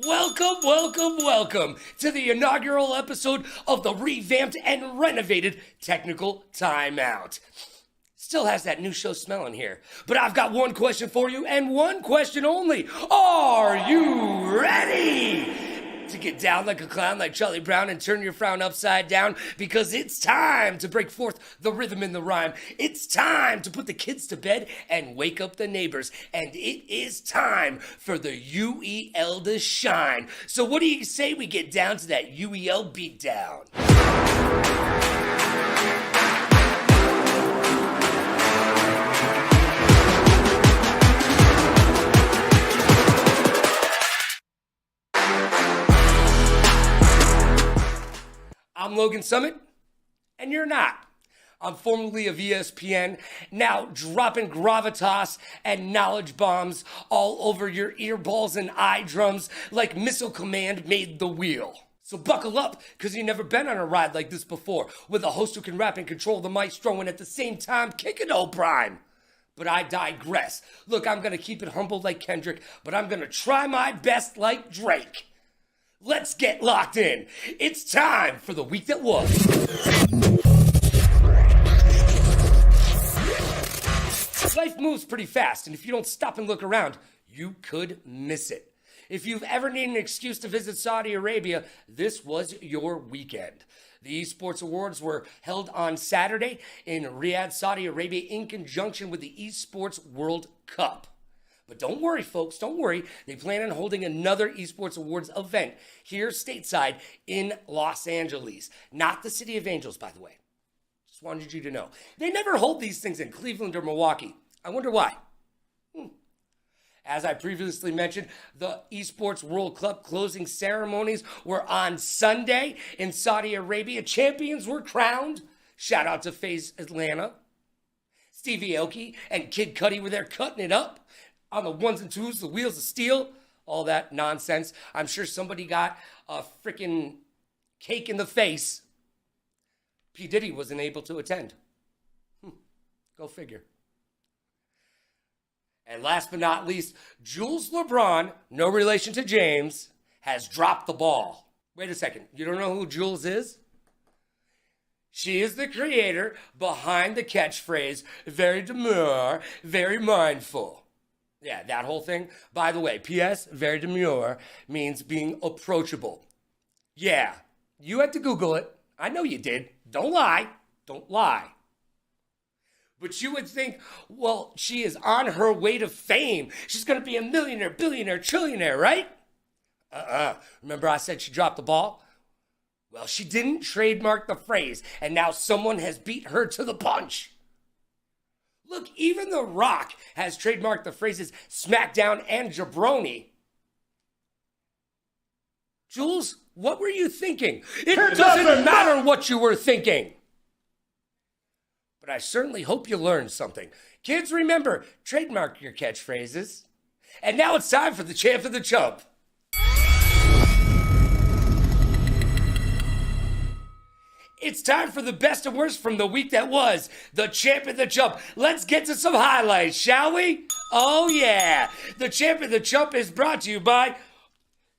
Welcome, welcome, welcome to the inaugural episode of the revamped and renovated Technical Timeout. Still has that new show smell in here, but I've got one question for you and one question only. Are you ready to get down like a clown like Charlie Brown and turn your frown upside down? Because it's time to break forth the rhythm in the rhyme. It's time to put the kids to bed and wake up the neighbors. And it is time for the UEL to shine. So what do you say we get down to that UEL beatdown? I'm Logan Summit, and you're not. I'm formerly of ESPN, now dropping gravitas and knowledge bombs all over your earballs and eye drums like Missile Command made the wheel. So buckle up, because you've never been on a ride like this before, with a host who can rap and control the maestro and at the same time kick it all prime. But I digress. Look, I'm going to keep it humble like Kendrick, but I'm going to try my best like Drake. Let's get locked in. It's time for the week that was. Life moves pretty fast, and if you don't stop and look around, you could miss it. If you've ever needed an excuse to visit Saudi Arabia, this was your weekend. The Esports Awards were held on Saturday in Riyadh, Saudi Arabia, in conjunction with the Esports World Cup. But don't worry, folks, don't worry. They plan on holding another Esports Awards event here stateside in Los Angeles. Not the City of Angels, by the way. Just wanted you to know. They never hold these things in Cleveland or Milwaukee. I wonder why. As I previously mentioned, the Esports World Cup closing ceremonies were on Sunday in Saudi Arabia. Champions were crowned. Shout out to FaZe Atlanta. Stevie Aoki and Kid Cudi were there cutting it up. On the ones and twos, the wheels of steel, all that nonsense. I'm sure somebody got a freaking cake in the face. P. Diddy wasn't able to attend. Go figure. And last but not least, Jules LeBron, no relation to James, has dropped the ball. Wait a second, you don't know who Jules is? She is the creator behind the catchphrase, very demure, very mindful. Yeah, that whole thing. By the way, P.S., very demure means being approachable. Yeah, you had to Google it. I know you did. Don't lie. Don't lie. But you would think, well, she is on her way to fame. She's going to be a millionaire, billionaire, trillionaire, right? Remember I said she dropped the ball? Well, she didn't trademark the phrase, and now someone has beat her to the punch. Look, even The Rock has trademarked the phrases SmackDown and Jabroni. Jules, what were you thinking? It doesn't matter what you were thinking. But I certainly hope you learned something. Kids, remember, trademark your catchphrases. And now it's time for the champ of the chump. It's time for the best and worst from the week that was, the champ of the chump. Let's get to some highlights, shall we? Oh yeah, the champ of the chump is brought to you by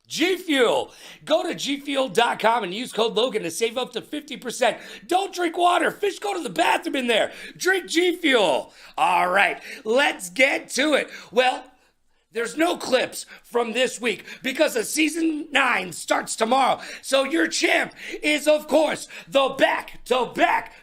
G Fuel. Go to gfuel.com and use code Logan to save up to 50%. Don't drink water. Fish go to the bathroom in there. Drink G Fuel. All right, let's get to it. Well, there's no clips from this week because the season 9 starts tomorrow. So your champ is, of course, the back-to-back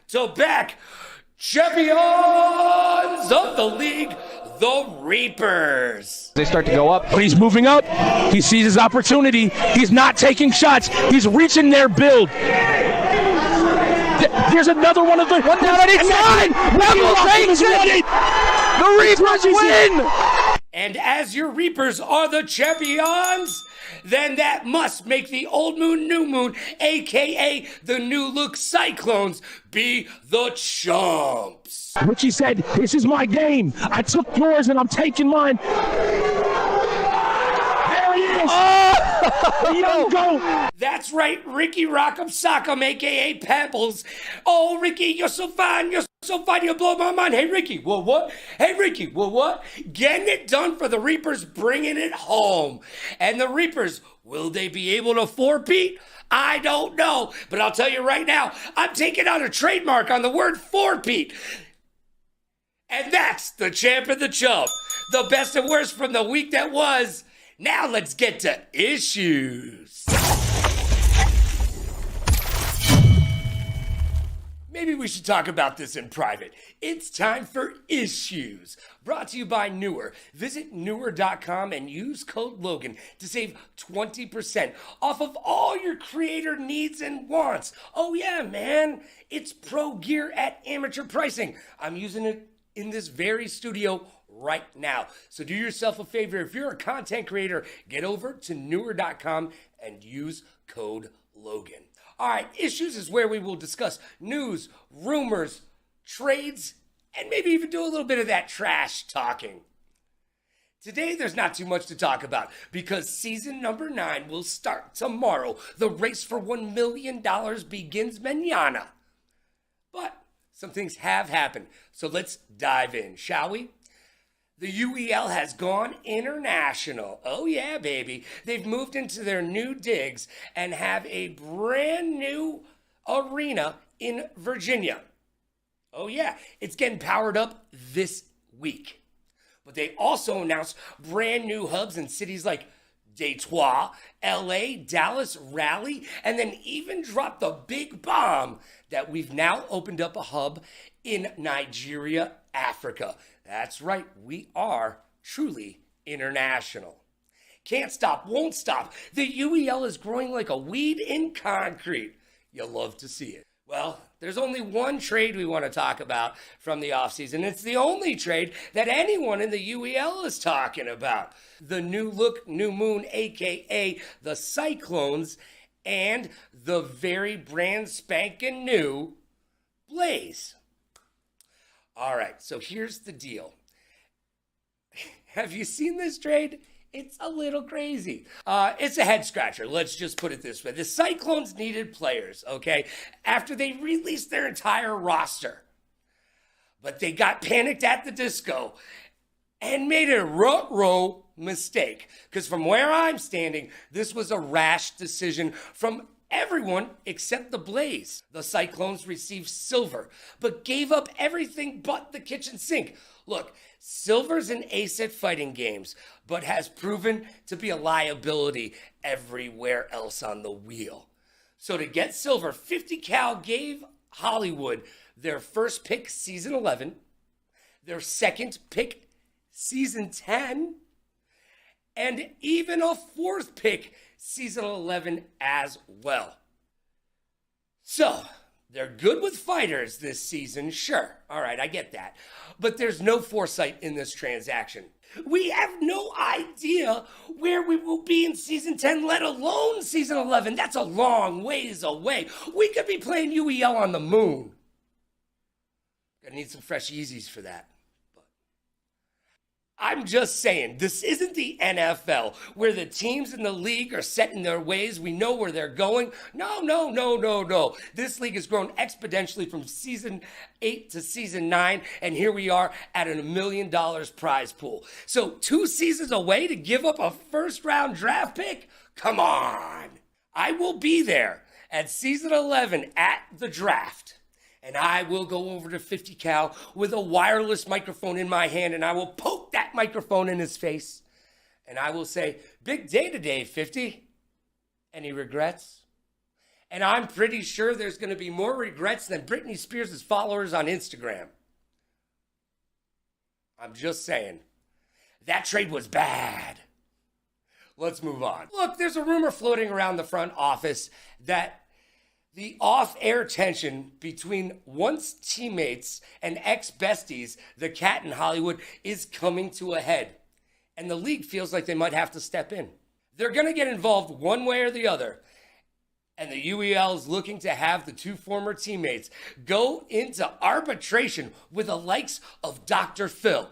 champions of the league, the Reapers. They start to go up. But he's moving up. He sees his opportunity. He's not taking shots. He's reaching their build. Here's another one of the... One down on each side. The Reapers win. And as your Reapers are the champions, then that must make the Old Moon, New Moon, a.k.a. the New Look Cyclones, be the chumps. Richie said, this is my game. I took yours and I'm taking mine. There he The young goat. That's right, Ricky Rock'em Sock'em, a.k.a. Pebbles. Oh, Ricky, you're so fine, you blow my mind. Hey, Ricky, what? Hey, Ricky, what? Getting it done for the Reapers, bringing it home. And the Reapers, will they be able to four-peat? I don't know, but I'll tell you right now, I'm taking out a trademark on the word four-peat. And that's the champ and the chump. The best and worst from the week that was. Now let's get to issues. Maybe we should talk about this in private. It's time for issues. Brought to you by Newer. Visit Newer.com and use code Logan to save 20% off of all your creator needs and wants. Oh yeah, man. It's pro gear at amateur pricing. I'm using it in this very studio right now. So do yourself a favor. If you're a content creator, get over to Newer.com and use code Logan. All right, issues is where we will discuss news, rumors, trades, and maybe even do a little bit of that trash talking. Today, there's not too much to talk about because season number 9 will start tomorrow. The race for $1 million begins mañana. But some things have happened, so let's dive in, shall we? The UEL has gone international. Oh yeah, baby. They've moved into their new digs and have a brand new arena in Virginia. Oh yeah, it's getting powered up this week. But they also announced brand new hubs in cities like Detroit, LA, Dallas, Raleigh, and then even dropped the big bomb that we've now opened up a hub in Nigeria, Africa. That's right, we are truly international. Can't stop, won't stop. The UEL is growing like a weed in concrete. You'll love to see it. Well, there's only one trade we want to talk about from the offseason. It's the only trade that anyone in the UEL is talking about. The New Look, New Moon, a.k.a. the Cyclones, and the very brand spanking new Blaze. All right, so here's the deal. Have you seen this trade? It's a little crazy. It's a head scratcher. Let's just put it this way. The Cyclones needed players, okay, after they released their entire roster. But they got panicked at the disco and made a ruh-roh mistake. Because from where I'm standing, this was a rash decision from everyone except the Blaze. The Cyclones received silver, but gave up everything but the kitchen sink. Look, silver's an ace at fighting games, but has proven to be a liability everywhere else on the wheel. So to get silver, 50 Cal gave Hollywood their first pick season 11, their second pick season 10, and even a fourth pick season 11 as well. So, they're good with fighters this season, sure. All right, I get that. But there's no foresight in this transaction. We have no idea where we will be in season 10, let alone season 11. That's a long ways away. We could be playing UEL on the moon. Gonna need some fresh Yeezys for that. I'm just saying, this isn't the NFL where the teams in the league are set in their ways. We know where they're going. No. This league has grown exponentially from season 8 to season 9, and here we are at a $1 million prize pool. So 2 seasons away to give up a first-round draft pick? Come on. I will be there at season 11 at the draft. And I will go over to 50 Cal with a wireless microphone in my hand, and I will poke that microphone in his face. And I will say, big day today, 50. Any regrets? And I'm pretty sure there's going to be more regrets than Britney Spears' followers on Instagram. I'm just saying. That trade was bad. Let's move on. Look, there's a rumor floating around the front office that the off-air tension between once teammates and ex-besties, the Cat and Hollywood, is coming to a head. And the league feels like they might have to step in. They're going to get involved one way or the other. And the UEL is looking to have the 2 former teammates go into arbitration with the likes of Dr. Phil.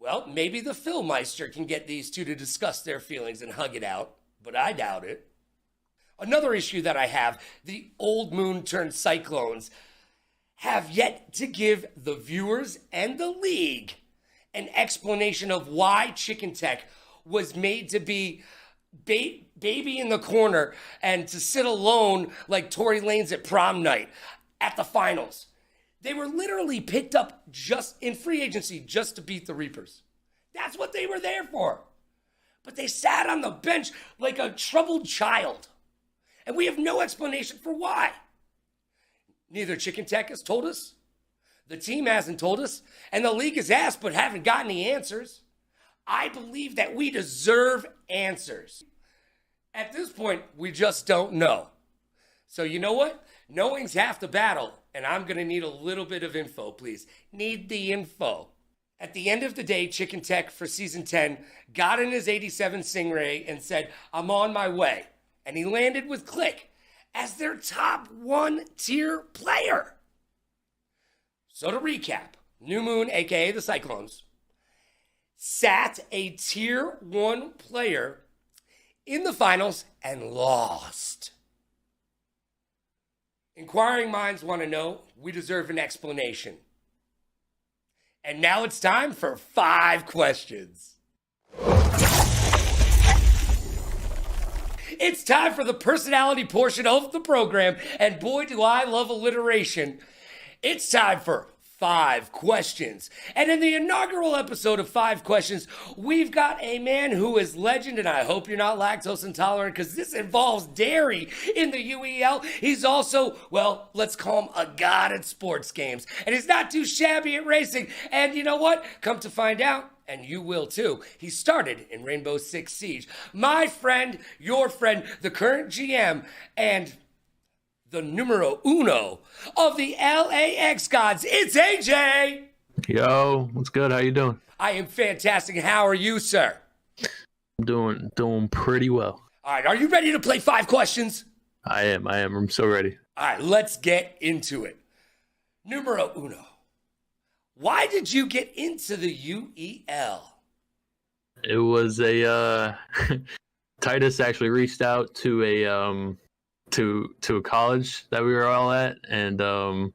Well, maybe the Philmeister can get these two to discuss their feelings and hug it out, but I doubt it. Another issue that I have, the Old Moon turned Cyclones have yet to give the viewers and the league an explanation of why Chicken Tech was made to be baby in the corner and to sit alone like Tory Lanez at prom night at the finals. They were literally picked up just in free agency just to beat the Reapers. That's what they were there for. But they sat on the bench like a troubled child. And we have no explanation for why. Neither Chicken Tech has told us, the team hasn't told us, and the league has asked but haven't gotten the answers. I believe that we deserve answers. At this point, we just don't know. So you know what? Knowing's half the battle, and I'm going to need a little bit of info, please. Need the info. At the end of the day, Chicken Tech for season 10 got in his 87 Stingray and said, I'm on my way. And he landed with Click as their top 1-tier player. So to recap, New Moon, aka the Cyclones, sat a tier 1 player in the finals and lost. Inquiring minds want to know, we deserve an explanation. And now it's time for 5 questions. It's time for the personality portion of the program, and boy, do I love alliteration. It's time for 5 questions. And in the inaugural episode of 5 Questions, we've got a man who is legend, and I hope you're not lactose intolerant because this involves dairy in the UEL. He's also, well, let's call him a god at sports games. And he's not too shabby at racing. And you know what? Come to find out, and you will too, he started in Rainbow Six Siege. My friend, your friend, the current GM, and the numero uno of the LAX gods, it's AJ! Yo, what's good? How you doing? I am fantastic. How are you, sir? I'm doing pretty well. All right, are you ready to play 5 questions? I am. I'm so ready. All right, let's get into it. Numero uno. Why did you get into the UEL? It was a Titus actually reached out to a to a college that we were all at, and I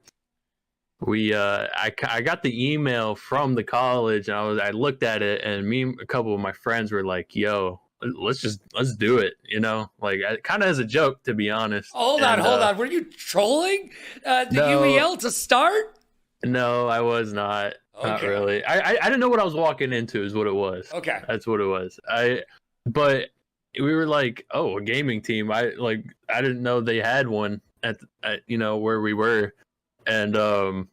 got the email from the college, and I looked at it, and me and a couple of my friends were like, "Yo, let's do it," like kind of as a joke, to be honest. Hold on. Were you trolling the UEL to start? No, I was not. Okay. Not really. I didn't know what I was walking into, is what it was. Okay. That's what it was. But we were like, oh, a gaming team. I didn't know they had one at where we were. And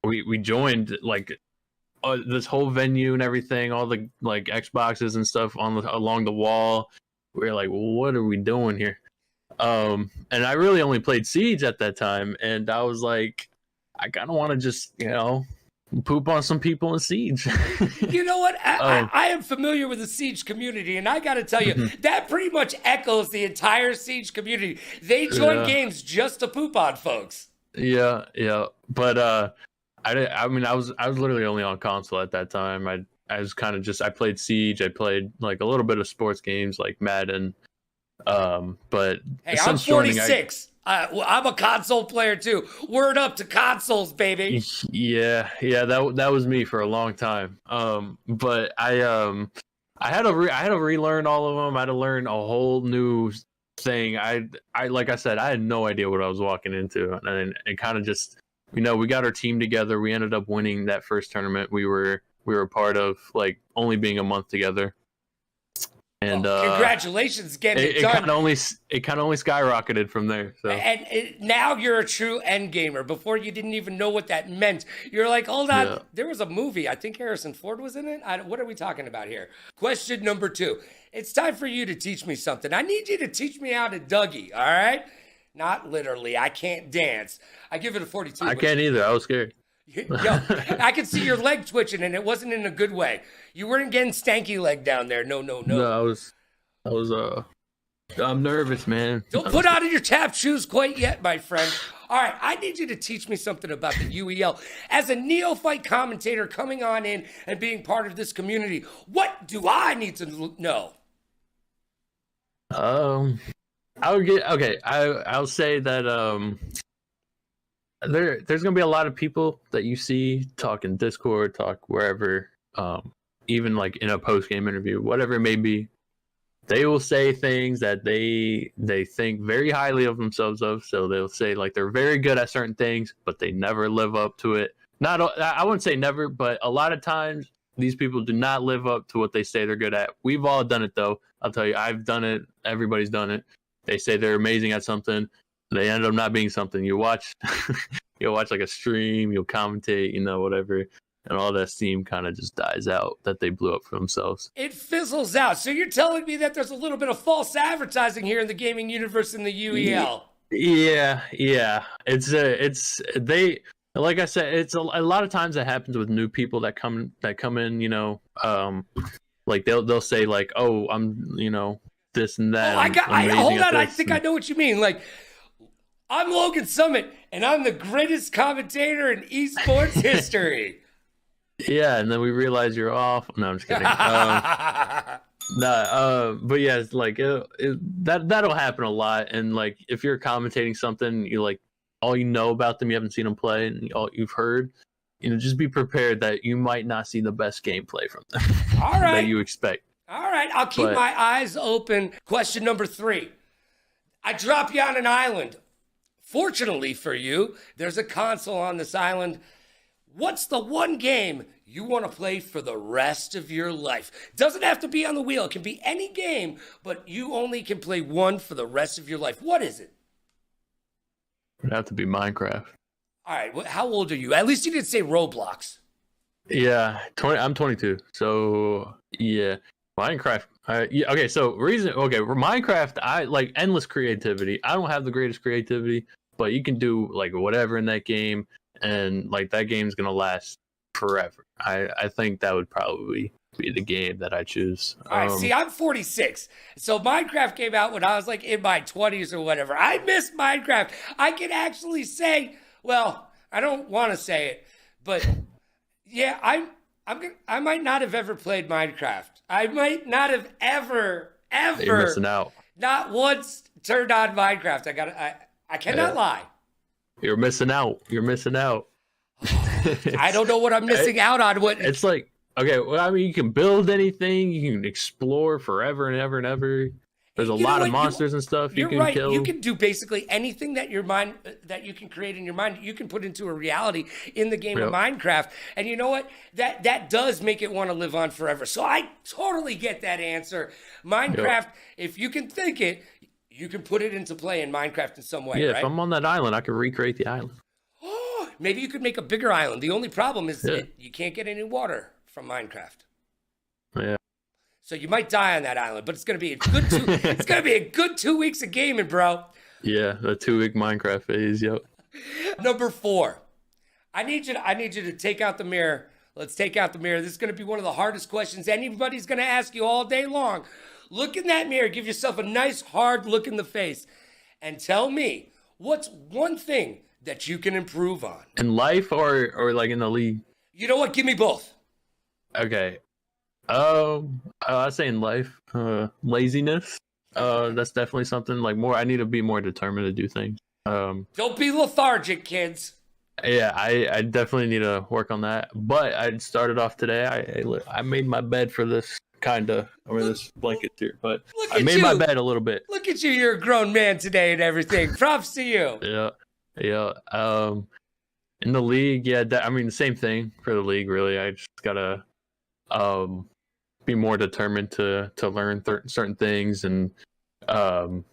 we joined like this whole venue and everything, all the like Xboxes and stuff along the wall. We were like, well, what are we doing here? And I really only played Siege at that time, and I was like, I kind of want to just, poop on some people in Siege. You know what? I am familiar with the Siege community, and I got to tell you, that pretty much echoes the entire Siege community. They join games just to poop on folks. Yeah. But I was literally only on console at that time. I was kind of I played Siege. I played like a little bit of sports games like Madden. But hey, I'm 46. I'm a console player too. Word up to consoles, baby. Yeah, that was me for a long time. But I had to relearn all of them. I had to learn a whole new thing. I like I said, I had no idea what I was walking into, and it kind of just, we got our team together. We ended up winning that first tournament we were part of, like only being a month together. And congratulations getting it done. It kind of only skyrocketed from there. So now you're a true end gamer. Before, you didn't even know what that meant. You're like, hold on, there was a movie. I think Harrison Ford was in it. What are we talking about here? Question number 2. It's time for you to teach me something. I need you to teach me how to Dougie. All right? Not literally. I can't dance. I give it a 42. I can't either. I was scared. Yo, I could see your leg twitching, and it wasn't in a good way. You weren't getting stanky leg down there. No. No, I was I'm nervous, man. Don't put on your tap shoes quite yet, my friend. All right, I need you to teach me something about the UEL. As a neophyte commentator coming on in and being part of this community, what do I need to know? I would get okay. I'll say that there's gonna be a lot of people that you see talk in Discord, talk wherever, even like in a post game interview, whatever it may be. They will say things that they think very highly of themselves of. So they'll say like they're very good at certain things, but they never live up to it. Not I wouldn't say never, but a lot of times these people do not live up to what they say they're good at. We've all done it though. I'll tell you, I've done it. Everybody's done it. They say they're amazing at something. They end up not being something. You watch, you'll watch like a stream, you'll commentate, you know, whatever. And all that steam kind of just dies out that they blew up for themselves. It fizzles out. So you're telling me that there's a little bit of false advertising here in the gaming universe in the UEL? Yeah. It's they, like I said, it's a lot of times that happens with new people that come in, you know, like they'll say like, oh, I'm, you know, this and that. Hold on. I think I know what you mean. Like, I'm Logan Summit, and I'm the greatest commentator in esports history. Yeah, and then we realize you're off. No, I'm just kidding. But yeah, it's like that'll happen a lot. And like, if you're commentating something, you like all you know about them, you haven't seen them play, and all you've heard, you know, just be prepared that you might not see the best gameplay from them. All right, that you expect. All right, I'll keep my eyes open. Question number 3: I drop you on an island. Fortunately for you, there's a console on this island. What's the one game you want to play for the rest of your life? Doesn't have to be on the wheel. It can be any game, but you only can play one for the rest of your life. What is it? It'd have to be Minecraft. All right. How old are you? At least you didn't say Roblox. Yeah, I'm 22. So yeah, Minecraft. Yeah, okay. So Minecraft. I like endless creativity. I don't have the greatest creativity, but you can do like whatever in that game. And like that game's gonna last forever. I think that would probably be the game that I choose. All right, see, I'm 46, so Minecraft came out when I was like in my 20s or whatever. I miss Minecraft. I can actually say, well, I don't want to say it, but yeah, I might not have ever played Minecraft. I might not have ever You're missing out. Not once turned on Minecraft. I cannot lie. You're missing out. I don't know what I'm missing out on. What it's like, okay, well, I mean, you can build anything, you can explore forever and ever and ever. There's a lot of monsters and stuff you can kill. You can do basically anything that your mind that you can create in your mind. You can put into a reality in the game of Minecraft. And you know what? That does make it want to live on forever. So I totally get that answer. Minecraft, if you can think it, you can put it into play in Minecraft in some way, right? If I'm on that island, I can recreate the island. Oh, maybe you could make a bigger island. The only problem is you can't get any water from Minecraft. Yeah. So you might die on that island, but it's gonna be a good 2 weeks of gaming, bro. Yeah, the 2-week Minecraft phase. Yep. Number 4, I need you to take out the mirror. Let's take out the mirror. This is gonna be one of the hardest questions anybody's gonna ask you all day long. Look in that mirror, give yourself a nice hard look in the face, and tell me what's one thing that you can improve on. In life or like in the league? You know what? Give me both. Okay. I say in life, laziness. That's definitely something like more. I need to be more determined to do things. Don't be lethargic, kids. Yeah, I definitely need to work on that. But I started off today. I made my bed for this this blanket here, but I made my bed a little bit. Look at you, you're a grown man today and everything. Props to you. Yeah. In the league, the same thing for the league. Really, I just gotta be more determined to learn certain things and kind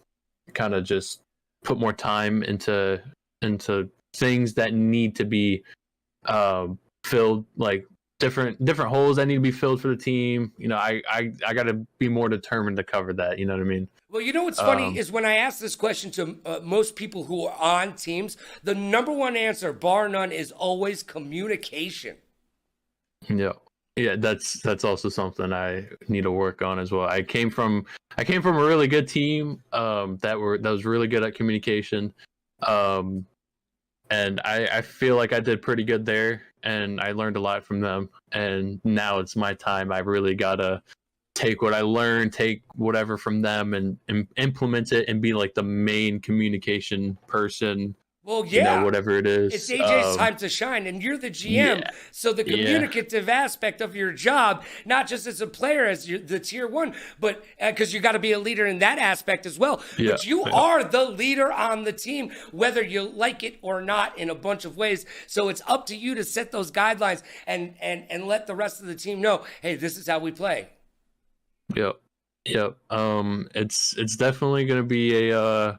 of just put more time into things that need to be filled, like different holes that need to be filled for the team. You know, I got to be more determined to cover that. You know what I mean? Well, you know what's funny is when I ask this question to most people who are on teams, the number one answer, bar none, is always communication. Yeah. Yeah, that's also something I need to work on as well. I came from a really good team that was really good at communication. Um and I feel like I did pretty good there, and I learned a lot from them. And now it's my time. I really gotta take what I learned, take whatever from them, and implement it, and be like the main communication person. Well, yeah. Whatever it is. It's AJ's time to shine, and you're the GM. Yeah. So the communicative aspect of your job, not just as a player, as the tier one, but because you got to be a leader in that aspect as well. Yeah. But you are the leader on the team, whether you like it or not, in a bunch of ways. So it's up to you to set those guidelines and let the rest of the team know, hey, this is how we play. Yep. It's definitely going to be a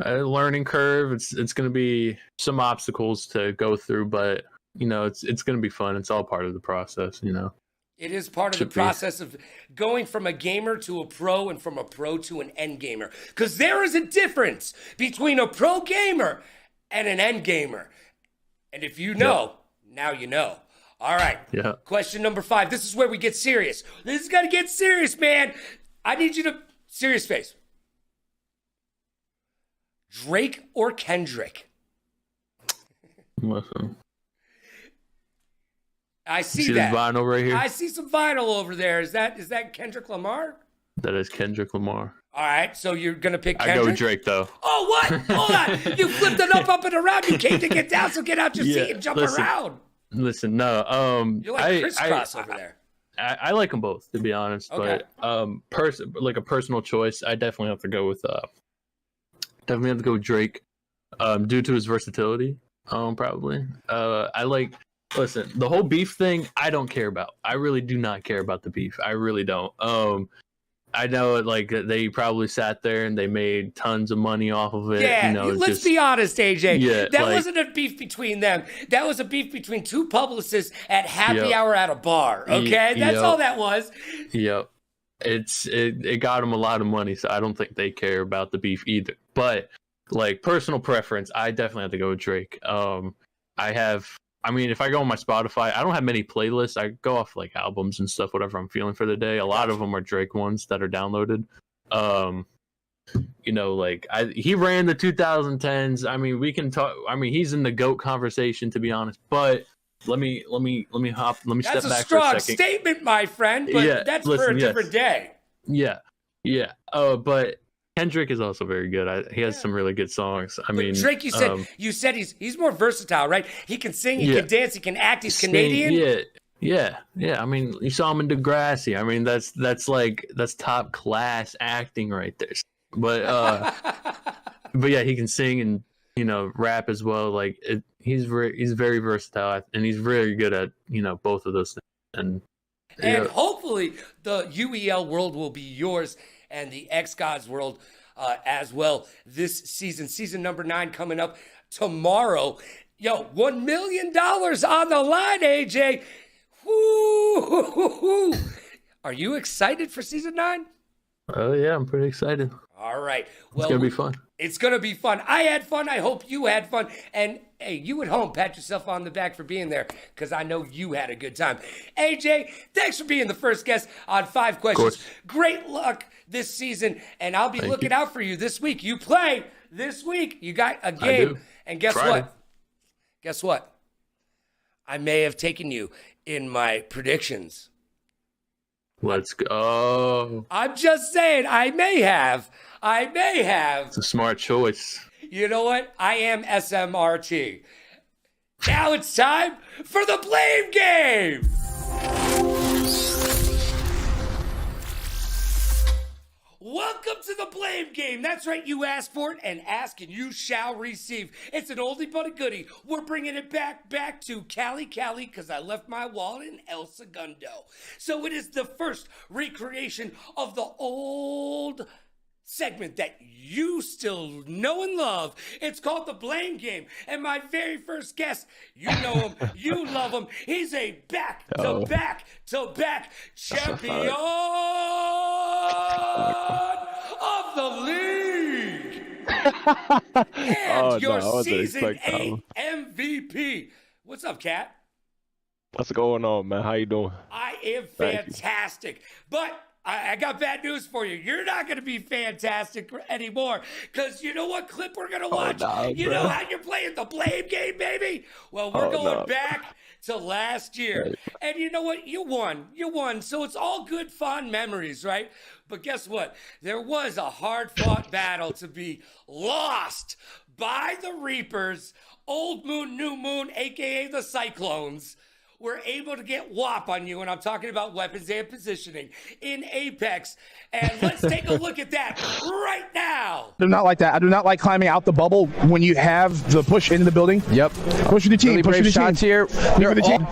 learning curve. It's going to be some obstacles to go through, but it's going to be fun. It's all part of the process. It is part of the process of going from a gamer to a pro, and from a pro to an end gamer, because there is a difference between a pro gamer and an end gamer. And if you know, now you know. All right. Yeah. Question number 5. This is where we get serious. This is going to get serious, man. I need you to serious face. Drake or Kendrick? Listen. I see this that. vinyl right here? I see some vinyl over there. Is that Kendrick Lamar? That is Kendrick Lamar. All right, so you're going to pick Kendrick? I go with Drake, though. Oh, what? Hold on. You flipped it up and around. You came to get down, so get out your seat and jump around. Listen, no. You're like crisscross over there. I like them both, to be honest. Okay. But like a personal choice, I definitely have to go with Drake, due to his versatility. Probably. Listen, the whole beef thing, I don't care about. I really do not care about the beef. I really don't. I know like they probably sat there and they made tons of money off of it. Yeah, let's be honest, AJ. Yeah, that wasn't a beef between them. That was a beef between two publicists at happy hour at a bar. Okay, that's all that was. Yep. It got them a lot of money, so I don't think they care about the beef either. But like personal preference, I definitely have to go with Drake. If I go on my Spotify, I don't have many playlists. I go off like albums and stuff, whatever I'm feeling for the day. A lot of them are Drake ones that are downloaded. He ran the 2010s. I mean, we can talk. I mean, he's in the GOAT conversation, to be honest. But let me step back for a second. That's a strong statement, my friend. But that's for a different day. Yeah. But Kendrick is also very good. He has some really good songs. Drake, you said he's more versatile, right? He can sing, he can dance, he can act. He's Canadian. Yeah. I mean, you saw him in Degrassi. I mean, that's top class acting right there. But but yeah, he can sing and rap as well. Like he's very versatile, and he's very good at both of those things. And hopefully the UEL world will be yours, and the X Gods world as well this season number 9 coming up tomorrow. Yo, $1 million on the line, AJ. Woo! Are you excited for season 9? Oh yeah, I'm pretty excited. All right. Well, it's gonna be fun. It's gonna be fun. I had fun. I hope you had fun. And hey, you at home, pat yourself on the back for being there, because I know you had a good time. AJ, thanks for being the first guest on 5 Questions. Great luck this season, and I'll be looking out for you this week. You play this week. You got a game. And guess what? Guess what? I may have taken you in my predictions. Let's go. I'm just saying, I may have. It's a smart choice. You know what? I am SMRT. Now it's time for the Blame Game. Welcome to the Blame Game. That's right, you asked for it, and ask and you shall receive. It's an oldie but a goodie. We're bringing it back to Cali, because I left my wallet in El Segundo. So it is the first recreation of the old segment that you still know and love. It's called the Blame Game. And my very first guest, you know him, you love him. He's a back-to-back champion of the league. And your season 8 MVP. What's up, Kat? What's going on, man? How you doing? I am Thank you. fantastic. But I got bad news for you. You're not going to be fantastic anymore because you know what clip we're going to watch? nah, you bro. know how you're playing the blame game, baby? Well, we're going no. back to last year. And you know what? You won. You won. So it's all good, fond memories, right? But guess what? There was a hard-fought battle to be lost by the Reapers, Old Moon, New Moon, a.k.a. the Cyclones. Were able to get WAP on you, and I'm talking about weapons and positioning in Apex. And let's take a look at that right now. I do not like that. I do not like climbing out the bubble when you have the push into the building. Yep. Push for the team. Really Push for brave the shots team. here. Push for the team.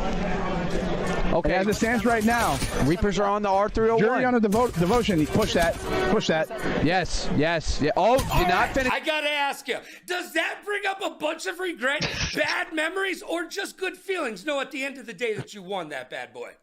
Okay. As it stands right now, Reapers are on the R301. jury on a devotion. Push that. Push that. Yes. Yeah. Oh, did not finish. I gotta ask you, does that bring up a bunch of regret, bad memories, or just good feelings? No, at the end of the day that you won that bad boy.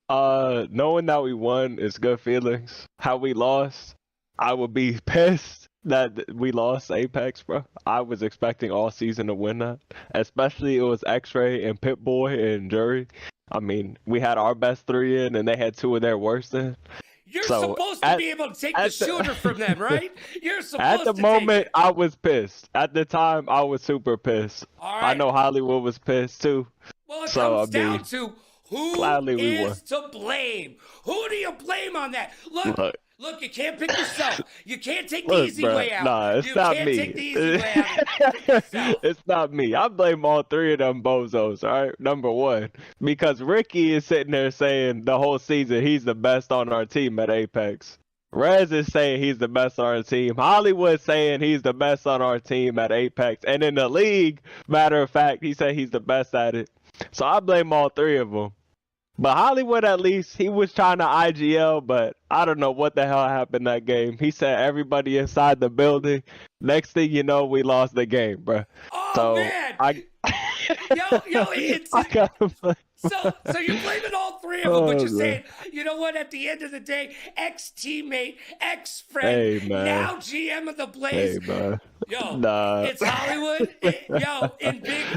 Knowing that we won is good feelings. How we lost, I would be pissed that we lost Apex, bro. I was expecting all season to win that. Especially it was X-Ray and Pip-Boy and Jury. I mean, we had our best 3 in, and they had 2 of their worst in. You're So, supposed to be able to take the shooter from them, right? You're supposed At the to moment, take it. I was pissed. At the time, I was super pissed. All I right. know Hollywood was pissed too. Well, it So, comes I mean, down to who gladly we is to blame. Who do you blame on that? Look, you can't pick yourself. You can't take the Look, easy bruh, way out. nah, it's you not can't me. take the easy way out. Pick yourself. It's not me. I blame all 3 of them bozos, all right? Number one, because Ricky is sitting there saying the whole season he's the best on our team at Apex. Rez is saying he's the best on our team. Hollywood saying he's the best on our team at Apex. And in the league, matter of fact, he said he's the best at it. So I blame all 3 of them. But Hollywood, at least, he was trying to IGL, but I don't know what the hell happened that game. He said everybody inside the building. Next thing you know, we lost the game, bro. Oh, So man. It's... I gotta So you're blaming all 3 of them, but you're man. saying, you know what? At the end of the day, ex-teammate, ex-friend, Hey, man. now GM of the Blaze. Hey, man. Yo, Nah. it's Hollywood. In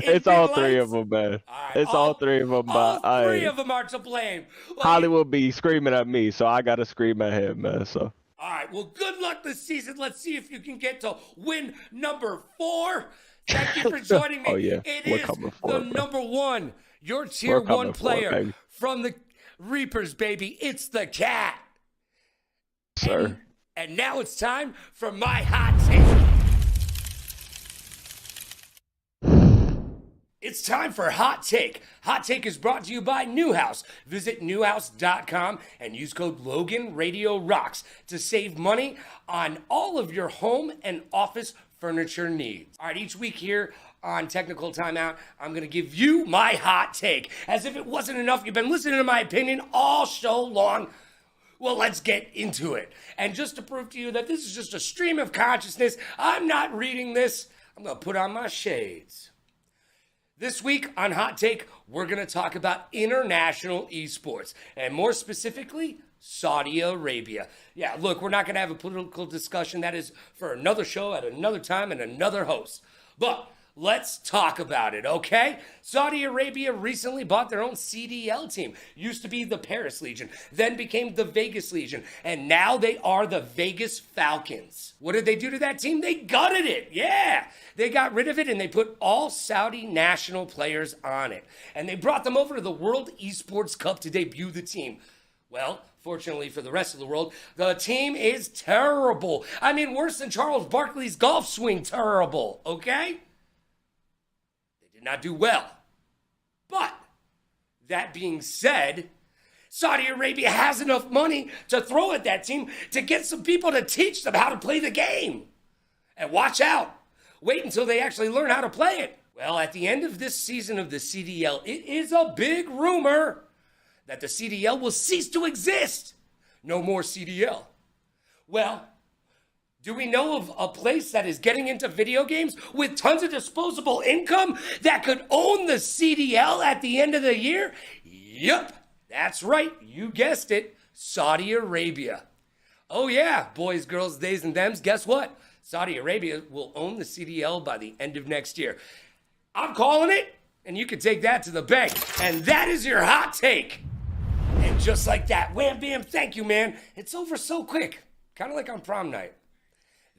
It's all big 3 of lights. them, man. All right, It's all 3 of them, All but 3 of them are to blame. Well, Hollywood be screaming at me, so I gotta scream at him, man. So all right, well, good luck this season. Let's see if you can get to win number 4. Thank you for joining me. Oh, yeah. It We're is coming for the it, bro. number 1, your tier We're coming 1 for it, player baby. from the Reapers, baby. It's the Cat. sir. And now it's time for my hot take. It's time for Hot Take. Hot Take is brought to you by Newhouse. Visit newhouse.com and use code LoganRadioRocks to save money on all of your home and office furniture needs. All right, each week here on Technical Timeout, I'm going to give you my hot take. As if it wasn't enough, you've been listening to my opinion all show long. Well, let's get into it. And just to prove to you that this is just a stream of consciousness, I'm not reading this. I'm going to put on my shades. This week on Hot Take, we're going to talk about international esports, and more specifically, Saudi Arabia. Yeah, look, we're not going to have a political discussion. That is for another show at another time and another host. But let's talk about it, okay? Saudi Arabia recently bought their own CDL team. Used to be the Paris Legion, then became the Vegas Legion, and now they are the Vegas Falcons. What did they do to that team? They gutted it, yeah! They got rid of it and they put all Saudi national players on it. And they brought them over to the World Esports Cup to debut the team. Well, fortunately for the rest of the world, the team is terrible. I mean, worse than Charles Barkley's golf swing terrible, okay? Did not do well. But that being said, Saudi Arabia has enough money to throw at that team to get some people to teach them how to play the game. And watch out. Wait until they actually learn how to play it. Well, at the end of this season of the CDL, it is a big rumor that the CDL will cease to exist. No more CDL. Well, do we know of a place that is getting into video games with tons of disposable income that could own the CDL at the end of the year? Yup, that's right, you guessed it, Saudi Arabia. Oh yeah, boys, girls, theys, and thems, guess what? Saudi Arabia will own the CDL by the end of next year. I'm calling it. And you can take that to the bank. And that is your hot take. And just like that, wham bam, thank you, man. It's over so quick. Kind of like on prom night.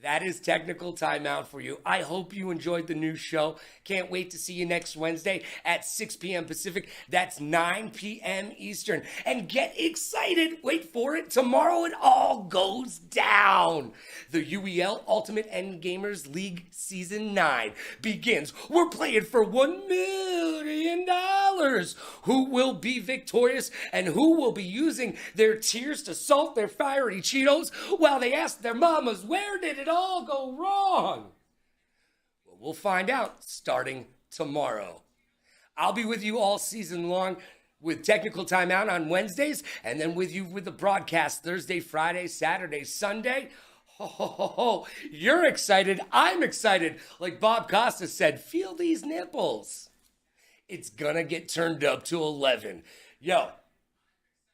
That is Technical Timeout for you. I hope you enjoyed the new show. Can't wait to see you next Wednesday at 6 p.m. Pacific. That's 9 p.m. Eastern. And get excited. Wait for it. Tomorrow it all goes down. The UEL Ultimate Endgamers League Season 9 begins. We're playing for $1 million. Who will be victorious and who will be using their tears to salt their fiery Cheetos while they ask their mamas, where did it all go wrong? Well, we'll find out starting tomorrow. I'll be with you all season long with Technical Timeout on Wednesdays, and then with you with the broadcast Thursday, Friday, Saturday, Sunday. Ho, ho, ho, ho. You're excited. I'm excited. Like Bob Costa said, feel these nipples. It's gonna get turned up to 11. Yo,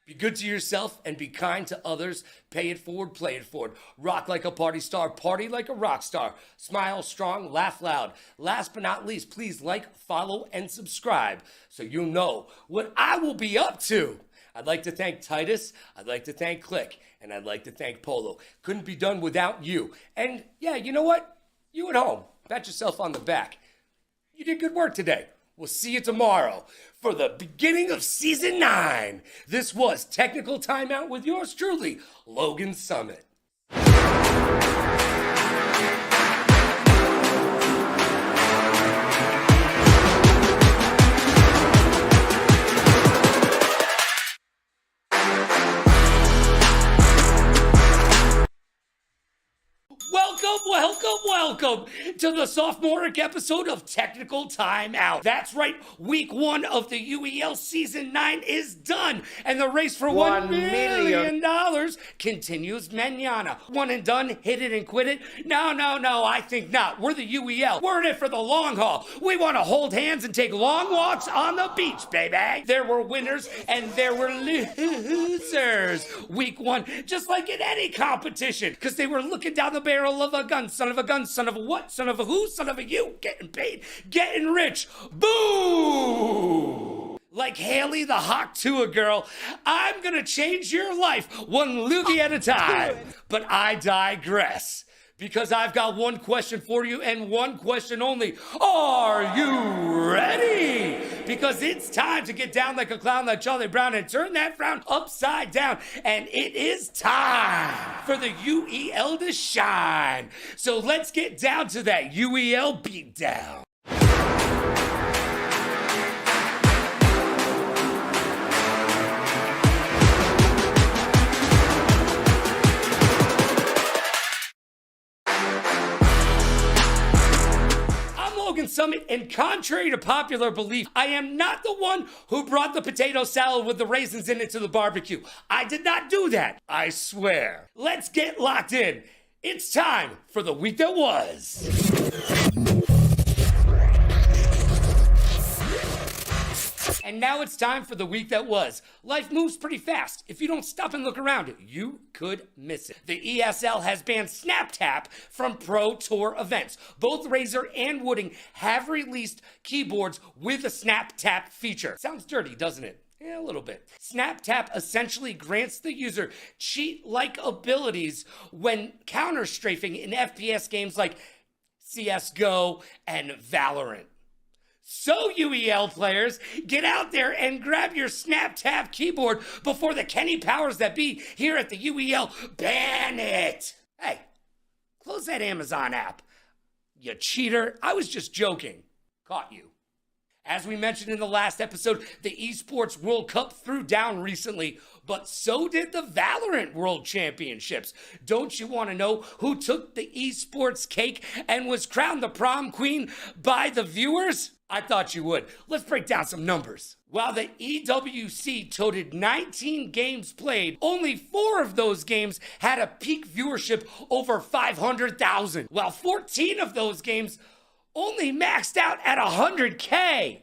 be good to yourself and be kind to others. Pay it forward, play it forward. Rock like a party star, party like a rock star. Smile strong, laugh loud. Last but not least, please like, follow, and subscribe so you know what I will be up to. I'd like to thank Titus, I'd like to thank Click, and I'd like to thank Polo. Couldn't be done without you. And yeah, you know what? You at home, pat yourself on the back. You did good work today. We'll see you tomorrow for the beginning of Season 9. This was Technical Timeout with yours truly, Logan Summit. Welcome to the sophomoric episode of Technical Timeout. That's right, week 1 of the UEL Season 9 is done, and the race for $1 million continues mañana. One and done, hit it and quit it? No, I think not. We're the UEL. We're in it for the long haul. We want to hold hands and take long walks on the beach, baby. There were winners and there were losers. Week 1, just like in any competition, because they were looking down the barrel of a gun, son of a gun, son of a what, son of a who, son of a you, getting paid, getting rich. Boom! Like Haley the Hawk Tua girl, I'm gonna change your life one loogie at a time. But I digress, because I've got one question for you and one question only. Are you ready? Because it's time to get down like a clown like Charlie Brown and turn that frown upside down. And it is time for the UEL to shine. So let's get down to that UEL beatdown. Summit, and contrary to popular belief, I am not the one who brought the potato salad with the raisins in it to the barbecue. I did not do that, I swear. Let's get locked in. It's time for the week that was. And now it's time for the week that was. Life moves pretty fast. If you don't stop and look around, you could miss it. The ESL has banned SnapTap from Pro Tour events. Both Razer and Wooding have released keyboards with a SnapTap feature. Sounds dirty, doesn't it? Yeah, a little bit. SnapTap essentially grants the user cheat-like abilities when counter-strafing in FPS games like CSGO and Valorant. So, UEL players, get out there and grab your SnapTap keyboard before the Kenny powers that be here at the UEL ban it. Hey, close that Amazon app. You cheater. I was just joking. Caught you. As we mentioned in the last episode, the Esports World Cup threw down recently, but so did the Valorant World Championships. Don't you want to know who took the esports cake and was crowned the prom queen by the viewers? I thought you would. Let's break down some numbers. While the EWC toted 19 games played, only 4 of those games had a peak viewership over 500,000, while 14 of those games only maxed out at 100K.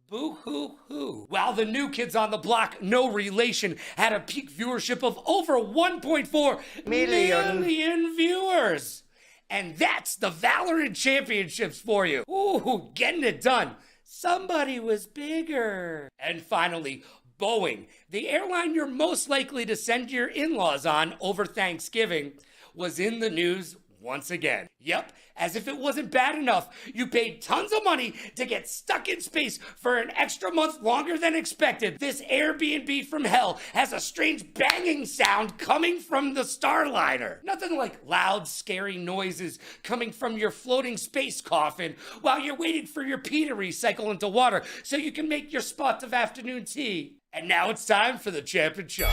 Boo-hoo-hoo. While the New Kids on the Block, No Relation, had a peak viewership of over 1.4 million viewers. And that's the Valorant Championships for you. Ooh, getting it done. Somebody was bigger. And finally, Boeing, the airline you're most likely to send your in-laws on over Thanksgiving, was in the news once again. Yep, as if it wasn't bad enough, you paid tons of money to get stuck in space for an extra month longer than expected. This Airbnb from hell has a strange banging sound coming from the Starliner. Nothing like loud, scary noises coming from your floating space coffin while you're waiting for your pee to recycle into water so you can make your spot of afternoon tea. And now it's time for the Champ and Chump.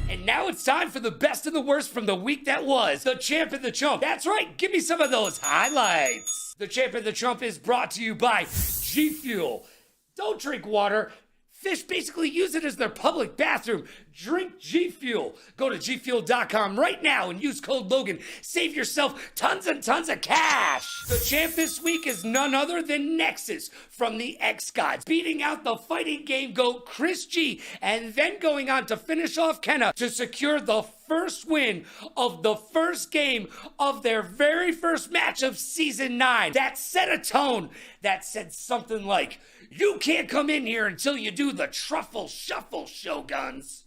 And now it's time for the best and the worst from the week that was. The Champ and the Chump. That's right, give me some of those highlights. The Champ and the Chump is brought to you by G Fuel. Don't drink water. Fish basically use it as their public bathroom. Drink G Fuel. Go to gfuel.com right now and use code Logan. Save yourself tons and tons of cash. The champ this week is none other than Nexus from the X Gods, beating out the fighting game GOAT Chris G, and then going on to finish off Kenna to secure the first win of the first game of their very first match of Season 9. That set a tone that said something like, "You can't come in here until you do the truffle shuffle, Shoguns."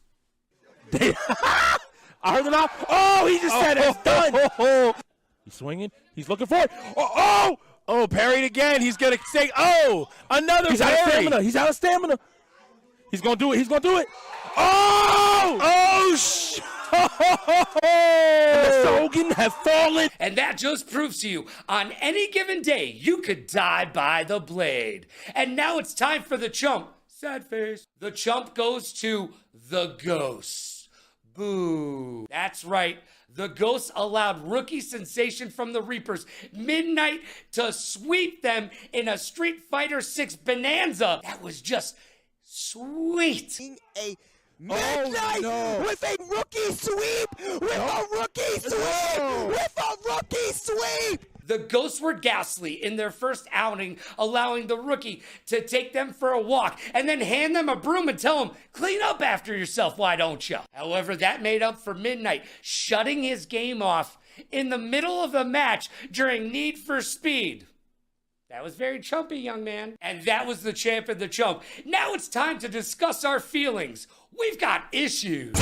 I heard him out. Oh, he just said it's done. He's swinging. He's looking for it. Oh, parried again. He's going to say, another He's parry. Out of stamina. He's out of stamina. He's going to do it. He's going to do it. The Shogun have fallen. And that just proves to you, on any given day, you could die by the blade. And now it's time for the Chump. Sad face. The Chump goes to the Ghost. Boo. That's right. The Ghosts allowed rookie sensation from the Reapers, Midnight, to sweep them in a Street Fighter 6 bonanza. That was just sweet. Midnight with a rookie sweep! With a rookie sweep! With a rookie sweep! The Ghosts were ghastly in their first outing, allowing the rookie to take them for a walk and then hand them a broom and tell them, "Clean up after yourself, why don't you?" However, that made up for Midnight shutting his game off in the middle of the match during Need for Speed. That was very chumpy, young man. And that was the Champ and the Chump. Now it's time to discuss our feelings. We've got issues.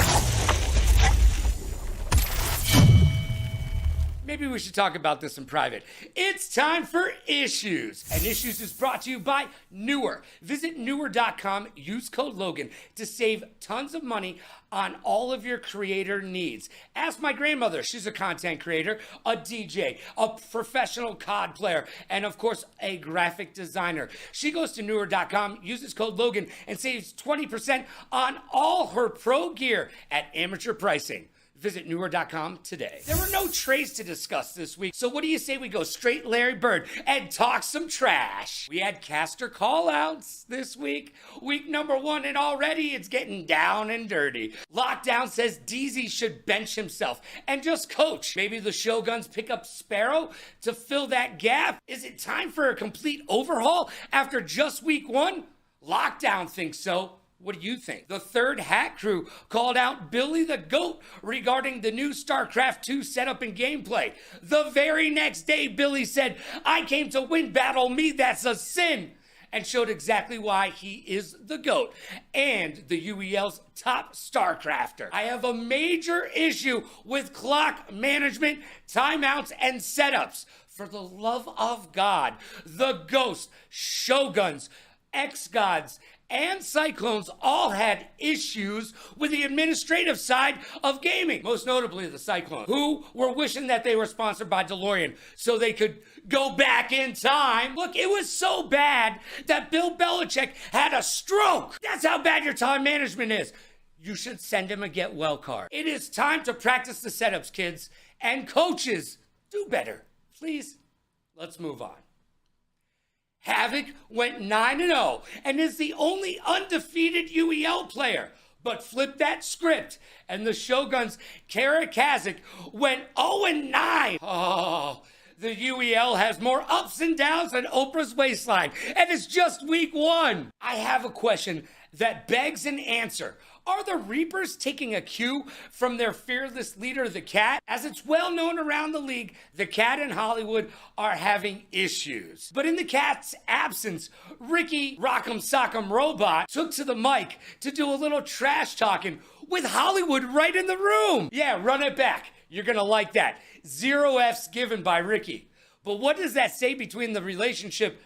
Maybe we should talk about this in private. It's time for Issues. And Issues is brought to you by Newer. Visit Newer.com, use code Logan to save tons of money on all of your creator needs. Ask my grandmother. She's a content creator, a DJ, a professional COD player, and of course, a graphic designer. She goes to Newer.com, uses code Logan, and saves 20% on all her pro gear at amateur pricing. Visit Newer.com today. There were no trades to discuss this week, so what do you say we go straight Larry Bird and talk some trash? We had caster callouts this week. Week number 1, and already it's getting down and dirty. Lockdown says DZ should bench himself and just coach. Maybe the Shoguns pick up Sparrow to fill that gap. Is it time for a complete overhaul after just week 1? Lockdown thinks so. What do you think? The Third Hat Crew called out Billy the Goat regarding the new StarCraft 2 setup and gameplay. The very next day, Billy said, "I came to win, battle me, that's a sin," and showed exactly why he is the GOAT and the UEL's top StarCrafter. I have a major issue with clock management, timeouts, and setups. For the love of God, the Ghost, Shoguns, X-Gods, and Cyclones all had issues with the administrative side of gaming, most notably the Cyclones, who were wishing that they were sponsored by DeLorean so they could go back in time. Look, it was so bad that Bill Belichick had a stroke. That's how bad your time management is. You should send him a get well card. It is time to practice the setups, kids, and coaches, do better. Please, let's move on. Havoc went 9-0 and is the only undefeated UEL player. But flip that script, and the Shoguns' Kara Kazik went 0-9. Oh, the UEL has more ups and downs than Oprah's waistline, and it's just week 1. I have a question that begs an answer. Are the Reapers taking a cue from their fearless leader, the Cat? As it's well known around the league, the Cat and Hollywood are having issues. But in the Cat's absence, Ricky Rock'em Sock'em Robot took to the mic to do a little trash talking with Hollywood right in the room. Yeah, run it back. You're gonna like that. 0 F's given by Ricky. But what does that say between the relationship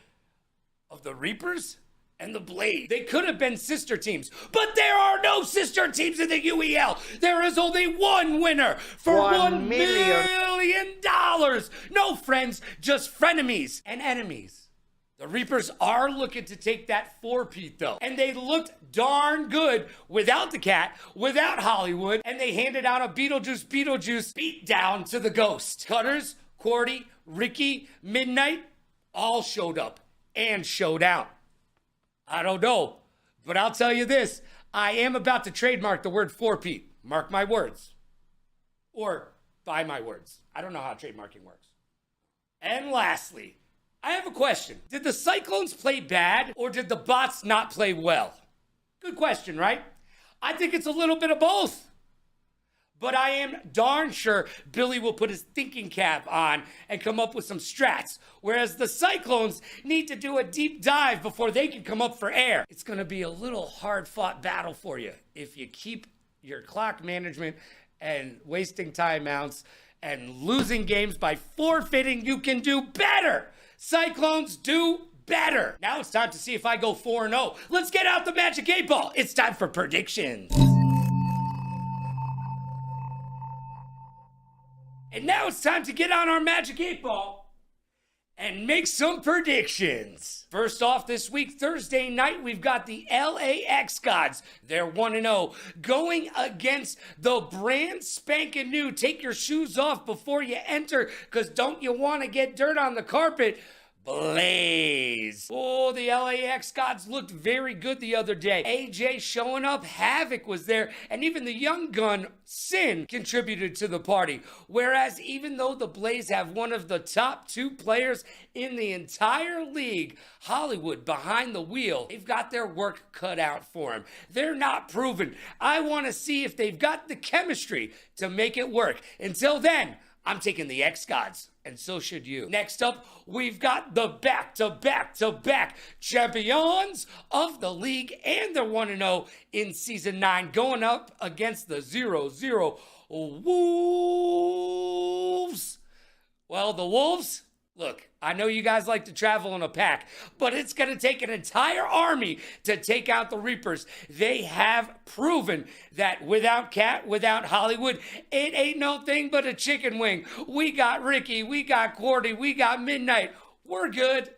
of the Reapers and the Blade? They could have been sister teams, but there are no sister teams in the UEL. There is only one winner for $1 million. No friends, just frenemies and enemies. The Reapers are looking to take that 4-peat though, and they looked darn good without the Cat, without Hollywood, and they handed out a Beetlejuice beat down to the Ghost. Cutters, Cordy, Ricky, Midnight, all showed up and showed out. I don't know, but I'll tell you this. I am about to trademark the word 4-peat. Mark my words. Or buy my words. I don't know how trademarking works. And lastly, I have a question. Did the Cyclones play bad or did the Bots not play well? Good question, right? I think it's a little bit of both. But I am darn sure Billy will put his thinking cap on and come up with some strats, whereas the Cyclones need to do a deep dive before they can come up for air. It's going to be a little hard-fought battle for you if you keep your clock management and wasting timeouts and losing games by forfeiting. You can do better. Cyclones, do better. Now it's time to see if I go 4-0. Let's get out the Magic 8 Ball. It's time for predictions. And now it's time to get on our Magic 8 Ball and make some predictions. First off this week, Thursday night, we've got the LAX Gods. They're 1-0, going against the brand spanking new. Take your shoes off before you enter, because don't you want to get dirt on the carpet? Blaze. Oh, the LAX Gods looked very good the other day. AJ showing up, Havoc was there, and even the young gun, Sin, contributed to the party. Whereas even though the Blaze have one of the top 2 players in the entire league, Hollywood behind the wheel, they've got their work cut out for them. They're not proven. I want to see if they've got the chemistry to make it work. Until then, I'm taking the X Gods, and so should you. Next up, we've got the back-to-back-to-back champions of the league, and they're 1-0 in Season 9, going up against the 0-0 Wolves. Well, the Wolves, look, I know you guys like to travel in a pack, but it's going to take an entire army to take out the Reapers. They have proven that without Cat, without Hollywood, it ain't no thing but a chicken wing. We got Ricky, we got Cordy, we got Midnight. We're good.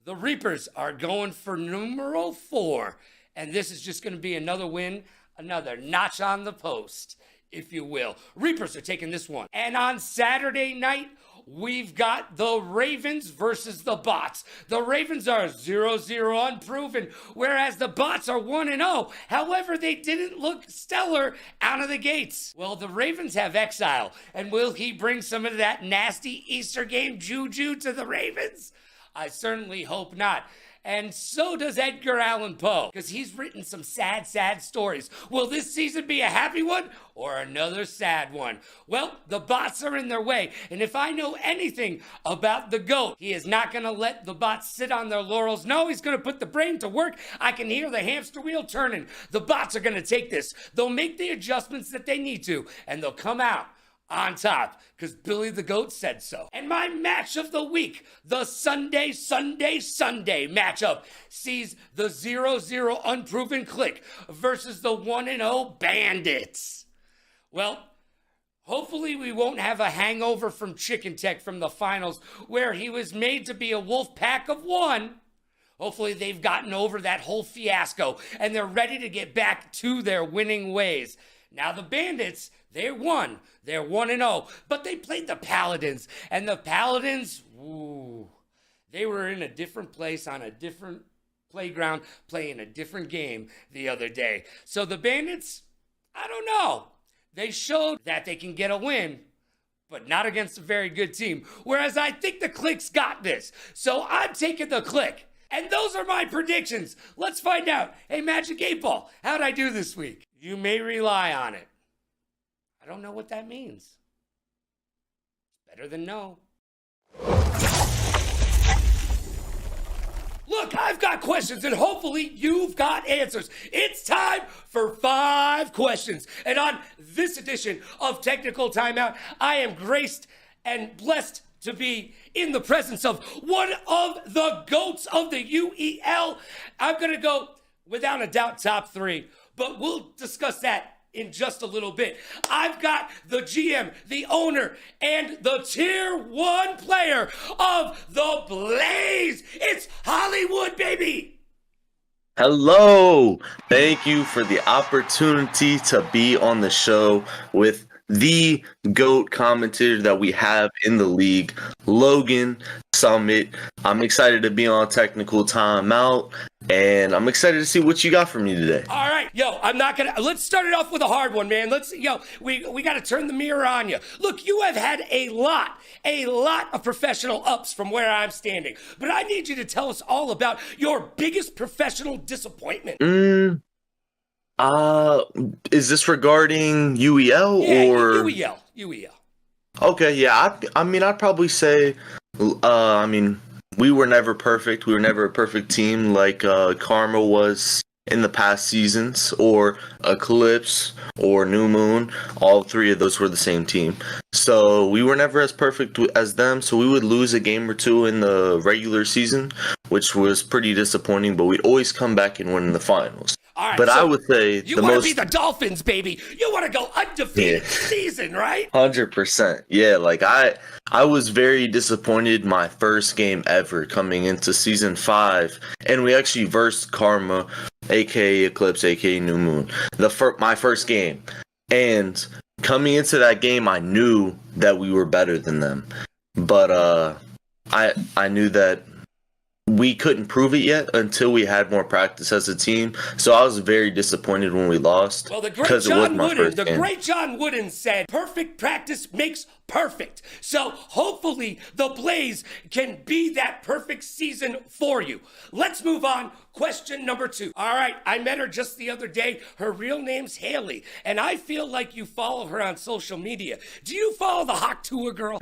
The Reapers are going for numero 4, and this is just going to be another win, another notch on the post, if you will. Reapers are taking this one. And on Saturday night, we've got the Ravens versus the Bots. The Ravens are 0-0 unproven, whereas the Bots are 1-0. However, they didn't look stellar out of the gates. Well, the Ravens have Exile, and will he bring some of that nasty Easter game juju to the Ravens? I certainly hope not. And so does Edgar Allan Poe, because he's written some sad, sad stories. Will this season be a happy one or another sad one? Well, the Bots are in their way, and if I know anything about the GOAT, he is not going to let the Bots sit on their laurels. No, he's going to put the brain to work. I can hear the hamster wheel turning. The Bots are going to take this. They'll make the adjustments that they need to, and they'll come out on top, because Billy the Goat said so. And my match of the week, the Sunday matchup, sees the 0-0 unproven Clique versus the 1-0 Bandits. Well, hopefully we won't have a hangover from Chicken Tech from the finals, where he was made to be a wolf pack of one. Hopefully they've gotten over that whole fiasco, and they're ready to get back to their winning ways. Now the Bandits, they won. They're 1-0. But they played the Paladins. And the Paladins, they were in a different place on a different playground playing a different game the other day. So the Bandits, I don't know. They showed that they can get a win, but not against a very good team. Whereas I think the Click's got this. So I'm taking the Click. And those are my predictions. Let's find out. Hey, Magic 8 Ball, how'd I do this week? You may rely on it. I don't know what that means. Better than no. Look, I've got questions, and hopefully you've got answers. It's time for 5 questions. And on this edition of Technical Timeout, I am graced and blessed to be in the presence of one of the GOATs of the UEL. I'm going to go, without a doubt, top 3, but we'll discuss that in just a little bit. I've got the GM, the owner, and the tier 1 player of the Blaze. It's Hollywood, baby. Hello. Thank you for the opportunity to be on the show with the GOAT commentator that we have in the league, Logan Summit. I'm excited to be on Technical Timeout, and I'm excited to see what you got for me today. All right, let's start it off with a hard one, man. We got to turn the mirror on you. Look, you have had a lot of professional ups from where I'm standing, but I need you to tell us all about your biggest professional disappointment. Is this regarding UEL or UEL? Okay, yeah. I'd probably say, we were never perfect. We were never a perfect team like Karma was in the past seasons, or Eclipse, or New Moon. All 3 of those were the same team. So we were never as perfect as them. So we would lose a game or 2 in the regular season, which was pretty disappointing. But we'd always come back and win in the finals. All right, but so I would say you want to be the Dolphins, baby. You want to go undefeated season, right? 100%. Yeah, like I was very disappointed my first game ever coming into season 5, and we actually versed Karma, aka Eclipse, aka New Moon, my first game. And coming into that game, I knew that we were better than them, but I knew that we couldn't prove it yet until we had more practice as a team. So I was very disappointed when we lost. Well, the great John Wooden said, perfect practice makes perfect. So hopefully the Blaze can be that perfect season for you. Let's move on. Question number 2. All right, I met her just the other day. Her real name's Haley, and I feel like you follow her on social media. Do you follow the Hawk Tour girl?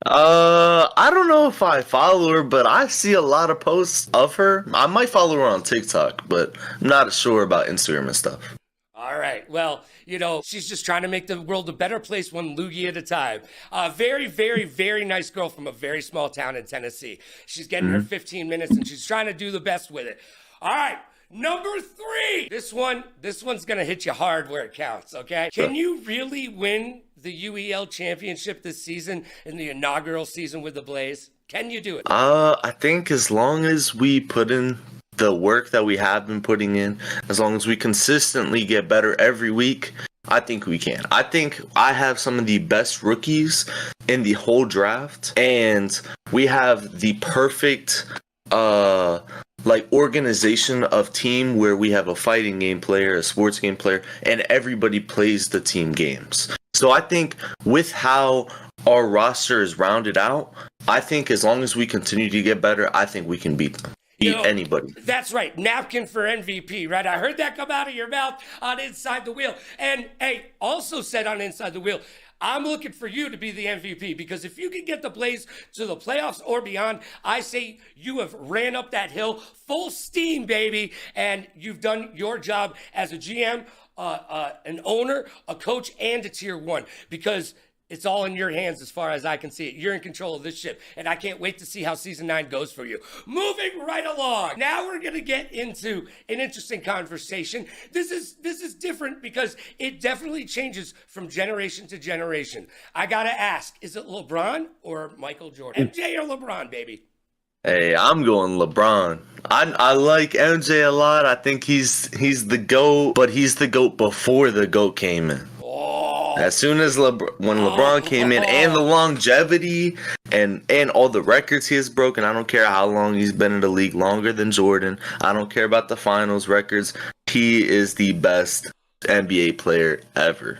I don't know if I follow her, but I see a lot of posts of her. I might follow her on TikTok, but I'm not sure about Instagram and stuff. All right. Well, she's just trying to make the world a better place, one loogie at a time. Very, very, very nice girl from a very small town in Tennessee. She's getting her 15 minutes, and she's trying to do the best with it. All right. Number 3. This one's going to hit you hard where it counts, okay? Can you really win the UEL championship this season in the inaugural season with the Blaze? Can you do it? I think as long as we put in the work that we have been putting in, as long as we consistently get better every week, I think we can. I think I have some of the best rookies in the whole draft, and we have the perfect organization of team where we have a fighting game player, a sports game player, and everybody plays the team games. So I think with how our roster is rounded out, I think as long as we continue to get better, I think we can beat them. Anybody. That's right. Napkin for MVP, right? I heard that come out of your mouth on Inside the Wheel. And hey, also said on Inside the Wheel, I'm looking for you to be the MVP, because if you can get the Blaze to the playoffs or beyond, I say you have ran up that hill full steam, baby, and you've done your job as a GM, an owner, a coach, and a tier 1, because it's all in your hands as far as I can see it. You're in control of this ship, and I can't wait to see how Season 9 goes for you. Moving right along. Now we're going to get into an interesting conversation. This is different because it definitely changes from generation to generation. I got to ask, is it LeBron or Michael Jordan? MJ or LeBron, baby? Hey, I'm going LeBron. I like MJ a lot. I think he's the GOAT, but he's the GOAT before the GOAT came in. As soon as when LeBron came in, and the longevity and all the records he has broken, I don't care how long he's been in the league, longer than Jordan. I don't care about the finals records. He is the best NBA player ever.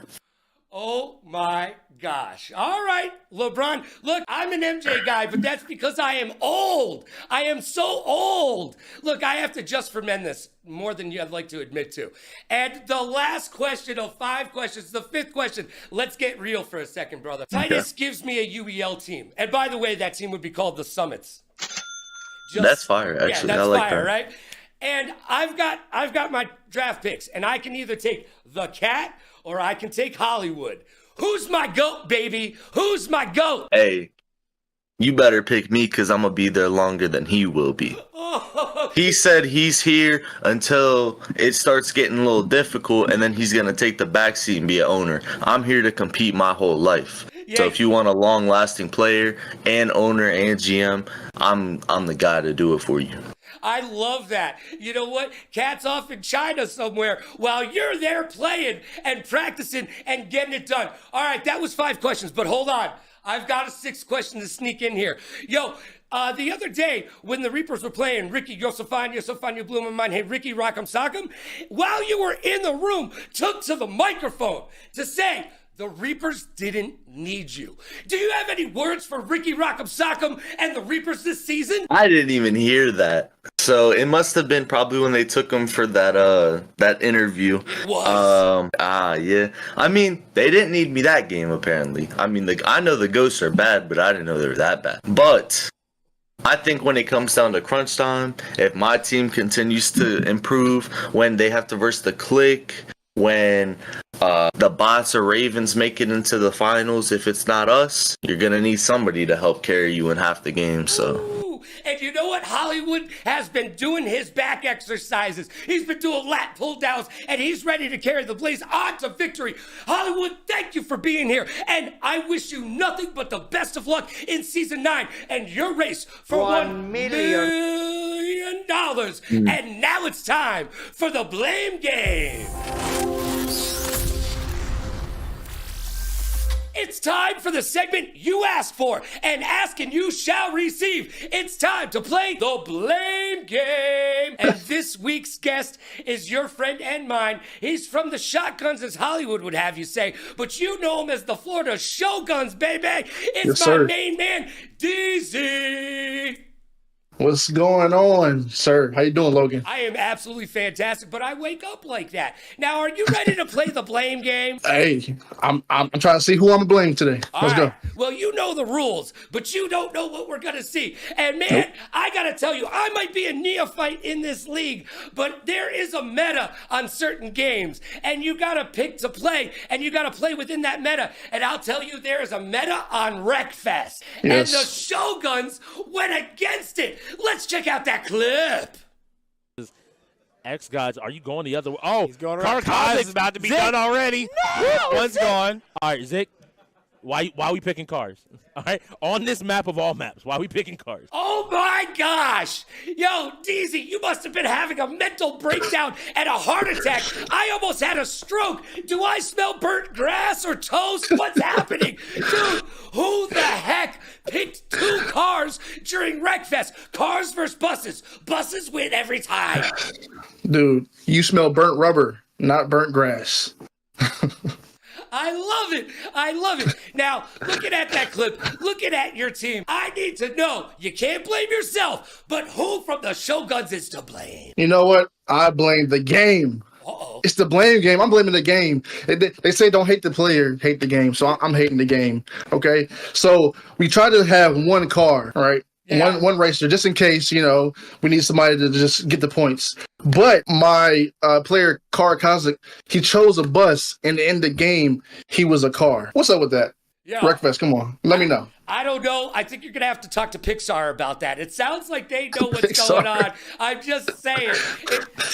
Oh my gosh. All right, LeBron. Look, I'm an MJ guy, but that's because I am old. I am so old. Look, I have to just for men this more than you'd like to admit to. And the last question of 5 questions, the 5th question. Let's get real for a second, brother. Titus gives me a UEL team. And by the way, that team would be called the Summits. That's fire, actually. Yeah, that's I like fire, that. right? And I've got my draft picks, and I can either take the Cat or I can take Hollywood. Who's my GOAT, baby? Who's my GOAT? Hey, you better pick me because I'm going to be there longer than he will be. Oh, He said he's here until it starts getting a little difficult, and then he's going to take the backseat and be an owner. I'm here to compete my whole life. So if you want a long-lasting player and owner and GM, I'm the guy to do it for you. I love that. You know what? Cat's off in China somewhere while you're there playing and practicing and getting it done. All right, that was 5 questions, but hold on. I've got a 6th question to sneak in here. Yo, the other day when the Reapers were playing Ricky Yosefan, you blew my mind. Hey, Ricky Rock'em Sock'em, while you were in the room, took to the microphone to say, the Reapers didn't need you. Do you have any words for Ricky Rock'em Sock'em and the Reapers this season? I didn't even hear that. So it must have been probably when they took him for that interview. It was. Yeah. I mean, they didn't need me that game apparently. I mean, I know the Ghosts are bad, but I didn't know they were that bad. But I think when it comes down to crunch time, if my team continues to improve, when they have to verse the Click, when the Bots or Ravens make it into the finals, if it's not us, you're going to need somebody to help carry you in half the game. So. Ooh, and you know what? Hollywood has been doing his back exercises. He's been doing lat pull downs, and he's ready to carry the Blaze on to victory. Hollywood, thank you for being here, and I wish you nothing but the best of luck in season 9 and your race for $1 million. And now it's time for the blame game. It's time for the segment you asked for, and ask and you shall receive. It's time to play the blame game. And this week's guest is your friend and mine. He's from the Shotguns, as Hollywood would have you say, but you know him as the Florida Shoguns, baby. It's Yes, my sir. main man, DZ. What's going on, sir? How you doing, Logan? I am absolutely fantastic, but I wake up like that. Now, are you ready to play the blame game? Hey, I'm trying to see who I'm gonna blame today. Let's go. Well, you know the rules, but you don't know what we're going to see. And man, I got to tell you, I might be a neophyte in this league, but there is a meta on certain games, and you got to pick to play, and you got to play within that meta. And I'll tell you, there is a meta on Wreckfest, and Yes. the Shoguns went against it. Let's check out that clip. X Gods, are you going the other way? Oh, He's going around. Karkaz Kaz is about to be Zick. done already. One's gone. All right, Zick, why are we picking cars? All right, on this map of all maps, why are we picking cars? Oh my gosh! Yo, DZ, you must have been having a mental breakdown and a heart attack. I almost had a stroke. Do I smell burnt grass or toast? What's happening? Dude, who the heck picked 2 cars during Wreckfest? Cars versus buses. Buses win every time. Dude, you smell burnt rubber, not burnt grass. I love it. I love it. Now, looking at that clip, looking at your team, I need to know, you can't blame yourself, but who from the Shoguns is to blame? You know what? I blame the game. Uh-oh. It's the blame game. I'm blaming the game. They say don't hate the player, hate the game. So I'm hating the game. Okay. So we try to have one car, right? Yeah. One racer, just in case, we need somebody to just get the points. But my player, Car Kozik, he chose a bus, and in the game, he was a car. What's up with that? Yeah. Wreckfest, come on. Let me know. I don't know. I think you're going to have to talk to Pixar about that. It sounds like they know what's Pixar. going on. I'm just saying.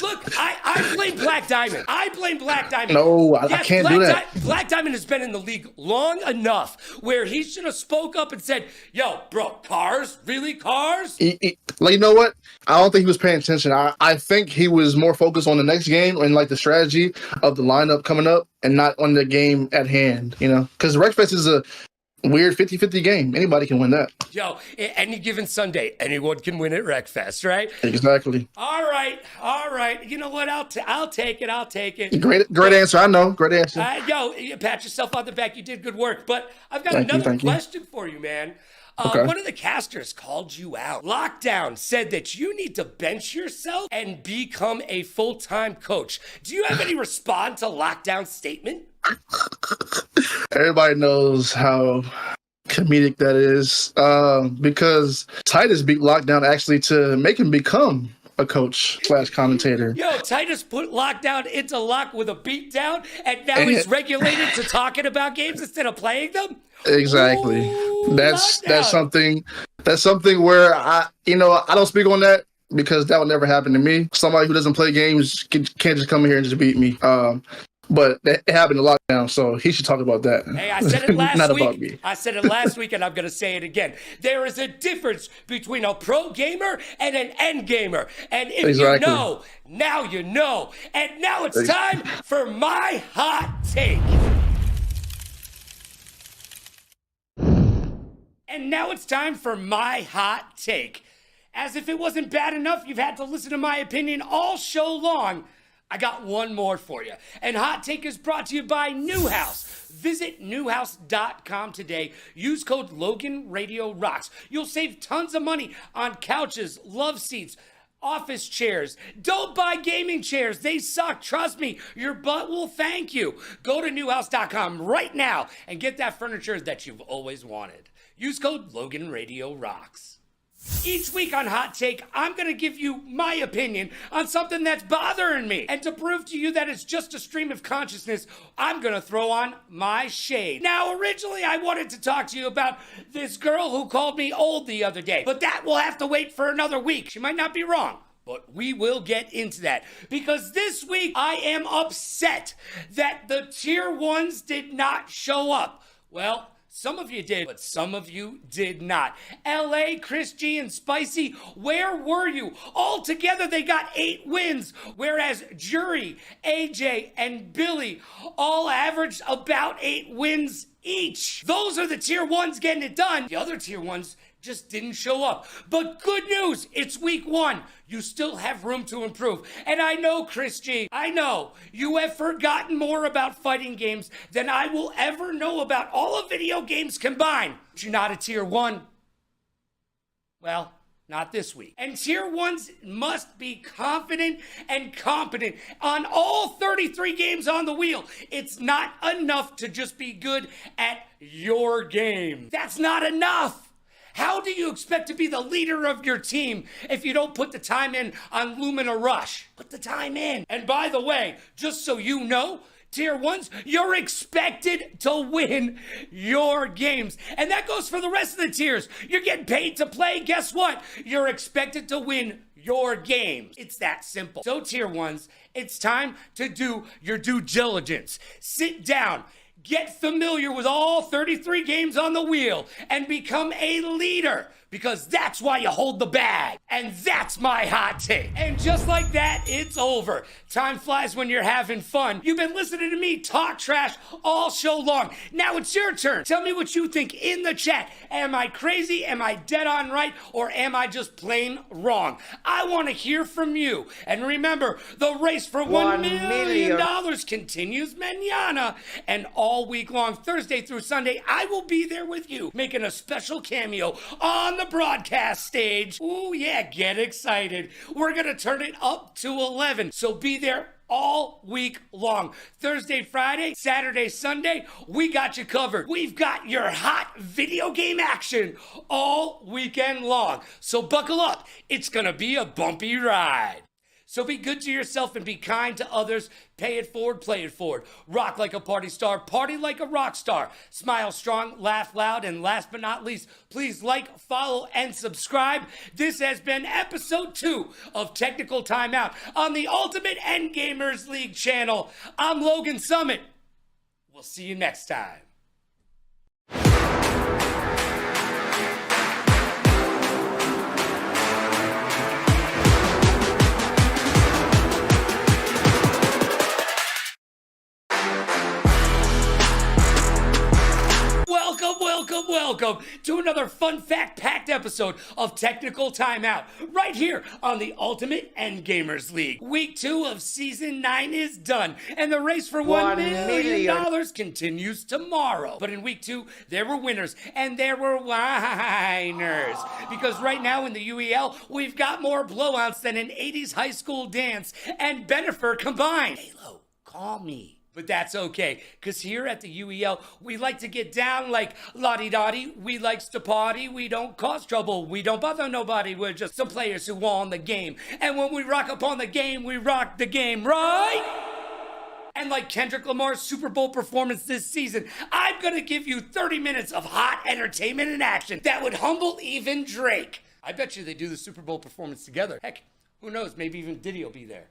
Look, I blame Black Diamond. I blame Black Diamond. No, I can't do that. Black Diamond has been in the league long enough where he should have spoke up and said, yo, bro, cars? Really, cars? Like, you know what? I don't think he was paying attention. I think he was more focused on the next game and like the strategy of the lineup coming up and not on the game at hand, because Wreckfest is weird 50-50 game. Anybody can win that. Yo, any given Sunday, anyone can win at Wreckfest, right? Exactly. All right. You know what? I'll take it. I'll take it. Great answer. I know. Great answer. Yo, you pat yourself on the back. You did good work. But I've got Thank another you. question for you, man. Okay. One of the casters called you out. Lockdown said that you need to bench yourself and become a full-time coach. Do you have any response to Lockdown's statement? Everybody knows how comedic that is, because Titus beat Lockdown actually to make him become a coach / commentator. Yo, Titus put Lockdown into lock with a beatdown, and now he's regulated to talking about games instead of playing them? Exactly. Ooh, That's Lockdown. something where I don't speak on that because that would never happen to me. Somebody who doesn't play games can't just come in here and just beat me. But it happened to Lockdown, so he should talk about that. Hey, I said it last Not week. about me. I said it last week, and I'm going to say it again. There is a difference between a pro gamer and an end gamer. And if Exactly. you know, now you know. And now it's time for my hot take. And now it's time for my hot take. As if it wasn't bad enough, you've had to listen to my opinion all show long. I got one more for you. And Hot Take is brought to you by Newhouse. Visit newhouse.com today. Use code LoganRadioRocks. You'll save tons of money on couches, love seats, office chairs. Don't buy gaming chairs. They suck. Trust me, your butt will thank you. Go to newhouse.com right now and get that furniture that you've always wanted. Use code LoganRadioRocks. Each week on Hot Take, I'm going to give you my opinion on something that's bothering me. And to prove to you that it's just a stream of consciousness, I'm going to throw on my shade. Now, originally, I wanted to talk to you about this girl who called me old the other day, but that will have to wait for another week. She might not be wrong. But we will get into that because this week I am upset that the tier 1s did not show up. Well, some of you did, but some of you did not. LA, Chris G, and Spicy, where were you? All together, they got 8 wins, whereas Jury, AJ, and Billy all averaged about 8 wins each. Those are the tier 1s getting it done. The other tier 1s just didn't show up. But good news, it's week 1. You still have room to improve. And I know, Chris G, I know you have forgotten more about fighting games than I will ever know about all of video games combined. But you're not a tier 1. Well, not this week. And tier 1s must be confident and competent on all 33 games on the wheel. It's not enough to just be good at your game. That's not enough. How do you expect to be the leader of your team if you don't put the time in on Lumina Rush? Put the time in. And by the way, just so you know, tier 1s, you're expected to win your games. And that goes for the rest of the tiers. You're getting paid to play. Guess what? You're expected to win your games. It's that simple. So tier 1s, it's time to do your due diligence. Sit down. Get familiar with all 33 games on the wheel and become a leader because that's why you hold the bag. And that's my hot take. And just like that, it's over. Time flies when you're having fun. You've been listening to me talk trash all show long. Now it's your turn. Tell me what you think in the chat. Am I crazy? Am I dead on right? Or am I just plain wrong? I want to hear from you. And remember, the race for $1 million continues mañana. And all week long, Thursday through Sunday, I will be there with you, making a special cameo on the broadcast stage. Ooh, yeah, get excited. We're going to turn it up to 11. So be there all week long. Thursday, Friday, Saturday, Sunday, we got you covered. We've got your hot video game action all weekend long. So buckle up. It's going to be a bumpy ride. So be good to yourself and be kind to others. Pay it forward, play it forward. Rock like a party star, party like a rock star. Smile strong, laugh loud, and last but not least, please like, follow, and subscribe. This has been episode 2 of Technical Timeout on the Ultimate Endgamers League channel. I'm Logan Summit. We'll see you next time. welcome to another fun fact-packed episode of Technical Timeout, right here on the Ultimate Endgamers League. Week 2 of Season 9 is done, and the race for $1 million continues tomorrow. But in Week 2, there were winners, and there were whiners. Because right now in the UEL, we've got more blowouts than an 80s high school dance and Bennifer combined. Halo, call me. But that's okay, because here at the UEL, we like to get down like la-di-da-di. We likes to party. We don't cause trouble. We don't bother nobody. We're just some players who won the game. And when we rock upon the game, we rock the game, right? And like Kendrick Lamar's Super Bowl performance this season, I'm going to give you 30 minutes of hot entertainment and action that would humble even Drake. I bet you they do the Super Bowl performance together. Heck, who knows? Maybe even Diddy will be there.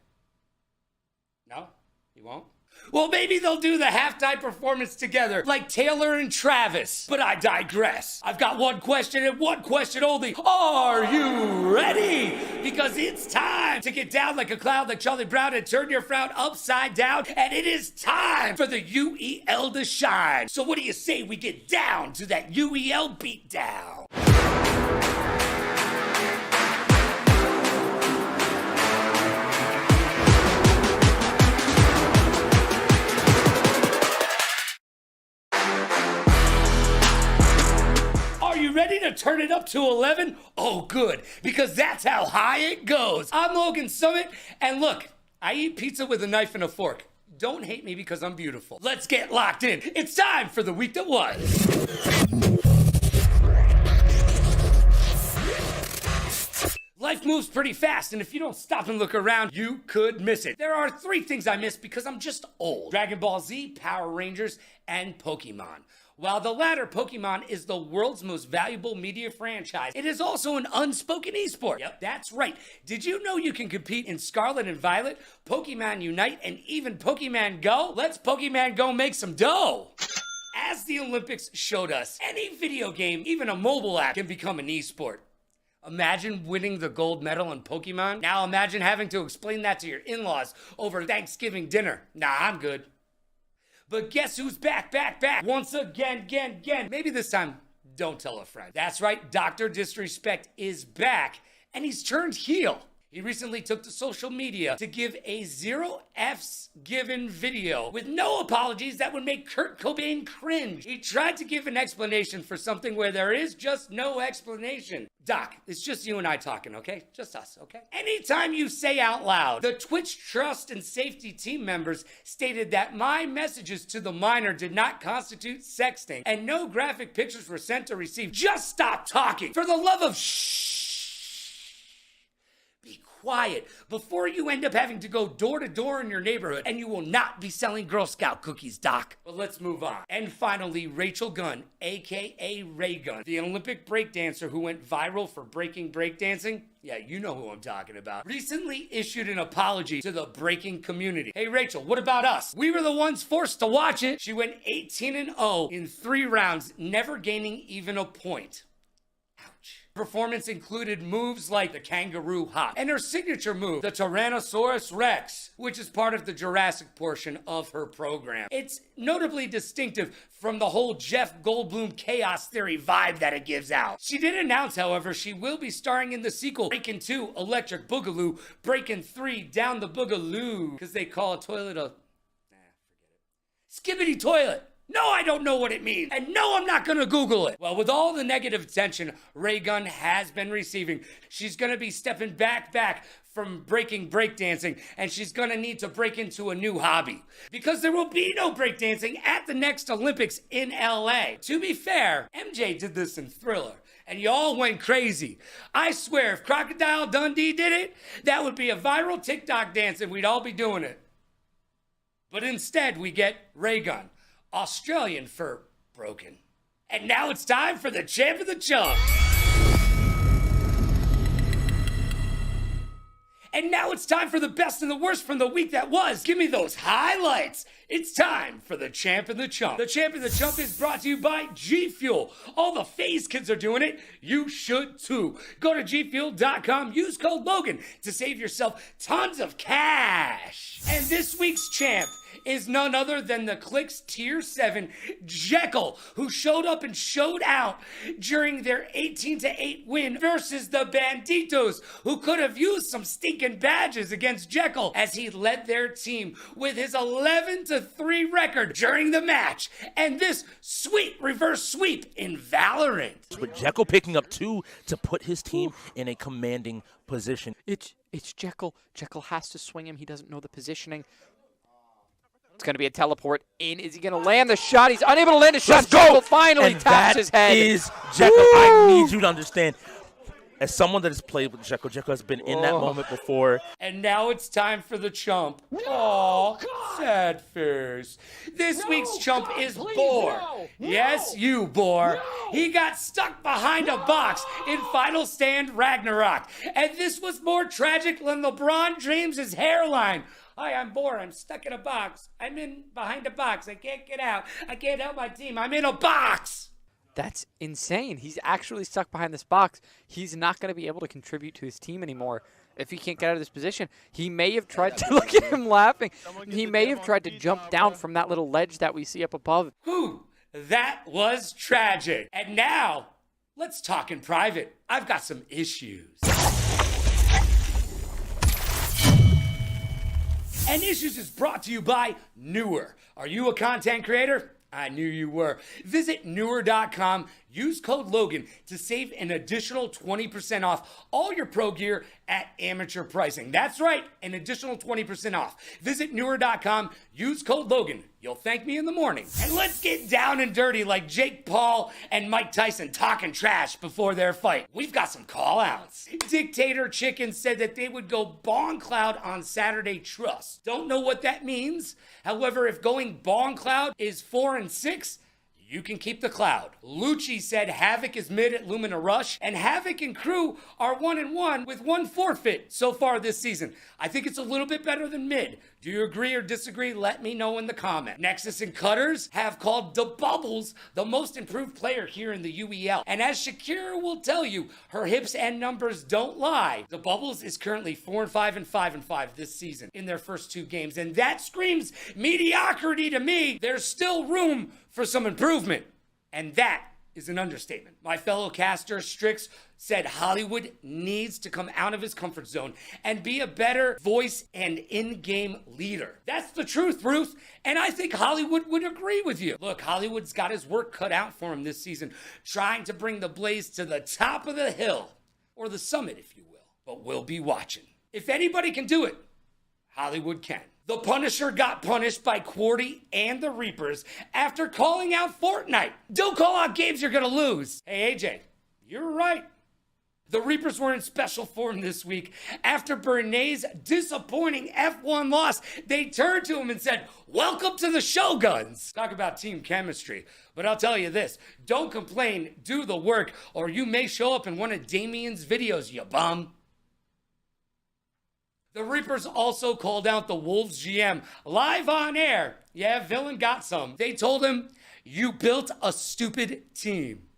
No? He won't? Well, maybe they'll do the halftime performance together, like Taylor and Travis. But I digress. I've got one question and one question only. Are you ready? Because it's time to get down like a cloud like Charlie Brown and turn your frown upside down. And it is time for the UEL to shine. So what do you say we get down to that UEL beatdown? Ready to turn it up to 11? Oh, good, because that's how high it goes. I'm Logan Summit, and look, I eat pizza with a knife and a fork. Don't hate me because I'm beautiful. Let's get locked in. It's time for the week that was. Life moves pretty fast, and if you don't stop and look around, you could miss it. There are 3 things I miss because I'm just old. Dragon Ball Z, Power Rangers, and Pokemon. While the latter, Pokemon, is the world's most valuable media franchise, it is also an unspoken esport. Yep, that's right. Did you know you can compete in Scarlet and Violet, Pokemon Unite, and even Pokemon Go? Let's Pokemon Go make some dough! As the Olympics showed us, any video game, even a mobile app, can become an esport. Imagine winning the gold medal in Pokemon. Now imagine having to explain that to your in-laws over Thanksgiving dinner. Nah, I'm good. But guess who's back? Once again. Maybe this time, don't tell a friend. That's right, Dr. Disrespect is back, and he's turned heel. He recently took to social media to give a 0 F's given video with no apologies that would make Kurt Cobain cringe. He tried to give an explanation for something where there is just no explanation. Doc, it's just you and I talking, okay? Just us, okay? Anytime you say out loud, the Twitch Trust and Safety team members stated that my messages to the minor did not constitute sexting and no graphic pictures were sent or received. Just stop talking. For the love of be quiet before you end up having to go door to door in your neighborhood, and you will not be selling Girl Scout cookies, Doc. But let's move on. And finally, Rachel Gunn, aka Ray Gunn, the Olympic breakdancer who went viral for breaking breakdancing. Yeah, you know who I'm talking about. Recently issued an apology to the breaking community. Hey, Rachel, what about us? We were the ones forced to watch it. She went 18-0 in 3 rounds, never gaining even a point. Performance included moves like the kangaroo hop and her signature move, the Tyrannosaurus Rex, which is part of the Jurassic portion of her program. It's notably distinctive from the whole Jeff Goldblum chaos theory vibe that it gives out. She did announce, however, she will be starring in the sequel Breakin' 2 Electric Boogaloo, Breakin' 3 Down the Boogaloo, because they call a toilet a... forget it. Skibbity toilet. No, I don't know what it means. And no, I'm not going to Google it. Well, with all the negative attention Ray Gunn has been receiving, she's going to be stepping back from breaking breakdancing, and she's going to need to break into a new hobby. Because there will be no breakdancing at the next Olympics in LA. To be fair, MJ did this in Thriller, and y'all went crazy. I swear, if Crocodile Dundee did it, that would be a viral TikTok dance, and we'd all be doing it. But instead, we get Ray Gunn, Australian for broken. And now it's time for the champ of the chump. And now it's time for the best and the worst from the week that was. Give me those highlights. It's time for the champ and the chump. The champ and the chump is brought to you by G Fuel. All the FaZe kids are doing it. You should too. Go to gfuel.com, use code Logan to save yourself tons of cash. And this week's champ is none other than the Click's Tier 7 Jekyll, who showed up and showed out during their 18-8 win versus the Banditos, who could have used some stinking badges against Jekyll as he led their team with his 11-3 record during the match and this sweet reverse sweep in Valorant. With Jekyll picking up 2 to put his team in a commanding position. It's Jekyll. Jekyll has to swing him. He doesn't know the positioning. It's going to be a teleport in. Is he going to land the shot? He's unable to land a shot. Let's go! Jekyll finally And taps that his head. is Jekyll. I need you to understand. As someone that has played with Jekyll, Jekyll has been in that moment before. And now it's time for the chump. Aw, sad face. This week's chump is Boar. Yes, you, Boar. He got stuck behind a box in Final Stand Ragnarok. And this was more tragic than LeBron James' hairline. Hi, I'm Boar. I'm stuck in a box. I'm in behind a box. I can't get out. I can't help my team. I'm in a box. That's insane. He's actually stuck behind this box. He's not going to be able to contribute to his team anymore if he can't get out of this position. He may have tried to look at him laughing. He may have tried to jump down from that little ledge that we see up above. Whew, that was tragic. And now, let's talk in private. I've got some issues. And Issues is brought to you by Newer. Are you a content creator? I knew you were. Visit Newer.com, use code Logan to save an additional 20% off all your pro gear at amateur pricing. That's right, an additional 20% off. Visit Newer.com, use code Logan. You'll thank me in the morning. And let's get down and dirty like Jake Paul and Mike Tyson talking trash before their fight. We've got some call-outs. Dictator Chicken said that they would go Bong Cloud on Saturday Trust. Don't know what that means. However, if going Bong Cloud is 4-6, you can keep the cloud. Lucci said Havoc is mid at Lumina Rush, and Havoc and crew are 1-1 with 1 forfeit so far this season. I think it's a little bit better than mid. Do you agree or disagree? Let me know in the comment. Nexus and Cutters have called the Bubbles the most improved player here in the UEL. And as Shakira will tell you, her hips and numbers don't lie. The Bubbles is currently 4-5 and 5-5 this season in their first 2 games. And that screams mediocrity to me. There's still room for some improvement. And that is an understatement. My fellow caster, Strix, said Hollywood needs to come out of his comfort zone and be a better voice and in-game leader. That's the truth, Ruth, and I think Hollywood would agree with you. Look, Hollywood's got his work cut out for him this season, trying to bring the Blaze to the top of the hill, or the summit, if you will. But we'll be watching. If anybody can do it, Hollywood can. The Punisher got punished by Quarty and the Reapers after calling out Fortnite. Don't call out games you're gonna lose. Hey, AJ, you're right. The Reapers were in special form this week. After Bernays' disappointing F1 loss, they turned to him and said, "Welcome to the Shoguns." Talk about team chemistry. But I'll tell you this, don't complain, do the work, or you may show up in one of Damien's videos, you bum. The Reapers also called out the Wolves GM live on air. Yeah, Villain got some. They told him, "You built a stupid team."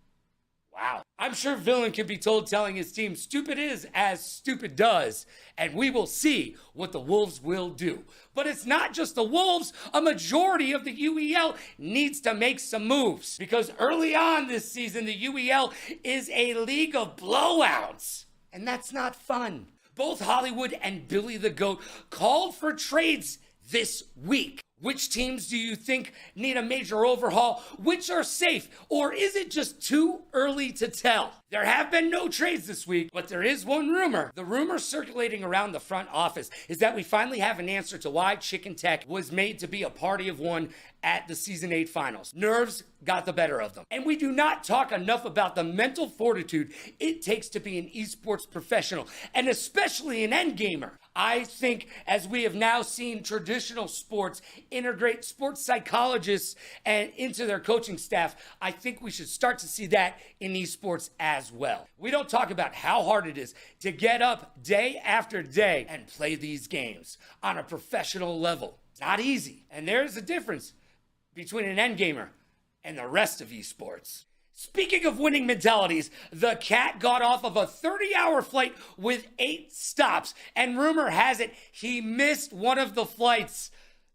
Wow. I'm sure Villain can be told telling his team stupid is as stupid does, and we will see what the Wolves will do. But it's not just the Wolves. A majority of the UEL needs to make some moves, because early on this season, the UEL is a league of blowouts, and that's not fun. Both Hollywood and Billy the Goat called for trades this week. Which teams do you think need a major overhaul? Which are safe? Or is it just too early to tell? There have been no trades this week, but there is one rumor. The rumor circulating around the front office is that we finally have an answer to why Chicken Tech was made to be a party of one at the Season 8 finals. Nerves got the better of them. And we do not talk enough about the mental fortitude it takes to be an esports professional, and especially an endgamer. I think as we have now seen traditional sports integrate sports psychologists and into their coaching staff, I think we should start to see that in esports as well. We don't talk about how hard it is to get up day after day and play these games on a professional level. It's not easy. And there's a difference between an endgamer and the rest of esports. Speaking of winning mentalities, the Cat got off of a 30-hour flight with 8 stops, and rumor has it he missed one of the flights.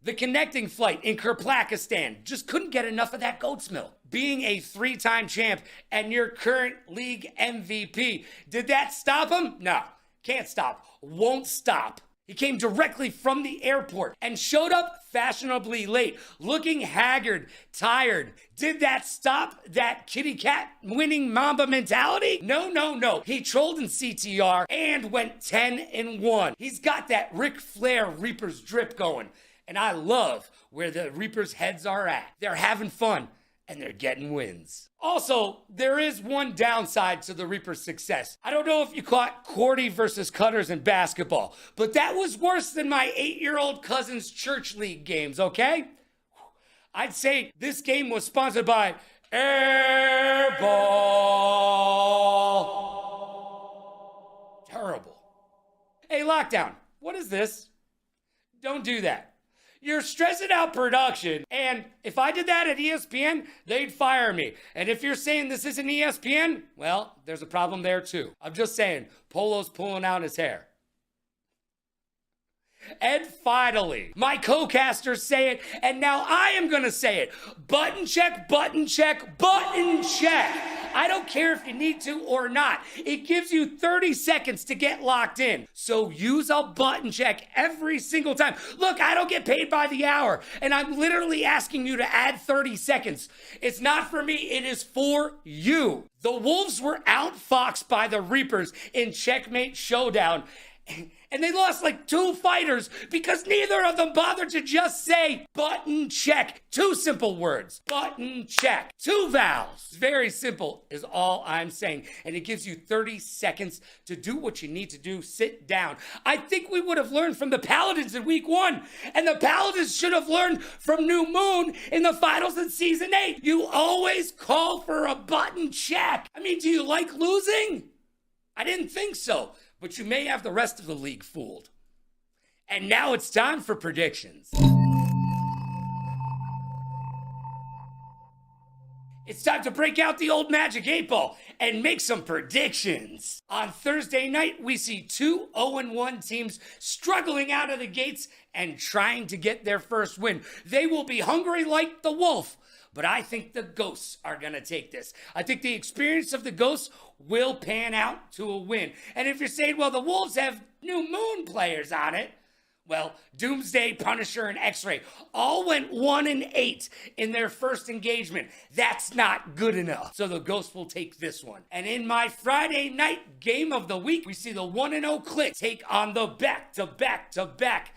The connecting flight in Kirkplakistan just couldn't get enough of that goat's milk. Being a 3-time champ and your current league MVP, did that stop him? No, can't stop, won't stop. He came directly from the airport and showed up fashionably late, looking haggard, tired. Did that stop that kitty cat winning Mamba mentality? No, no, no. He trolled in CTR and went 10-1. He's got that Ric Flair Reaper's drip going. And I love where the Reapers' heads are at. They're having fun and they're getting wins. Also, there is one downside to the Reapers' success. I don't know if you caught Cordy versus Cutters in basketball, but that was worse than my 8-year-old cousin's church league games, okay? I'd say this game was sponsored by Airball. Terrible. Hey, Lockdown, what is this? Don't do that. You're stressing out production, and if I did that at ESPN, they'd fire me. And if you're saying this isn't ESPN, well, there's a problem there too. I'm just saying, Polo's pulling out his hair. And finally, my co-casters say it, and now I am gonna say it. Button check, button check, button check. I don't care if you need to or not. It gives you 30 seconds to get locked in. So use a button check every single time. Look, I don't get paid by the hour, and I'm literally asking you to add 30 seconds. It's not for me, it is for you. The Wolves were outfoxed by the Reapers in Checkmate Showdown. And they lost like 2 fighters because neither of them bothered to just say button check. 2 simple words. Button check. 2 vowels. Very simple is all I'm saying. And it gives you 30 seconds to do what you need to do. Sit down. I think we would have learned from the Paladins in week 1. And the Paladins should have learned from New Moon in the finals in season 8. You always call for a button check. I mean, do you like losing? I didn't think so. But you may have the rest of the league fooled. And now it's time for predictions. It's time to break out the old Magic 8-Ball and make some predictions. On Thursday night, we see 2 0-1 teams struggling out of the gates and trying to get their first win. They will be hungry like the wolf. But I think the Ghosts are going to take this. I think the experience of the Ghosts will pan out to a win. And if you're saying, well, the Wolves have New Moon players on it, well, Doomsday, Punisher, and X-Ray all went 1-8 in their first engagement. That's not good enough. So the Ghosts will take this one. And in my Friday night game of the week, we see the 1-0 Click take on the back-to-back-to-back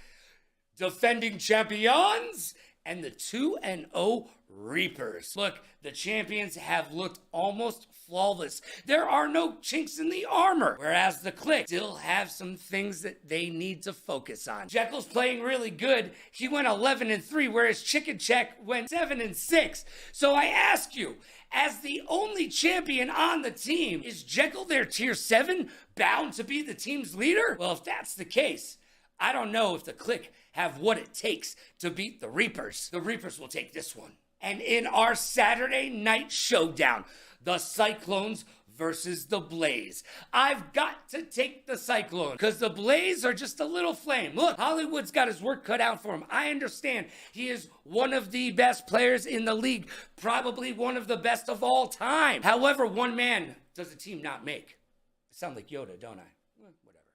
defending champions and the 2-0 Reapers. Look, the champions have looked almost flawless. There are no chinks in the armor, whereas the Click still have some things that they need to focus on. Jekyll's playing really good. He went 11-3, whereas Chicken Check went 7-6. So I ask you, as the only champion on the team, is Jekyll their tier 7 bound to be the team's leader? Well, if that's the case, I don't know if the Click have what it takes to beat the Reapers. The Reapers will take this one. And in our Saturday night showdown, the Cyclones versus the Blaze. I've got to take the Cyclones because the Blaze are just a little flame. Look, Hollywood's got his work cut out for him. I understand he is one of the best players in the league, probably one of the best of all time. However, one man does a team not make. I sound like Yoda, don't I? Whatever.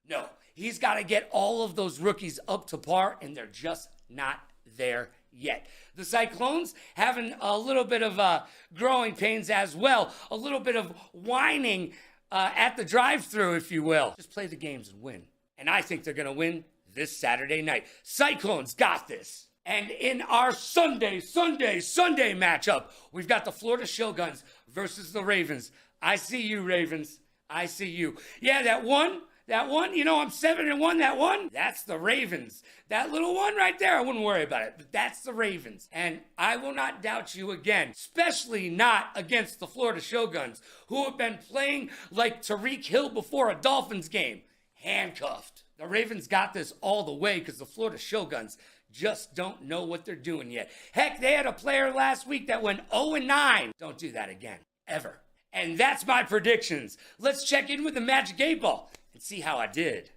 No, he's got to get all of those rookies up to par, and they're just not there yet. The Cyclones having a little bit of growing pains as well, a little bit of whining at the drive-thru, if you will. Just play the games and win. And I think they're going to win this Saturday night. Cyclones got this. And in our Sunday matchup, we've got the Florida Shoguns versus the Ravens. I see you, Ravens. I see you. Yeah, that one, you know, I'm 7-1, that one, that's the Ravens. That little one right there, I wouldn't worry about it, but that's the Ravens. And I will not doubt you again, especially not against the Florida Shoguns, who have been playing like Tyreek Hill before a Dolphins game, handcuffed. The Ravens got this all the way because the Florida Shoguns just don't know what they're doing yet. Heck, they had a player last week that went 0-9. Don't do that again, ever. And that's my predictions. Let's check in with the Magic 8-Ball and see how I did.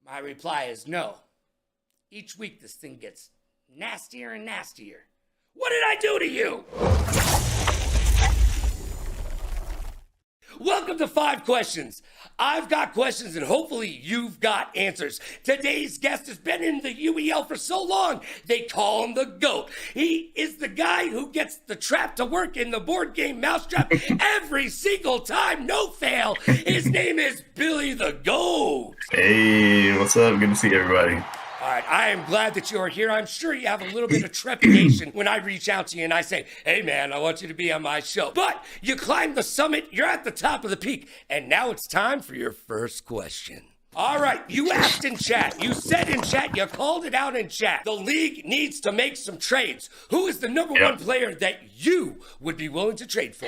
My reply is no. Each week, this thing gets nastier and nastier. What did I do to you? Welcome to 5 Questions. I've got questions and hopefully you've got answers. Today's guest has been in the UEL for so long, they call him the GOAT. He is the guy who gets the trap to work in the board game Mousetrap every single time, no fail. His name is Billy the GOAT. Hey, what's up? Good to see everybody. All right, I am glad that you are here. I'm sure you have a little bit of trepidation when I reach out to you and I say, hey man, I want you to be on my show. But you climbed the summit, you're at the top of the peak, and now it's time for your first question. All right, you asked in chat, you said in chat, you called it out in chat. The league needs to make some trades. Who is the number one player that you would be willing to trade for?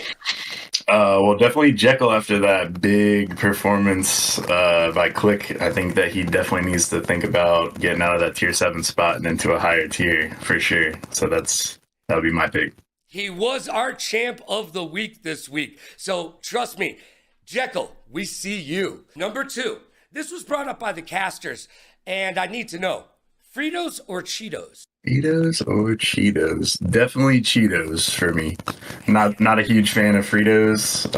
Well, definitely Jekyll after that big performance by Click. I think that he definitely needs to think about getting out of that tier 7 spot and into a higher tier for sure. So that would be my pick. He was our champ of the week this week. So trust me, Jekyll, we see you. Number 2, this was brought up by the casters, and I need to know, Fritos or Cheetos? Fritos or Cheetos? Definitely Cheetos for me. Not a huge fan of Fritos.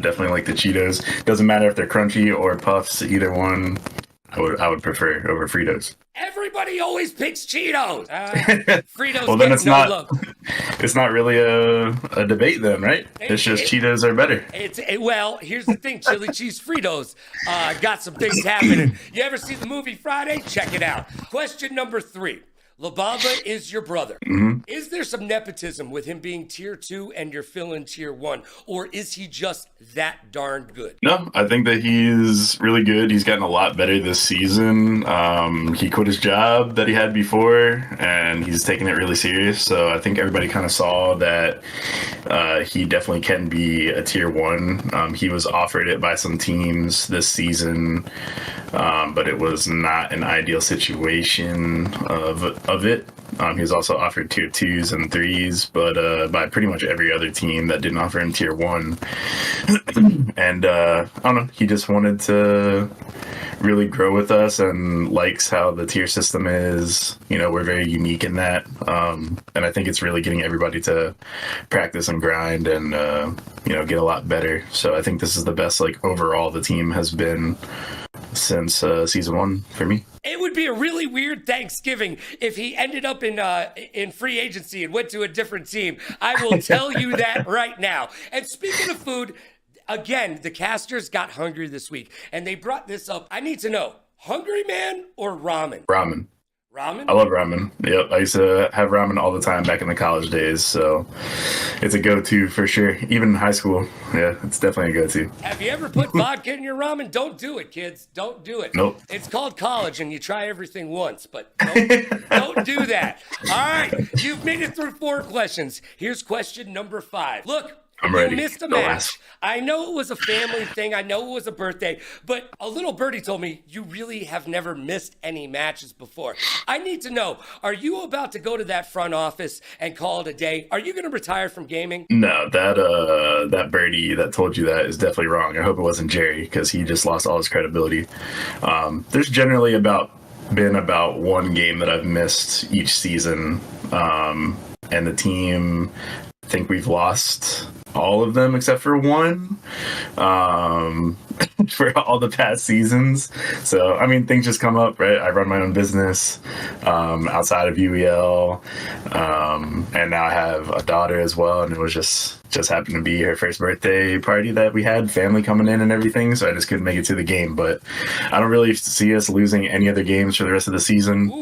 Definitely like the Cheetos. Doesn't matter if they're crunchy or puffs. Either one, I would prefer over Fritos. Everybody always picks Cheetos. Fritos Well, then get it's no not. love. It's not really a debate then, right? It's just Cheetos are better. Well, here's the thing. Chili cheese Fritos got some things happening. You ever see the movie Friday? Check it out. Question number 3. La Bamba is your brother. Mm-hmm. Is there some nepotism with him being tier 2 and you're filling tier 1? Or is he just that darn good? No, I think that he's really good. He's gotten a lot better this season. He quit his job that he had before, and he's taking it really serious. So I think everybody kind of saw that he definitely can be a tier 1. He was offered it by some teams this season, but it was not an ideal situation of it. He was also offered tier 2s and 3s, but by pretty much every other team that didn't offer him tier 1. And I don't know, he just wanted to really grow with us and likes how the tier system is. You know, we're very unique in that. And I think it's really getting everybody to practice and grind and, get a lot better. So I think this is the best, overall the team has been since season 1 for me. It would be a really weird Thanksgiving if he ended up in free agency and went to a different team. I will tell you that right now. And speaking of food, again, the casters got hungry this week, and they brought this up. I need to know, Hungry Man or ramen? Ramen. Ramen? I love ramen. Yep, I used to have ramen all the time back in the college days, so it's a go-to for sure. Even in high school, yeah, it's definitely a go-to. Have you ever put vodka in your ramen? Don't do it, kids. Don't do it. Nope. It's called college, and you try everything once, but don't do that. All right, you've made it through 4 questions. Here's question number 5. Look. I'm ready. You missed a Go match. ask. I know it was a family thing. I know it was a birthday, but a little birdie told me you really have never missed any matches before. I need to know, are you about to go to that front office and call it a day? Are you going to retire from gaming? No, that birdie that told you that is definitely wrong. I hope it wasn't Jerry, because he just lost all his credibility. There's generally been about 1 game that I've missed each season, and the team, I think we've lost all of them except for 1 for all the past seasons. So I mean, things just come up, right? I run my own business outside of UEL, and now I have a daughter as well, and it was just happened to be her first birthday party that we had, family coming in and everything, so I just couldn't make it to the game. But I don't really see us losing any other games for the rest of the season.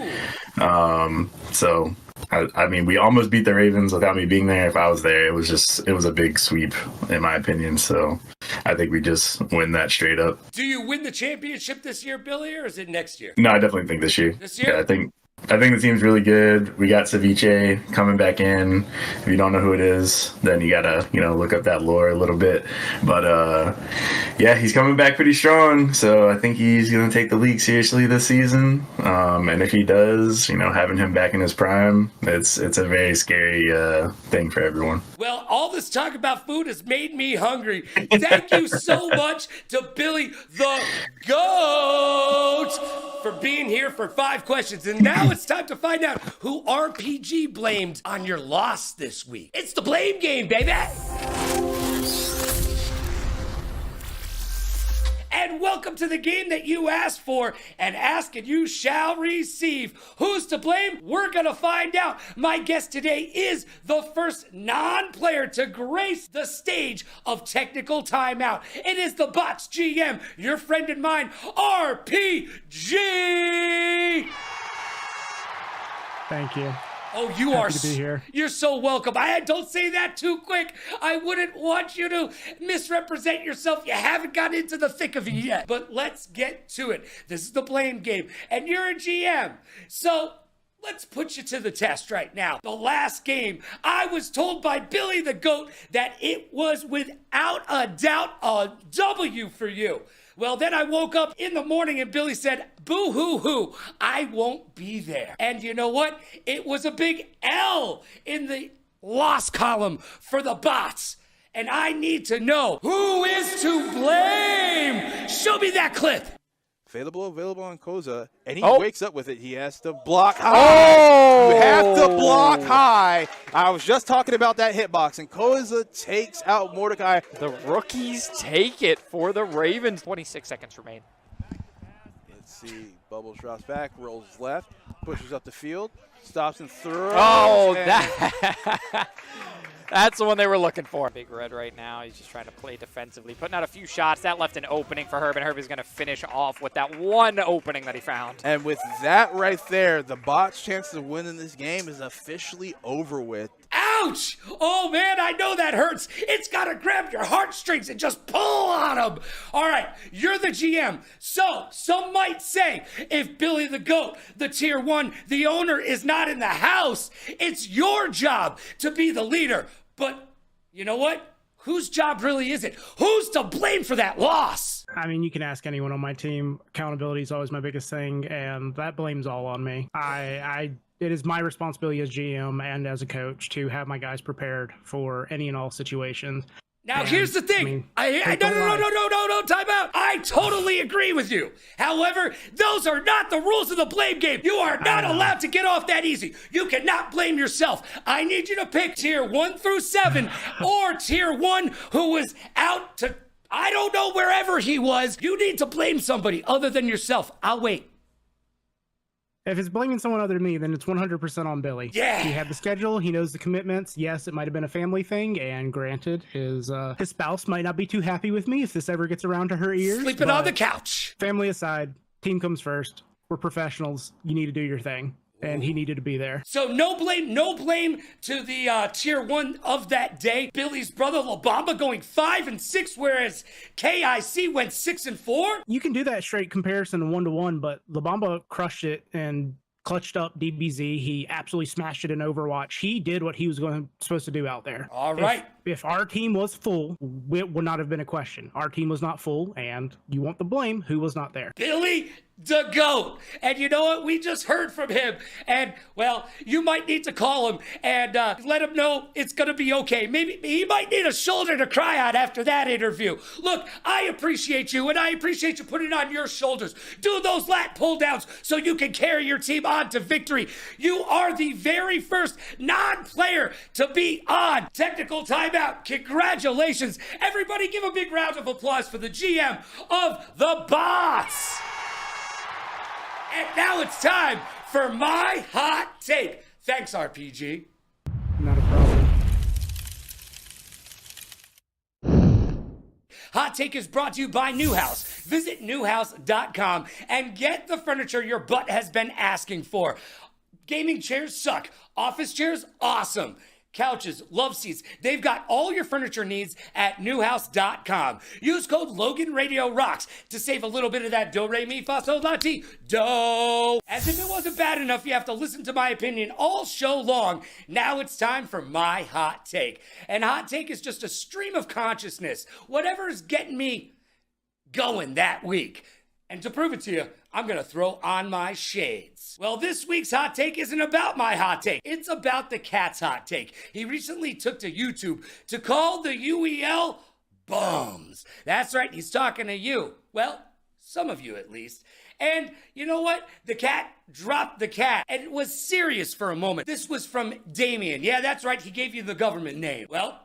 So I mean, we almost beat the Ravens without me being there. If I was there, it was a big sweep, in my opinion. So I think we just win that straight up. Do you win the championship this year, Billy, or is it next year? No, I definitely think this year. This year? Yeah, I think the team's really good. We got Ceviche coming back in. If you don't know who it is, then you gotta, look up that lore a little bit. But yeah, he's coming back pretty strong. So I think he's gonna take the league seriously this season. And if he does, having him back in his prime, it's a very scary thing for everyone. Well, all this talk about food has made me hungry. Thank you so much to Billy the GOAT for being here for 5 questions. And now now it's time to find out who RPG blamed on your loss this week. It's the blame game, baby! And welcome to the game that you asked for, and ask and you shall receive. Who's to blame? We're gonna find out. My guest today is the first non-player to grace the stage of technical timeout. It is the Bots GM, your friend and mine, RPG! Thank you. Oh, you Happy are. to be here. You're so welcome. Don't say that too quick. I wouldn't want you to misrepresent yourself. You haven't got into the thick of it yet. But let's get to it. This is the blame game, and you're a GM. So let's put you to the test right now. The last game, I was told by Billy the Goat that it was without a doubt a W for you. Well, then I woke up in the morning and Billy said, boo hoo hoo, I won't be there. And you know what? It was a big L in the loss column for the Bots. And I need to know who is to blame. Show me that clip. Available on Koza, and he Oh. wakes up with it. He has to block high. Oh! You have to block high. I was just talking about that hitbox, and Koza takes out Mordecai. The rookies take it for the Ravens. 26 seconds remain. Let's see. Bubbles drops back, rolls left, pushes up the field, stops and throws. Oh, and that's the one they were looking for. Big Red right now. He's just trying to play defensively, putting out a few shots. That left an opening for Herb, and Herb is going to finish off with that one opening that he found. And with that right there, the Bots' chance of winning this game is officially over with. Ouch! Oh man, I know that hurts. It's gotta grab your heartstrings and just pull on them. All right, you're the GM. So, some might say, if Billy the Goat, the tier 1, the owner is not in the house, it's your job to be the leader. But you know what? Whose job really is it? Who's to blame for that loss? I mean, you can ask anyone on my team. Accountability is always my biggest thing, and that blame's all on me. It is my responsibility as GM and as a coach to have my guys prepared for any and all situations. Now, And, here's the thing. mean, No, time out. I totally agree with you. However, those are not the rules of the blame game. You are not allowed to get off that easy. You cannot blame yourself. I need you to pick tier 1 through 7 or tier 1 who was out to, I don't know, wherever he was. You need to blame somebody other than yourself. I'll wait. If it's blaming someone other than me, then it's 100% on Billy. Yeah. He had the schedule. He knows the commitments. Yes, it might have been a family thing, and granted, his spouse might not be too happy with me if this ever gets around to her ears. Sleeping on but the couch. Family aside, team comes first. We're professionals. You need to do your thing. And he needed to be there. So no blame to the tier 1 of that day. Billy's brother Labamba going 5-6, whereas KIC went 6-4. You can do that straight comparison 1-to-1, but Labamba crushed it and clutched up DBZ. He absolutely smashed it in Overwatch. He did what he was supposed to do out there. All right. If our team was full, it would not have been a question. Our team was not full, and you want the blame, who was not there? Billy the Goat. And you know what? We just heard from him. And, well, you might need to call him and let him know it's going to be okay. Maybe he might need a shoulder to cry on after that interview. Look, I appreciate you, and I appreciate you putting it on your shoulders. Do those lat pull downs so you can carry your team on to victory. You are the very first non-player to be on Technical Timeout. Congratulations. Everybody give a big round of applause for the GM of the Bots. And now it's time for my hot take. Thanks, RPG. Not a problem. Hot Take is brought to you by Newhouse. Visit newhouse.com and get the furniture your butt has been asking for. Gaming chairs suck. Office chairs, awesome. Couches, love seats. They've got all your furniture needs at newhouse.com. Use code LoganRadioRocks to save a little bit of that do, re, mi, fa, sol, la, ti, do. As if it wasn't bad enough, you have to listen to my opinion all show long. Now it's time for my hot take. And hot take is just a stream of consciousness. Whatever is getting me going that week. And to prove it to you, I'm going to throw on my shades. Well, this week's hot take isn't about my hot take. It's about the cat's hot take. He recently took to YouTube to call the UEL bums. That's right, he's talking to you. Well, Some of you at least. And you know what? The cat dropped the cat. And it was serious for a moment. This was from Damien. Yeah, that's right. He gave you the government name. Well,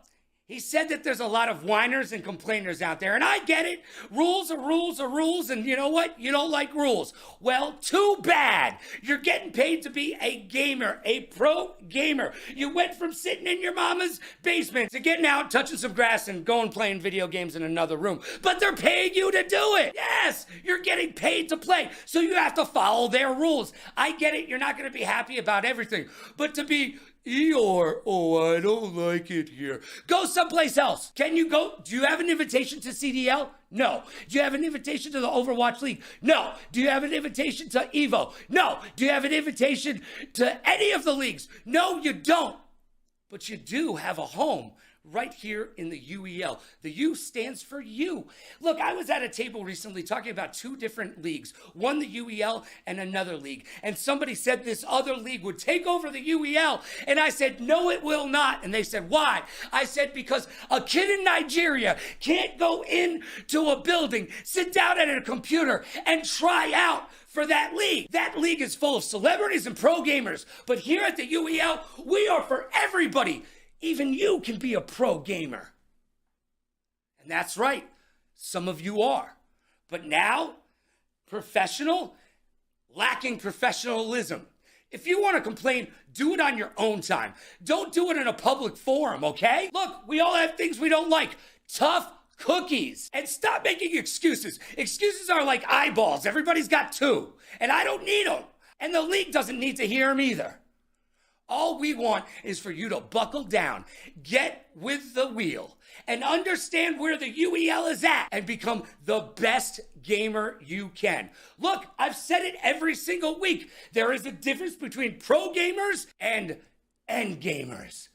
he said that there's a lot of whiners and complainers out there, and I get it. Rules are rules are rules, and you know what? You don't like rules. Well, too bad. You're getting paid to be a gamer, a pro gamer. You went from sitting in your mama's basement to getting out, touching some grass, and going playing video games in another room. But they're paying you to do it. Yes, you're getting paid to play, so you have to follow their rules. I get it. You're not going to be happy about everything, but to be Eeyore, oh, I don't like it here. Go someplace else. Can you go? Do you have an invitation to CDL? No. Do you have an invitation to the Overwatch League? No. Do you have an invitation to EVO? No. Do you have an invitation to any of the leagues? No, you don't. But you do have a home right here in the UEL. The U stands for you. Look, I was at a table recently talking about two different leagues, one the UEL and another league. And somebody said this other league would take over the UEL. And I said, no, it will not. And they said, why? I said, because a kid in Nigeria can't go into a building, sit down at a computer, and try out for that league. That league is full of celebrities and pro gamers. But here at the UEL, we are for everybody. Even you can be a pro gamer. And that's right, some of you are. But now, professional, lacking professionalism. If you want to complain, do it on your own time. Don't do it in a public forum, okay? Look, we all have things we don't like. Tough cookies. And stop making excuses. Excuses are like eyeballs. Everybody's got two. And I don't need them. And the league doesn't need to hear them either. All we want is for you to buckle down, get with the wheel, and understand where the UEL is at and become the best gamer you can. Look, I've said it every single week. There is a difference between pro gamers and end gamers.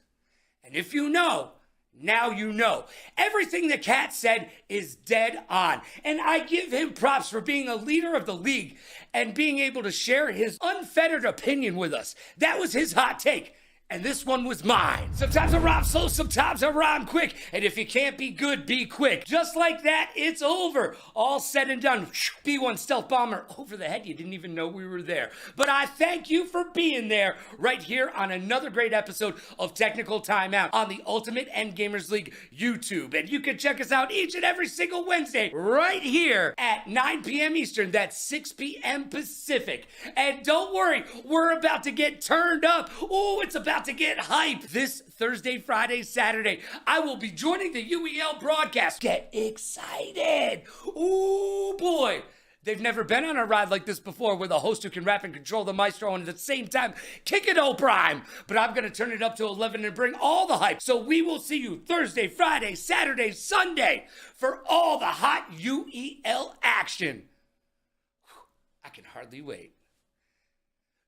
And if you know, now you know. Everything the cat said is dead on. And I give him props for being a leader of the league and being able to share his unfettered opinion with us. That was his hot take. And this one was mine. Sometimes I rhyme slow, sometimes I rhyme quick. And if you can't be good, be quick. Just like that, it's over. All said and done. B-1 stealth bomber over the head. You didn't even know we were there. But I thank you for being there right here on another great episode of Technical Timeout on the Ultimate Endgamers League YouTube. And you can check us out each and every single Wednesday right here at 9 p.m. Eastern. That's 6 p.m. Pacific. And don't worry, we're about to get turned up. Oh, it's about to get hype. This Thursday, Friday, Saturday, I will be joining the UEL broadcast. Get excited. Ooh, boy. They've never been on a ride like this before with a host who can rap and control the maestro and at the same time kick it all prime. But I'm going to turn it up to 11 and bring all the hype. So we will see you Thursday, Friday, Saturday, Sunday for all the hot UEL action. I can hardly wait.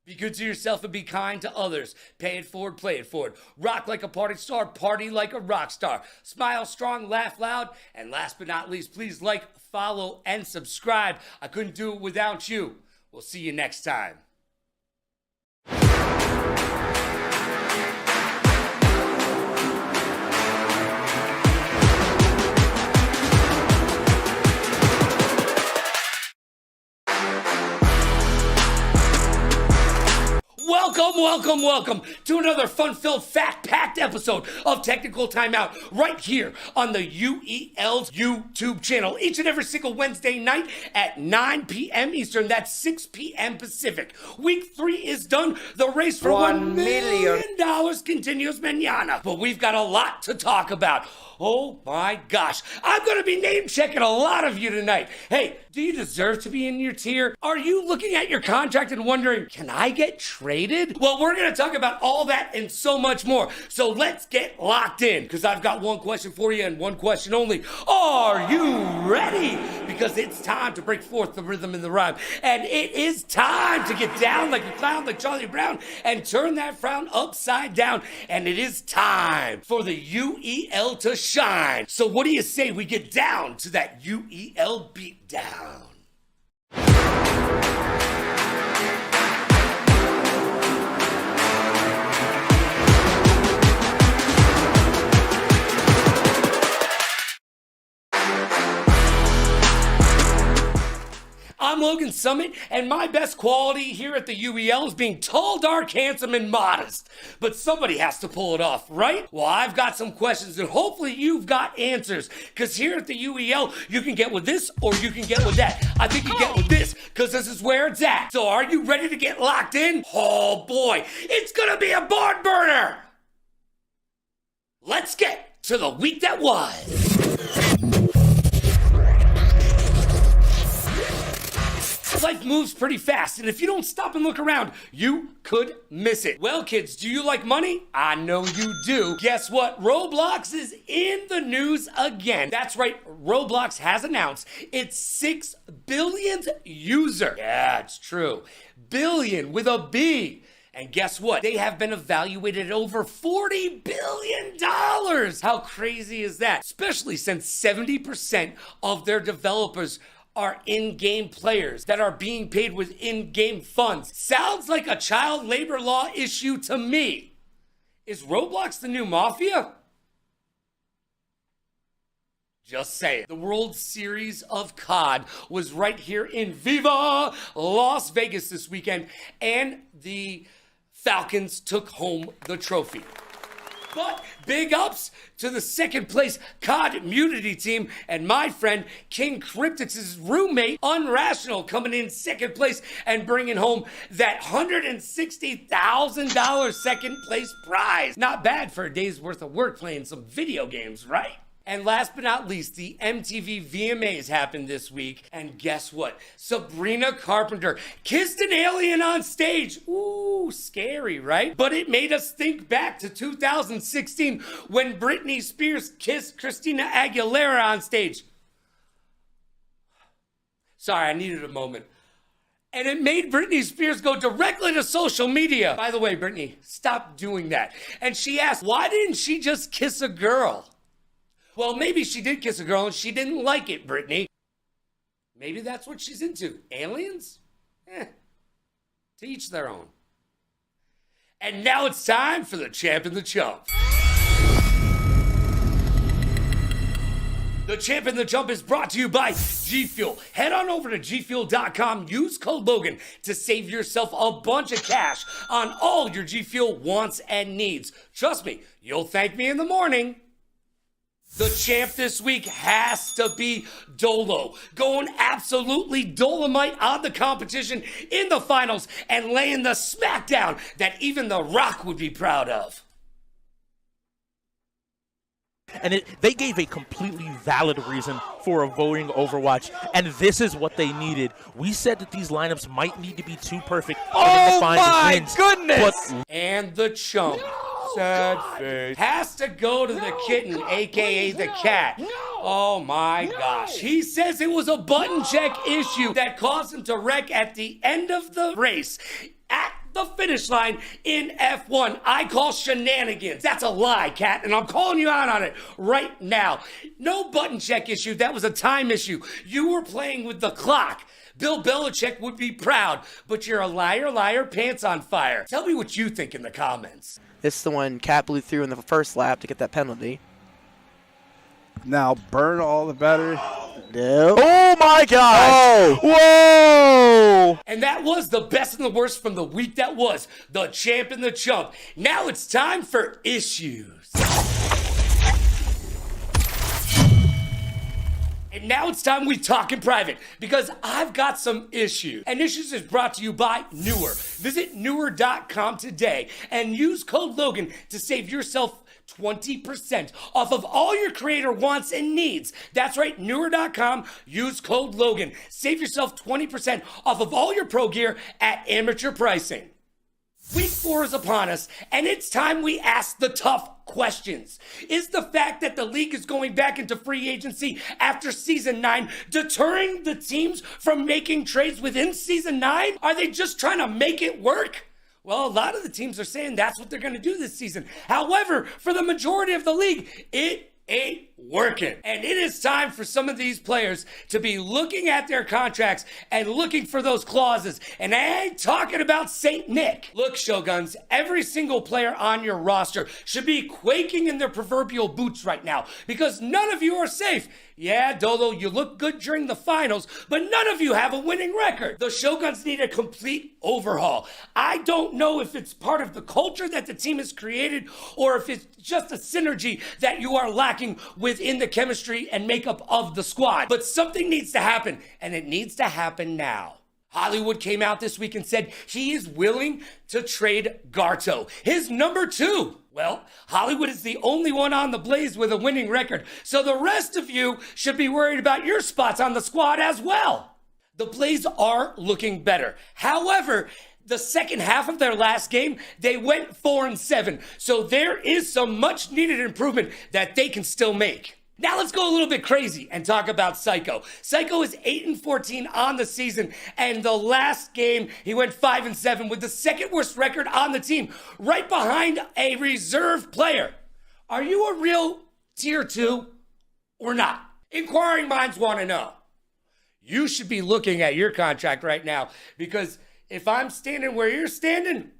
Be good to yourself and be kind to others. Pay it forward, play it forward. Rock like a party star, party like a rock star. Smile strong, laugh loud, and last but not least, please like, follow, and subscribe. I couldn't do it without you. We'll see you next time. Welcome to another fun-filled, fact-packed episode of Technical Timeout right here on the UEL's YouTube channel. Each and every single Wednesday night at 9 p.m. Eastern. That's 6 p.m. Pacific. Week 3 is done. The race for $1 million continues mañana. But we've got a lot to talk about. Oh my gosh. I'm going to be name-checking a lot of you tonight. Hey, do you deserve to be in your tier? Are you looking at your contract and wondering, can I get traded? Well, we're going to talk about all that and so much more. So let's get locked in because I've got one question for you and one question only. Are you ready? Because it's time to break forth the rhythm and the rhyme. And it is time to get down like a clown, like Charlie Brown, and turn that frown upside down. And it is time for the UEL to shine. So what do you say we get down to that UEL beatdown? I'm Logan Summit, and my best quality here at the UEL is being tall, dark, handsome, and modest. But somebody has to pull it off, right? Well, I've got some questions, and hopefully you've got answers. Because here at the UEL, you can get with this or you can get with that. I think you get with this, because this is where it's at. So are you ready to get locked in? Oh boy, it's gonna be a barn burner! Let's get to the week that was. Life moves pretty fast, and if you don't stop and look around, you could miss it. Well, kids, do you like money? I know you do. Guess what? Roblox is in the news again. That's right, Roblox has announced its 6 billionth user. Yeah, it's true. Billion with a B. And guess what? They have been evaluated at over $40 billion. How crazy is that? Especially since 70% of their developers are in-game players that are being paid with in-game funds. Sounds like a child labor law issue to me. Is Roblox the new mafia? Just saying. The World Series of COD was right here in Viva Las Vegas this weekend, and the Falcons took home the trophy. But big ups to the second place COD Immunity team and my friend King Cryptix's roommate Unrational coming in second place and bringing home that $160,000 second place prize. Not bad for a day's worth of work playing some video games, right? And last but not least, the MTV VMAs happened this week. And guess what? Sabrina Carpenter kissed an alien on stage. Ooh, scary, right? But it made us think back to 2016 when Britney Spears kissed Christina Aguilera on stage. Sorry, I needed a moment. And it made Britney Spears go directly to social media. By the way, Britney, stop doing that. And she asked, why didn't she just kiss a girl? Well, maybe she did kiss a girl and she didn't like it, Britney. Maybe that's what she's into. Aliens? To each their own. And now it's time for the Champ and the Chump. The Champ and the Chump is brought to you by G Fuel. Head on over to gfuel.com. Use code Logan to save yourself a bunch of cash on all your G Fuel wants and needs. Trust me, you'll thank me in the morning. The champ this week has to be Dolo, going absolutely Dolomite on the competition in the finals and laying the smackdown that even The Rock would be proud of. And they gave a completely valid reason for avoiding Overwatch, and this is what they needed. We said that these lineups might need to be too perfect for them to find wins, goodness! And the chump. Sad face. Has to go to the kitten, aka the cat. Oh my gosh. He says it was a button check issue that caused him to wreck at the end of the race. At the finish line in F1. I call shenanigans. That's a lie, Cat, and I'm calling you out on it right now. No button check issue. That was a time issue. You were playing with the clock. Bill Belichick would be proud, but you're a liar, liar, pants on fire. Tell me what you think in the comments. This is the one Cat blew through in the first lap to get that penalty. Now burn all the better. No. Oh my God! Oh. Whoa! And that was the best and the worst from the week that was. The Champ and the Chump. Now it's time for issues. And now it's time we talk in private because I've got some issues. And Issues is brought to you by Newer. Visit Newer.com today and use code Logan to save yourself 20% off of all your creator wants and needs. That's right, Newer.com. Use code Logan. Save yourself 20% off of all your pro gear at amateur pricing. Week 4 is upon us, and it's time we ask the tough questions. Is the fact that the league is going back into free agency after Season 9 deterring the teams from making trades within Season 9? Are they just trying to make it work? Well, a lot of the teams are saying that's what they're going to do this season. However, for the majority of the league, it ain't working. And it is time for some of these players to be looking at their contracts and looking for those clauses. And I ain't talking about St. Nick. Look, Shoguns, every single player on your roster should be quaking in their proverbial boots right now because none of you are safe. Yeah, Dolo, you look good during the finals, but none of you have a winning record. The Shoguns need a complete overhaul. I don't know if it's part of the culture that the team has created or if it's just a synergy that you are lacking within the chemistry and makeup of the squad. But something needs to happen, and it needs to happen now. Hollywood came out this week and said he is willing to trade Garto, his number 2. Well, Hollywood is the only one on the Blaze with a winning record, so the rest of you should be worried about your spots on the squad as well. The Blaze are looking better. However, the second half of their last game, they went 4-7, so there is some much needed improvement that they can still make. Now let's go a little bit crazy and talk about Psycho. Psycho is 8-14 on the season, and the last game he went 5-7 with the second worst record on the team, right behind a reserve player. Are you a real tier 2 or not? Inquiring minds want to know. You should be looking at your contract right now because if I'm standing where you're standing,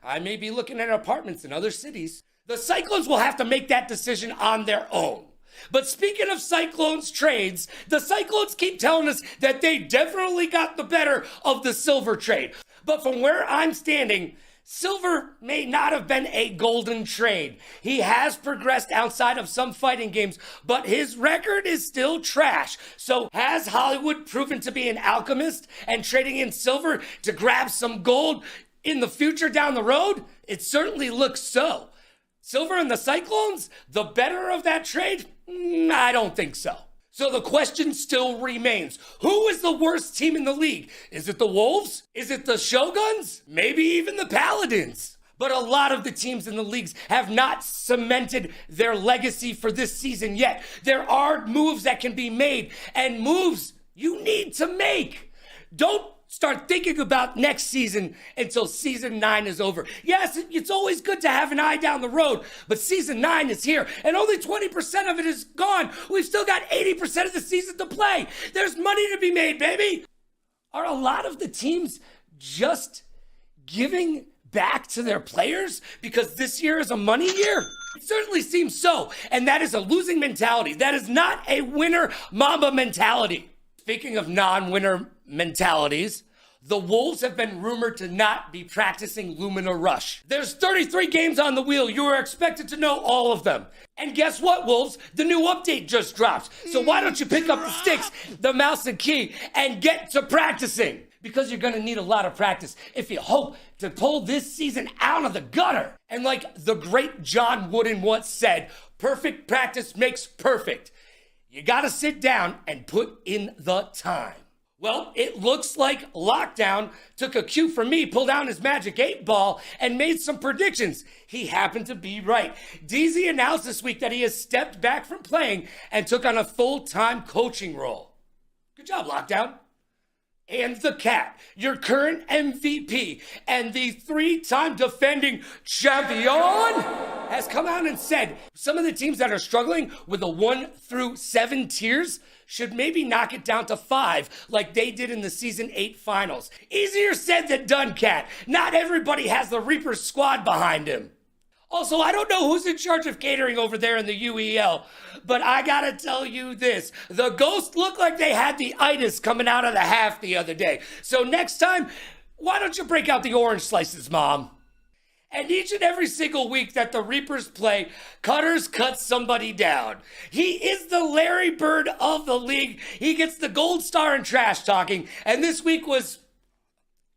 I may be looking at apartments in other cities. The Cyclones will have to make that decision on their own. But speaking of Cyclones trades, the Cyclones keep telling us that they definitely got the better of the Silver trade. But from where I'm standing, Silver may not have been a golden trade. He has progressed outside of some fighting games, but his record is still trash. So has Hollywood proven to be an alchemist and trading in Silver to grab some gold in the future down the road? It certainly looks so. Silver and the Cyclones, the better of that trade? I don't think so. So the question still remains, who is the worst team in the league? Is it the Wolves? Is it the Shoguns? Maybe even the Paladins? But a lot of the teams in the leagues have not cemented their legacy for this season yet. There are moves that can be made, and moves you need to make. Don't start thinking about next season until season 9 is over. Yes, it's always good to have an eye down the road, but season 9 is here and only 20% of it is gone. We've still got 80% of the season to play. There's money to be made, baby. Are a lot of the teams just giving back to their players because this year is a money year? It certainly seems so, and that is a losing mentality. That is not a winner Mamba mentality. Speaking of non-winner mentalities, the Wolves have been rumored to not be practicing Lumina Rush. There's 33 games on the wheel. You are expected to know all of them. And guess what, Wolves? The new update just dropped. So why don't you pick up the sticks, the mouse and key, and get to practicing? Because you're going to need a lot of practice if you hope to pull this season out of the gutter. And like the great John Wooden once said, perfect practice makes perfect. You got to sit down and put in the time. Well, it looks like Lockdown took a cue from me, pulled down his magic 8-ball, and made some predictions. He happened to be right. DZ announced this week that he has stepped back from playing and took on a full-time coaching role. Good job, Lockdown. And the Cat, your current MVP and the 3-time defending champion, has come out and said some of the teams that are struggling with the 1 through 7 tiers should maybe knock it down to 5 like they did in the Season 8 finals. Easier said than done, Cat. Not everybody has the Reaper squad behind him. Also, I don't know who's in charge of catering over there in the UEL, but I gotta tell you this. The Ghosts look like they had the itis coming out of the half the other day. So next time, why don't you break out the orange slices, Mom? And each and every single week that the Reapers play, Cutters cuts somebody down. He is the Larry Bird of the league. He gets the gold star in trash talking, and this week was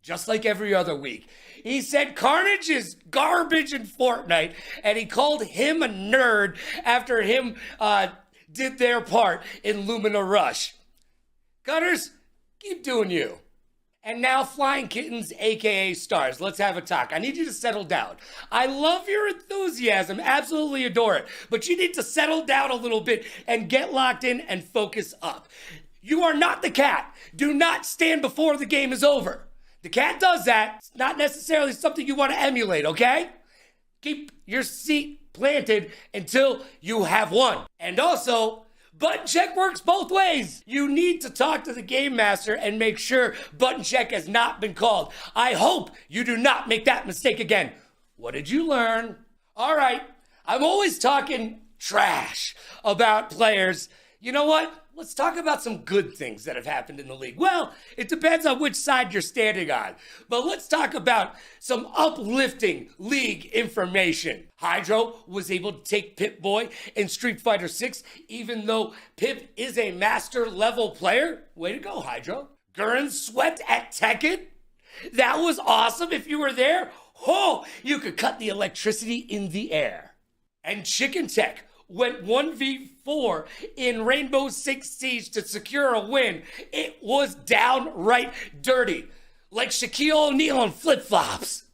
just like every other week. He said Carnage is garbage in Fortnite, and he called him a nerd after him did their part in Lumina Rush. Cutters, keep doing you. And now Flying Kittens, a.k.a. Stars. Let's have a talk. I need you to settle down. I love your enthusiasm, absolutely adore it, but you need to settle down a little bit and get locked in and focus up. You are not the Cat. Do not stand before the game is over. The Cat does that. It's not necessarily something you want to emulate, okay? Keep your seat planted until you have won. And also, button check works both ways. You need to talk to the game master and make sure button check has not been called. I hope you do not make that mistake again. What did you learn? All right, I'm always talking trash about players. You know what? Let's talk about some good things that have happened in the league. Well, it depends on which side you're standing on. But let's talk about some uplifting league information. Hydro was able to take Pip-Boy in Street Fighter 6, even though Pip is a master level player. Way to go, Hydro. Gurren swept at Tekken. That was awesome. If you were there, oh, you could cut the electricity in the air. And Chicken Tech went 1v4 in Rainbow Six Siege to secure a win. It was downright dirty, like Shaquille O'Neal on flip-flops.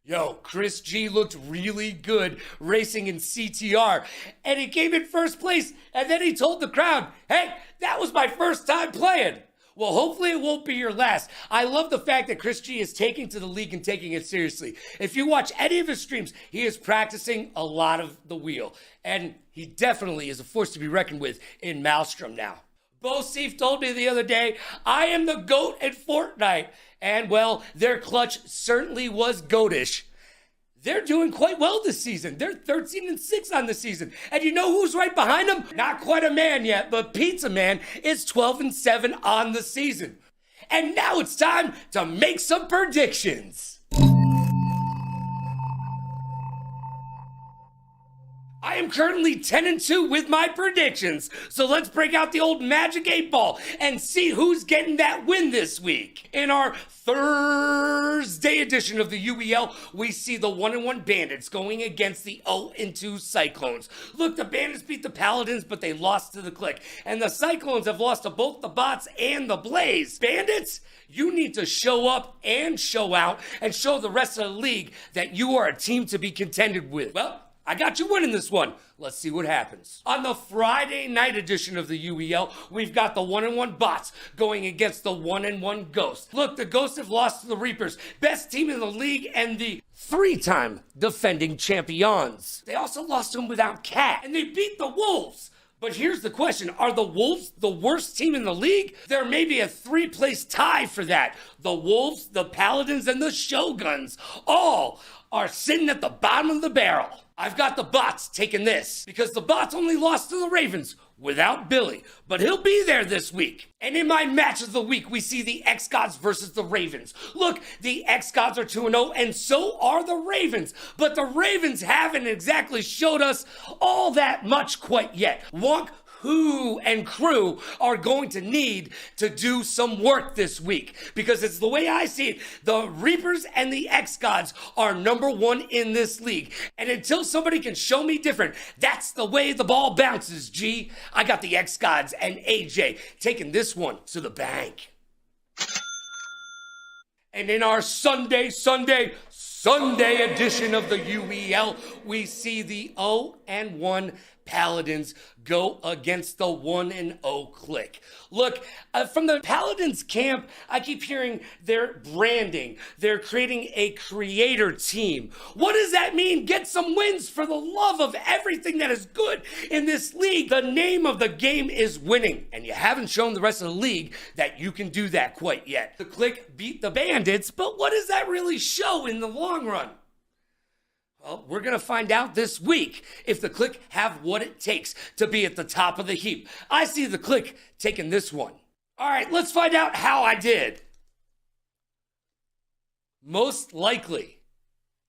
Yo, Chris G looked really good racing in CTR, and he came in first place, and then he told the crowd, hey, that was my first time playing. Well, hopefully it won't be your last. I love the fact that Chris G is taking to the league and taking it seriously. If you watch any of his streams, he is practicing a lot of the wheel. And he definitely is a force to be reckoned with in Maelstrom now. Bo Seif told me the other day, I am the GOAT at Fortnite. And well, their clutch certainly was goatish. They're doing quite well this season. They're 13-6 on the season. And you know who's right behind them? Not quite a man yet, but Pizza Man is 12-7 on the season. And now it's time to make some predictions. I am currently 10-2 with my predictions, so let's break out the old Magic 8 Ball and see who's getting that win this week. In our Thursday edition of the UEL, we see the 1-1 Bandits going against the 0-2 Cyclones. Look, the Bandits beat the Paladins, but they lost to the Click, and the Cyclones have lost to both the Bots and the Blaze. Bandits, you need to show up and show out and show the rest of the league that you are a team to be contended with. Well, I got you winning this one. Let's see what happens. On the Friday night edition of the UEL, we've got the 1-1 Bots going against the 1-1 Ghosts. Look, the Ghosts have lost to the Reapers, best team in the league and the 3-time defending champions. They also lost to them without Cat, and they beat the Wolves. But here's the question, are the Wolves the worst team in the league? There may be a 3-place tie for that. The Wolves, the Paladins, and the Shoguns all are sitting at the bottom of the barrel. I've got the Bots taking this because the Bots only lost to the Ravens without Billy, but he'll be there this week. And in my match of the week, we see the X-Gods versus the Ravens. Look, the X-Gods are 2-0, and so are the Ravens. But the Ravens haven't exactly showed us all that much quite yet. Wonk, Who and crew are going to need to do some work this week because it's the way I see it. The Reapers and the X-Gods are number one in this league. And until somebody can show me different, that's the way the ball bounces, G. I got the X-Gods and AJ taking this one to the bank. And in our Sunday edition of the UEL, we see the 0-1 Paladins go against the 1-0 Click. Look, from the Paladins camp, I keep hearing they're branding. They're creating a creator team. What does that mean? Get some wins for the love of everything that is good in this league. The name of the game is winning, and you haven't shown the rest of the league that you can do that quite yet. The Click beat the Bandits, but what does that really show in the long run? Well, we're going to find out this week if the Click have what it takes to be at the top of the heap. I see the Click taking this one. All right, let's find out how I did. Most likely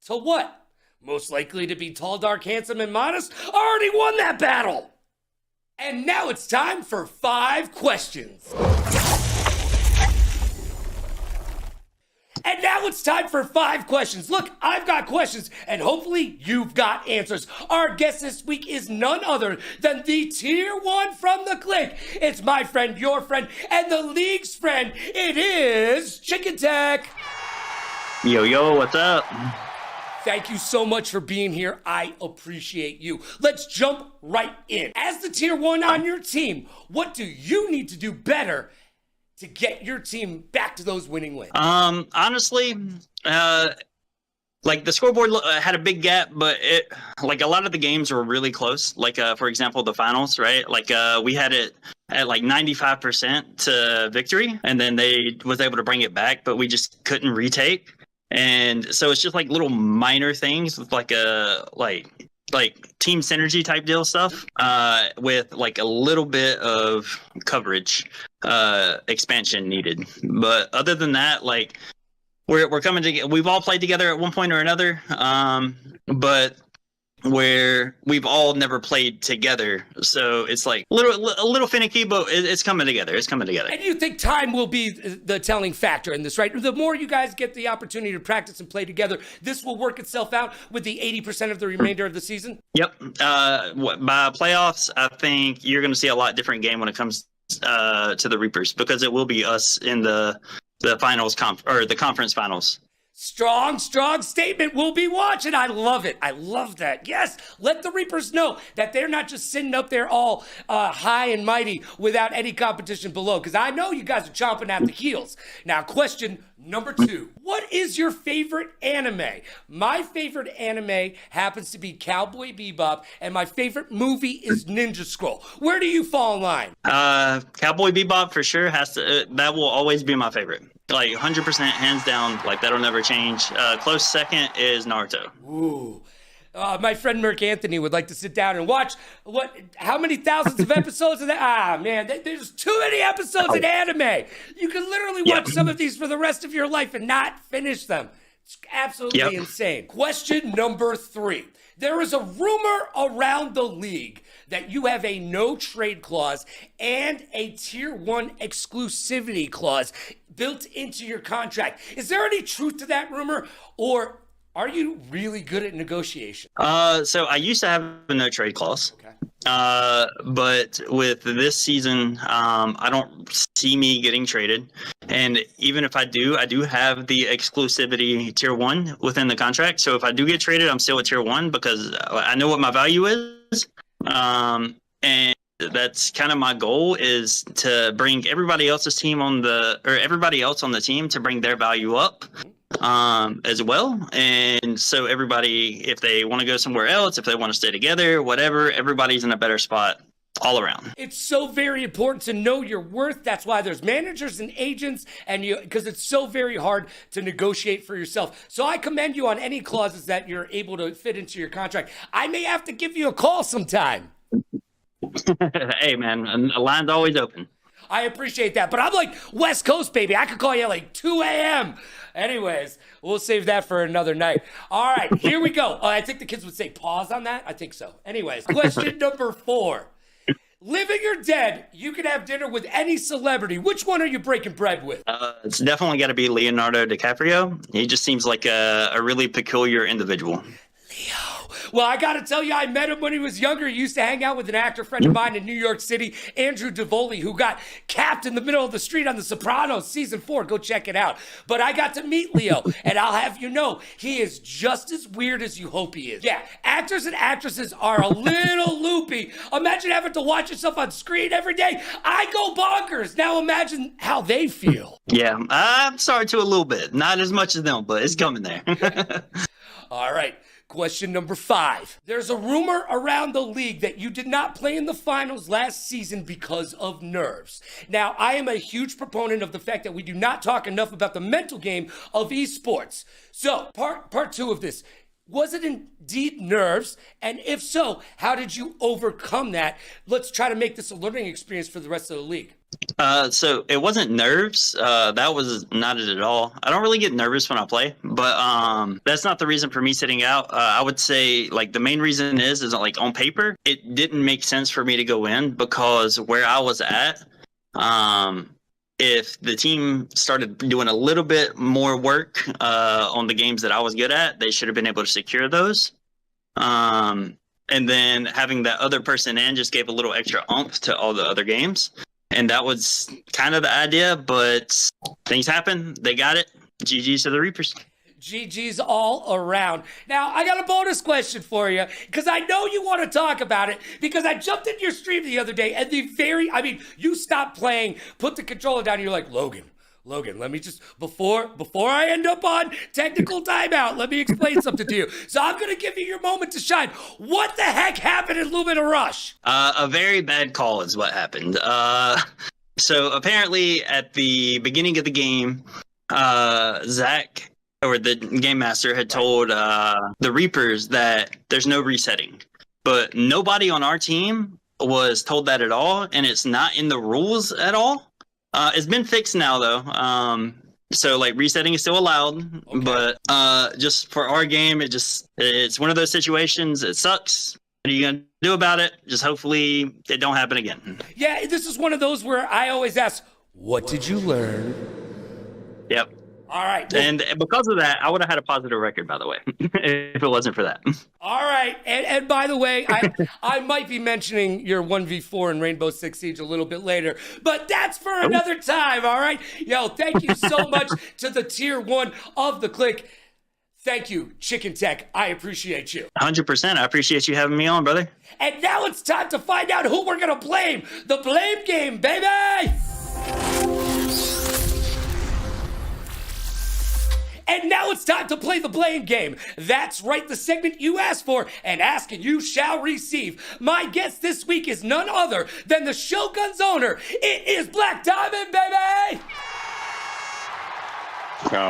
to what? Most likely to be tall, dark, handsome, and modest? I already won that battle. And now it's time for 5 questions. And now it's time for 5 questions. Look, I've got questions, and hopefully you've got answers. Our guest this week is none other than the Tier 1 from the Click. It's my friend, your friend, and the league's friend. It is Chicken Tech. Yo, what's up? Thank you so much for being here. I appreciate you. Let's jump right in. As the Tier 1 on your team, what do you need to do better to get your team back to those winning ways? Honestly, like the scoreboard had a big gap, but it like a lot of the games were really close. Like for example, the finals, right? Like we had it at like 95% to victory, and then they was able to bring it back, but we just couldn't retake. And so it's just like little minor things with like a like team synergy type deal stuff with like a little bit of coverage expansion needed. But other than that, like we're coming together. We've all played together at one point or another, but where we've all never played together, so it's like a little finicky, but it's coming together. It's coming together. And you think time will be the telling factor in this, right? The more you guys get the opportunity to practice and play together, this will work itself out with the 80% of the remainder of the season? Yep. By playoffs, I think you're going to see a lot different game when it comes to the Reapers, because it will be us in the finals or the conference finals. Strong statement. We'll be watching. I love it. I love that. Yes, let the Reapers know that they're not just sitting up there all high and mighty without any competition below, because I know you guys are chomping at the heels. Now, question number 2. What is your favorite anime? My favorite anime happens to be Cowboy Bebop, and my favorite movie is Ninja Scroll. Where do you fall in line? Cowboy Bebop for sure that will always be my favorite. Like 100% hands down, like that'll never change. Close second is Naruto. Ooh. My friend Merc Anthony would like to sit down and watch how many thousands of episodes of that? Man, there's too many episodes in anime. You can literally watch some of these for the rest of your life and not finish them. It's absolutely insane. Question number 3. There is a rumor around the league that you have a no trade clause and a tier 1 exclusivity clause built into your contract. Is there any truth to that rumor, or are you really good at negotiation? So I used to have a no trade clause. Okay. But with this season, I don't see me getting traded. And even if I do have the exclusivity tier 1 within the contract. So if I do get traded, I'm still at tier 1 because I know what my value is. And that's kind of my goal, is to bring everybody else on the team to bring their value up as well. And so everybody, if they want to go somewhere else, if they want to stay together, whatever, everybody's in a better spot all around. It's so very important to know your worth. That's why there's managers and agents, and because it's so very hard to negotiate for yourself. So I commend you on any clauses that you're able to fit into your contract. I may have to give you a call sometime. Hey man, a line's always open. I appreciate that, but I'm like West Coast, baby. I could call you at like 2 a.m. Anyways, we'll save that for another night. All right, here we go. I think the kids would say pause on that. I think so. Anyways, question number 4. Living or dead, you can have dinner with any celebrity. Which one are you breaking bread with? It's definitely got to be Leonardo DiCaprio. He just seems like a really peculiar individual. Leo. Well, I got to tell you, I met him when he was younger. He used to hang out with an actor friend of mine in New York City, Andrew Davoli, who got capped in the middle of the street on The Sopranos season 4. Go check it out. But I got to meet Leo, and I'll have you know, he is just as weird as you hope he is. Yeah, actors and actresses are a little loopy. Imagine having to watch yourself on screen every day. I go bonkers. Now imagine how they feel. Yeah, I'm sorry to a little bit. Not as much as them, but it's coming there. All right. Question number 5. There's a rumor around the league that you did not play in the finals last season because of nerves. Now, I am a huge proponent of the fact that we do not talk enough about the mental game of esports. So, part 2 of this. Was it indeed nerves? And if so, how did you overcome that? Let's try to make this a learning experience for the rest of the league. So it wasn't nerves. That was not it at all. I don't really get nervous when I play, but that's not the reason for me sitting out. I would say like the main reason is like on paper, it didn't make sense for me to go in because where I was at, if the team started doing a little bit more work on the games that I was good at, they should have been able to secure those. And then having that other person in just gave a little extra oomph to all the other games. And that was kind of the idea, but things happen. They got it. GG's to the Reapers. GG's all around. Now, I got a bonus question for you, because I know you want to talk about it, because I jumped into your stream the other day, and you stopped playing, put the controller down, and you're like, Logan, Logan, let me just, before I end up on technical timeout, let me explain something to you. So I'm going to give you your moment to shine. What the heck happened in Lumina Rush? A very bad call is what happened. So apparently at the beginning of the game, Zach, or the game master, had told the Reapers that there's no resetting. But nobody on our team was told that at all, and it's not in the rules at all. It's been fixed now, though. So, like, resetting is still allowed. Okay. But just for our game, it's one of those situations. It sucks. What are you going to do about it? Just hopefully it don't happen again. Yeah, this is one of those where I always ask, what did you learn? Yep. All right. And because of that, I would have had a positive record, by the way, if it wasn't for that. All right. And by the way, I might be mentioning your 1v4 in Rainbow Six Siege a little bit later, but that's for another time, all right? Yo, thank you so much to the tier 1 of the click. Thank you, Chicken Tech. I appreciate you. 100%. I appreciate you having me on, brother. And now it's time to find out who we're going to blame. The blame game, baby! And now it's time to play the blame game. That's right, the segment you asked for, and ask and you shall receive. My guest this week is none other than the Shogun's owner. It is Black Diamond, baby!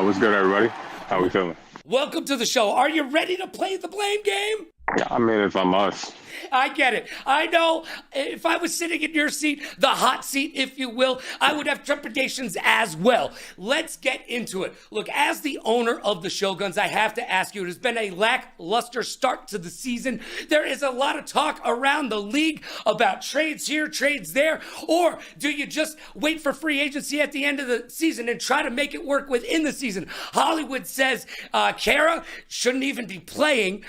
What's good, everybody? How we feeling? Welcome to the show. Are you ready to play the blame game? Yeah, I mean, if I must. I get it. I know if I was sitting in your seat, the hot seat, if you will, I would have trepidations as well. Let's get into it. Look, as the owner of the Shoguns, I have to ask you, it has been a lackluster start to the season. There is a lot of talk around the league about trades here, trades there, or do you just wait for free agency at the end of the season and try to make it work within the season? Hollywood says Kara shouldn't even be playing.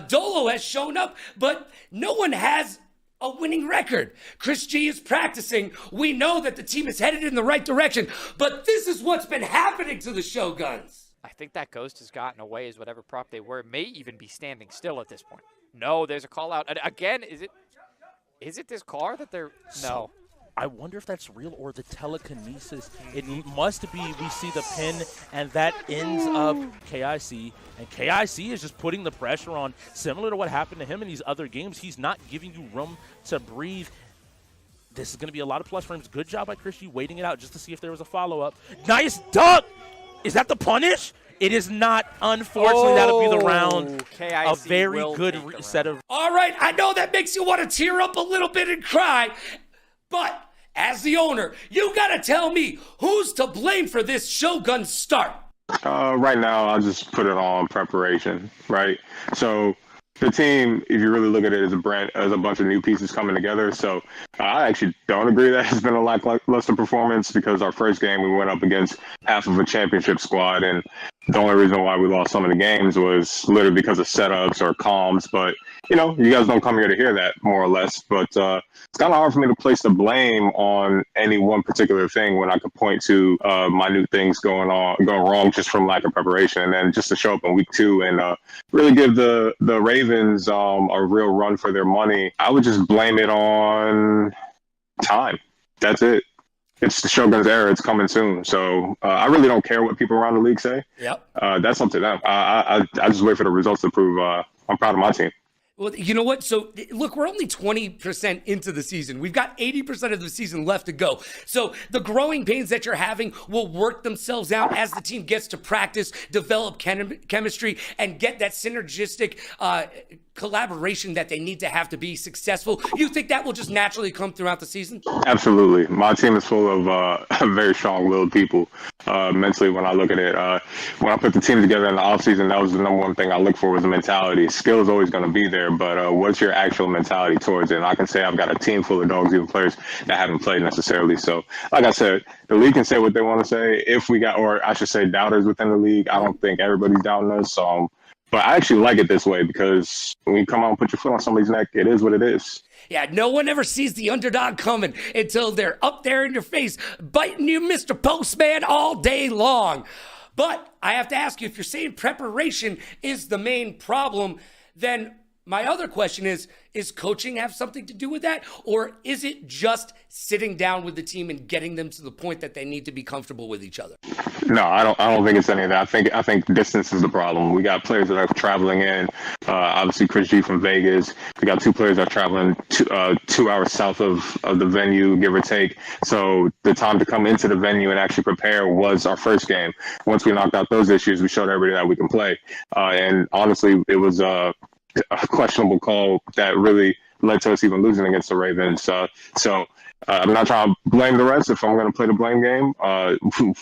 Dolo has shown up, but no one has a winning record. Chris G is practicing. We know that the team is headed in the right direction, but this is what's been happening to the Shoguns. I think that ghost has gotten away as whatever prop they were. It may even be standing still at this point. No, there's a call out. And again, is it this car that they're... No. I wonder if that's real or the telekinesis. It must be. We see the pin, and that ends up KIC. And KIC is just putting the pressure on, similar to what happened to him in these other games. He's not giving you room to breathe. This is going to be a lot of plus frames. Good job by Chris G waiting it out just to see if there was a follow-up. Nice duck! Is that the punish? It is not. Unfortunately, that'll be the round. KIC a very good set of... All right, I know that makes you want to tear up a little bit and cry, but as the owner, you got to tell me who's to blame for this Shogun start. Right now, I'll just put it on preparation, right? So the team, if you really look at it, as a bunch of new pieces coming together. So I actually don't agree that it's been a lackluster performance, because our first game we went up against half of a championship squad, and the only reason why we lost some of the games was literally because of setups or comms. But you know, you guys don't come here to hear that, more or less. But it's kind of hard for me to place the blame on any one particular thing when I could point to minute things going wrong just from lack of preparation, and then just to show up in week 2 and really give the Ravens a real run for their money. I would just blame it on time. That's it. It's the Shogun's era. It's coming soon. So I really don't care what people around the league say. Yep. That's up to them. I just wait for the results to prove I'm proud of my team. Well, you know what? So, look, we're only 20% into the season. We've got 80% of the season left to go. So, the growing pains that you're having will work themselves out as the team gets to practice, develop chemistry, and get that synergistic collaboration that they need to have to be successful. You think that will just naturally come throughout the season? Absolutely. My team is full of very strong-willed people. Mentally, when I look at it, when I put the team together in the offseason, that was the number one thing I look for, was the mentality. Skill is always going to be there, but what's your actual mentality towards it? And I can say I've got a team full of dogs, even players that haven't played necessarily. So, like I said, the league can say what they want to say. If we got, or I should say, doubters within the league, I don't think everybody's doubting us. But I actually like it this way, because when you come out and put your foot on somebody's neck, it is what it is. Yeah, no one ever sees the underdog coming until they're up there in your face, biting you, Mr. Postman, all day long. But I have to ask you, if you're saying preparation is the main problem, then my other question is coaching have something to do with that? Or is it just sitting down with the team and getting them to the point that they need to be comfortable with each other? No, I don't think it's any of that. I think distance is the problem. We got players that are traveling in. Obviously, Chris G from Vegas. We got two players that are traveling 2 hours south of the venue, give or take. So the time to come into the venue and actually prepare was our first game. Once we knocked out those issues, we showed everybody that we can play. And honestly, it was a questionable call that really led to us even losing against the Ravens. So I'm not trying to blame the refs. If I'm going to play the blame game,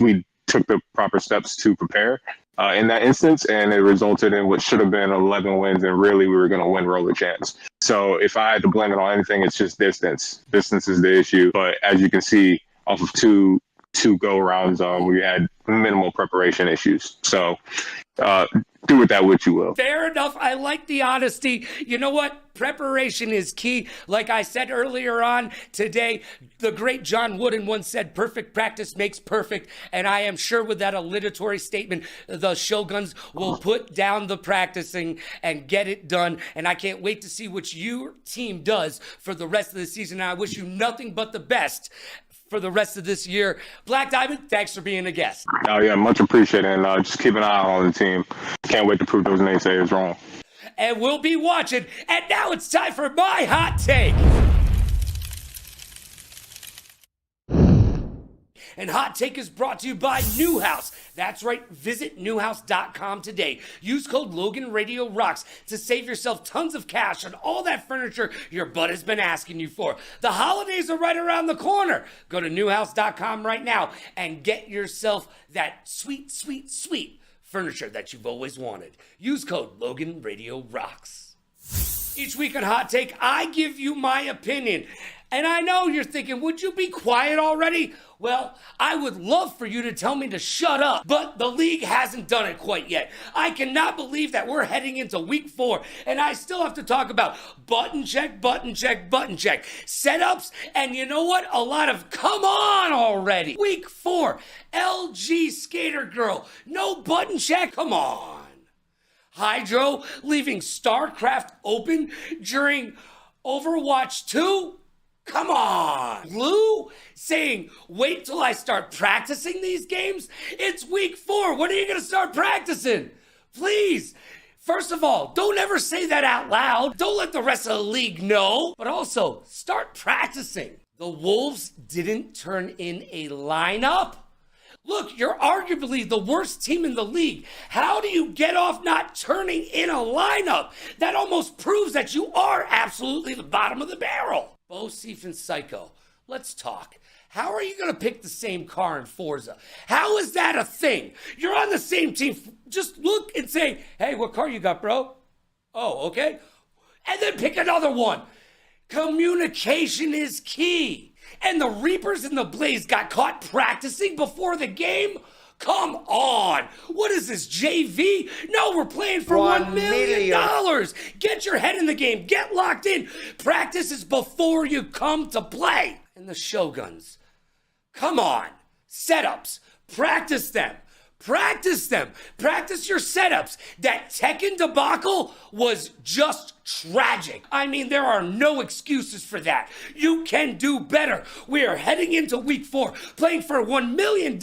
we took the proper steps to prepare in that instance, and it resulted in what should have been 11 wins, and really we were going to win roller champs. So if I had to blame it on anything, it's just distance. Distance is the issue. But as you can see, off of two go-rounds, we had minimal preparation issues. So do with that what you will. Fair enough. I like the honesty. You know what? Preparation is key. Like I said earlier on today, the great John Wooden once said, perfect practice makes perfect. And I am sure with that alliteratory statement, the Shoguns will put down the practicing and get it done. And I can't wait to see what your team does for the rest of the season. I wish you nothing but the best for the rest of this year. Black Diamond, thanks for being a guest. Oh, yeah, much appreciated. And just keep an eye on the team. Can't wait to prove those naysayers wrong. And we'll be watching. And now it's time for my hot take. And Hot Take is brought to you by Newhouse. That's right, visit newhouse.com today. Use code LoganRadioRocks to save yourself tons of cash on all that furniture your butt has been asking you for. The holidays are right around the corner. Go to newhouse.com right now and get yourself that sweet, sweet, sweet furniture that you've always wanted. Use code LoganRadioRocks. Each week on Hot Take, I give you my opinion. And I know you're thinking, would you be quiet already? Well, I would love for you to tell me to shut up, but the league hasn't done it quite yet. I cannot believe that we're heading into week 4, and I still have to talk about button check, button check, button check, setups, and you know what? A lot of come on already. Week 4, LG Skater Girl, no button check, come on. Hydro leaving StarCraft open during Overwatch 2? Come on. Blue saying, wait till I start practicing these games? It's week 4. When are you going to start practicing? Please. First of all, don't ever say that out loud. Don't let the rest of the league know. But also, start practicing. The Wolves didn't turn in a lineup. Look, you're arguably the worst team in the league. How do you get off not turning in a lineup? That almost proves that you are absolutely the bottom of the barrel. Bo Seif and Psycho, let's talk. How are you going to pick the same car in Forza? How is that a thing? You're on the same team. Just look and say, hey, what car you got, bro? Oh, okay. And then pick another one. Communication is key. And the Reapers and the Blaze got caught practicing before the game? Come on. What is this, JV? No, we're playing for $1 million. Get your head in the game. Get locked in. Practice is before you come to play. And the Shoguns. Come on. Setups. Practice them. Practice them. Practice your setups. That Tekken debacle was just tragic. I mean, there are no excuses for that. You can do better. We are heading into week 4, playing for $1 million.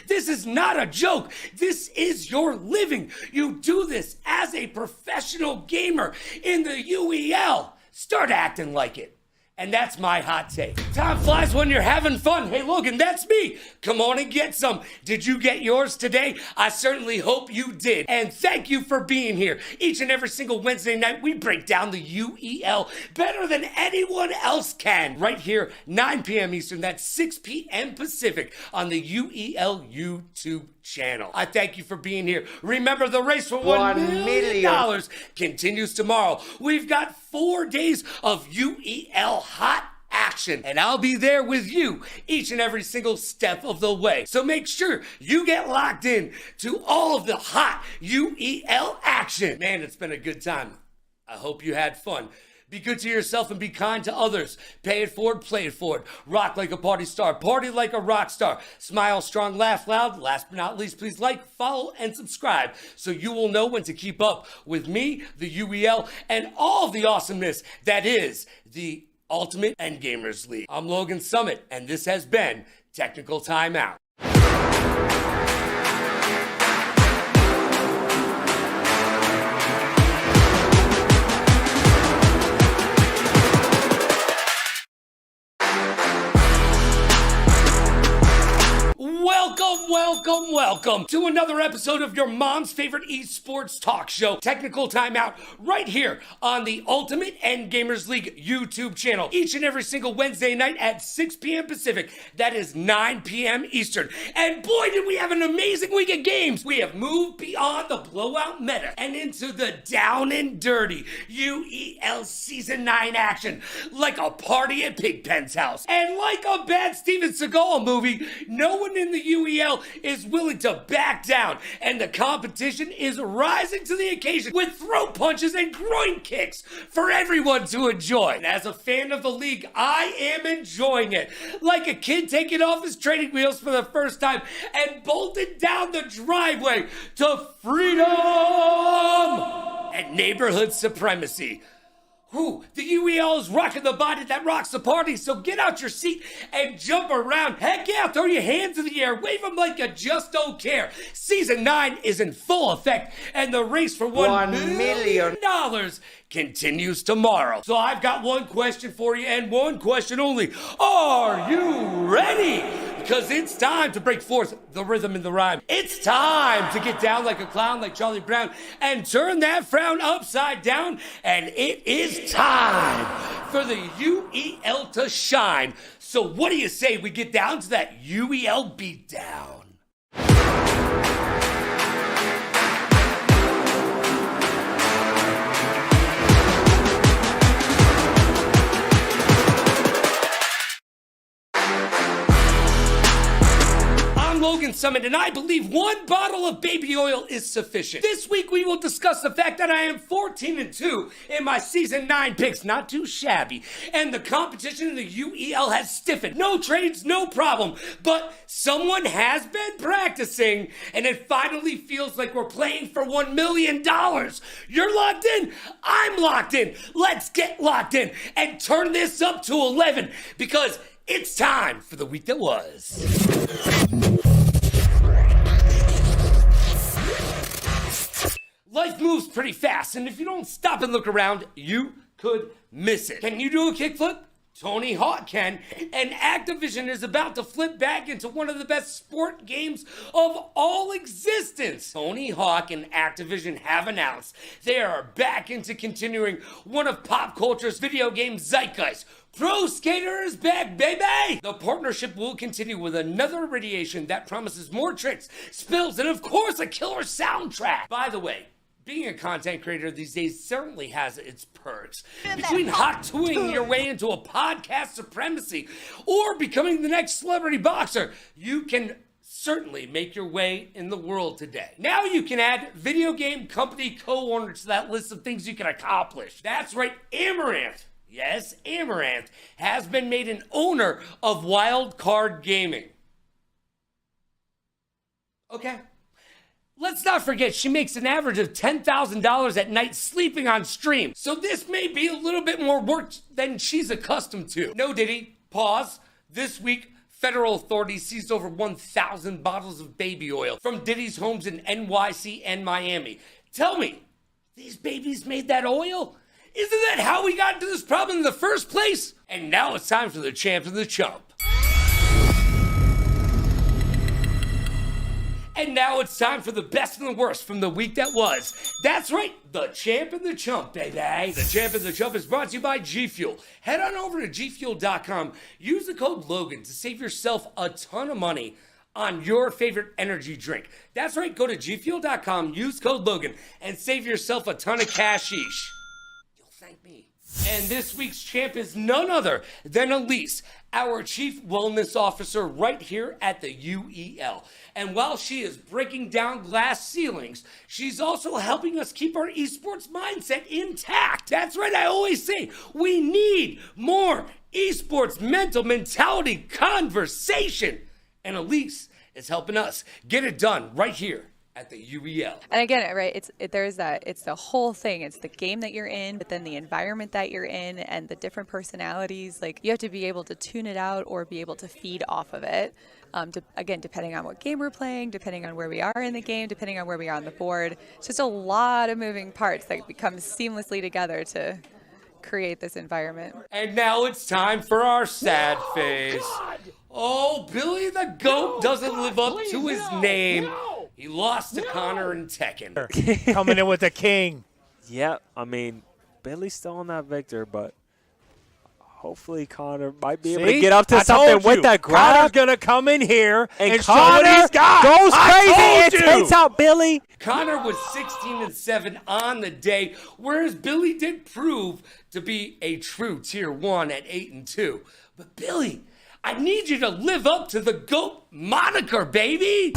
This is not a joke. This is your living. You do this as a professional gamer in the UEL. Start acting like it. And that's my hot take. Time flies when you're having fun. Hey, Logan, that's me. Come on and get some. Did you get yours today? I certainly hope you did. And thank you for being here. Each and every single Wednesday night, we break down the UEL better than anyone else can. Right here, 9 p.m. Eastern. That's 6 p.m. Pacific on the UEL YouTube channel. I thank you for being here. Remember, the race for $1 million continues tomorrow. We've got 4 days of UEL hot action, and I'll be there with you each and every single step of the way. So make sure you get locked in to all of the hot UEL action. Man, it's been a good time. I hope you had fun. Be good to yourself and be kind to others. Pay it forward, play it forward. Rock like a party star, party like a rock star. Smile strong, laugh loud. Last but not least, please like, follow, and subscribe so you will know when to keep up with me, the UEL, and all the awesomeness that is the Ultimate Endgamers League. I'm Logan Summit, and this has been Technical Timeout. Welcome to another episode of your mom's favorite esports talk show, Technical Timeout, right here on the Ultimate Endgamers League YouTube channel. Each and every single Wednesday night at 6 p.m. Pacific, that is 9 p.m. Eastern. And boy, did we have an amazing week of games. We have moved beyond the blowout meta and into the down and dirty UEL Season 9 action, like a party at Pigpen's house. And like a bad Steven Seagal movie, no one in the UEL is willing to back down, and the competition is rising to the occasion with throat punches and groin kicks for everyone to enjoy. And as a fan of the league, I am enjoying it. Like a kid taking off his training wheels for the first time and bolted down the driveway to freedom and neighborhood supremacy. Ooh, the UEL is rocking the body that rocks the party, so get out your seat and jump around. Heck yeah, throw your hands in the air, wave them like you just don't care. Season 9 is in full effect, and the race for $1 million continues tomorrow. So I've got one question for you, and one question only. Are you ready? Because it's time to break forth the rhythm and the rhyme. It's time to get down like a clown, like Charlie Brown, and turn that frown upside down. And it is time for the UEL to shine. So what do you say we get down to that UEL beatdown? Logan Summit, and I believe one bottle of baby oil is sufficient. This week we will discuss the fact that I am 14-2 in my Season 9 picks, not too shabby, and the competition in the UEL has stiffened. No trades, no problem, but someone has been practicing, and it finally feels like we're playing for $1 million. You're locked in, I'm locked in. Let's get locked in and turn this up to 11, because it's time for the week that was. Life moves pretty fast, and if you don't stop and look around, you could miss it. Can you do a kickflip? Tony Hawk can, and Activision is about to flip back into one of the best sport games of all existence. Tony Hawk and Activision have announced they are back into continuing one of pop culture's video game zeitgeist. Pro Skater is back, baby! The partnership will continue with another radiation that promises more tricks, spills, and of course a killer soundtrack. By the way, being a content creator these days certainly has its perks. Between hot tooing your way into a podcast supremacy or becoming the next celebrity boxer, you can certainly make your way in the world today. Now you can add video game company co-owner to that list of things you can accomplish. That's right, Amaranth. Yes, Amaranth has been made an owner of Wild Card Gaming. Okay. Let's not forget, she makes an average of $10,000 at night sleeping on stream. So this may be a little bit more work than she's accustomed to. No, Diddy, pause. This week, federal authorities seized over 1,000 bottles of baby oil from Diddy's homes in NYC and Miami. Tell me, these babies made that oil? Isn't that how we got into this problem in the first place? And now it's time for the champ and the chump. And now it's time for the best and the worst from the week that was. That's right, the champ and the chump, baby. The champ and the chump is brought to you by G Fuel. Head on over to gfuel.com. Use the code Logan to save yourself a ton of money on your favorite energy drink. That's right, go to gfuel.com, use code Logan, and save yourself a ton of cashish. You'll thank me. And this week's champ is none other than Elise, our Chief Wellness Officer right here at the UEL. And while she is breaking down glass ceilings, she's also helping us keep our esports mindset intact. That's right, I always say we need more esports mentality conversation. And Elise is helping us get it done right here at the UEL. And again, right, it's the whole thing. It's the game that you're in, but then the environment that you're in and the different personalities. Like, you have to be able to tune it out or be able to feed off of it. Again, depending on what game we're playing, depending on where we are in the game, depending on where we are on the board. It's just a lot of moving parts that become seamlessly together to create this environment. And now it's time for our sad face. Oh, Billy the Goat doesn't live up to his name. He lost to Connor and Tekken. Coming in with the king. Yeah, I mean, Billy's still on that victor, but hopefully Connor might be able to get up to something with that grab. Connor's going to come in here and show Connor what he's got. goes crazy and takes out Billy. Connor was 16-7 on the day, whereas Billy did prove to be a true tier 1 at 8-2. But Billy, I need you to live up to the GOAT moniker, baby!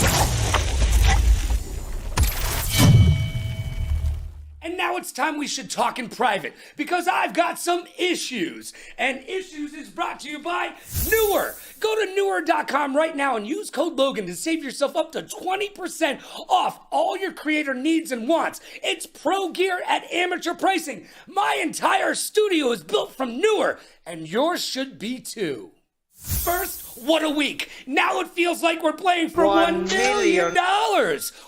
And now it's time we should talk in private, because I've got some issues. And Issues is brought to you by Newer. Go to Newer.com right now and use code Logan to save yourself up to 20% off all your creator needs and wants. It's pro gear at amateur pricing. My entire studio is built from Newer, and yours should be too. First, what a week. Now it feels like we're playing for $1 million.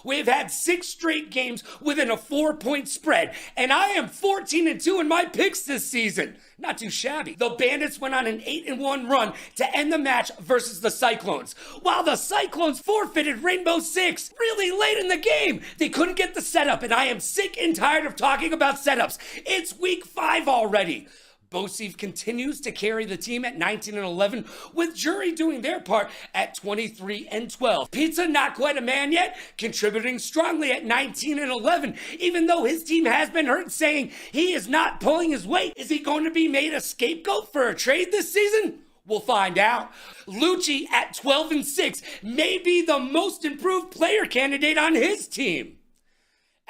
We've had 6 straight games within a 4-point spread, and I am 14-2 in my picks this season. Not too shabby. The Bandits went on an 8-1 run to end the match versus the Cyclones, while the Cyclones forfeited Rainbow Six really late in the game. They couldn't get the setup, and I am sick and tired of talking about setups. It's week 5 already. Bosif continues to carry the team at 19-11, with Jury doing their part at 23-12. Pizza, not quite a man yet, contributing strongly at 19-11, even though his team has been heard saying he is not pulling his weight. Is he going to be made a scapegoat for a trade this season? We'll find out. Lucci at 12-6 may be the most improved player candidate on his team.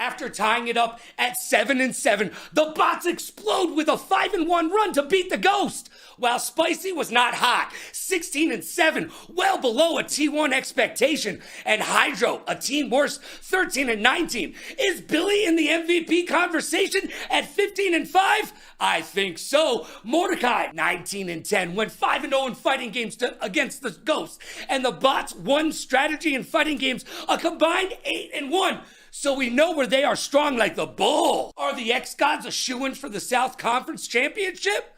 After tying it up at 7-7, the bots explode with a 5-1 run to beat the Ghost. While Spicy was not hot, 16-7, well below a T1 expectation. And Hydro, a team worse, 13-19. Is Billy in the MVP conversation at 15-5? I think so. Mordecai, 19-10, went 5-0 in fighting games against the Ghost. And the bots won strategy and fighting games a combined 8-1. So we know where they are strong like the bull. Are the X-Gods a shoo-in for the South Conference Championship?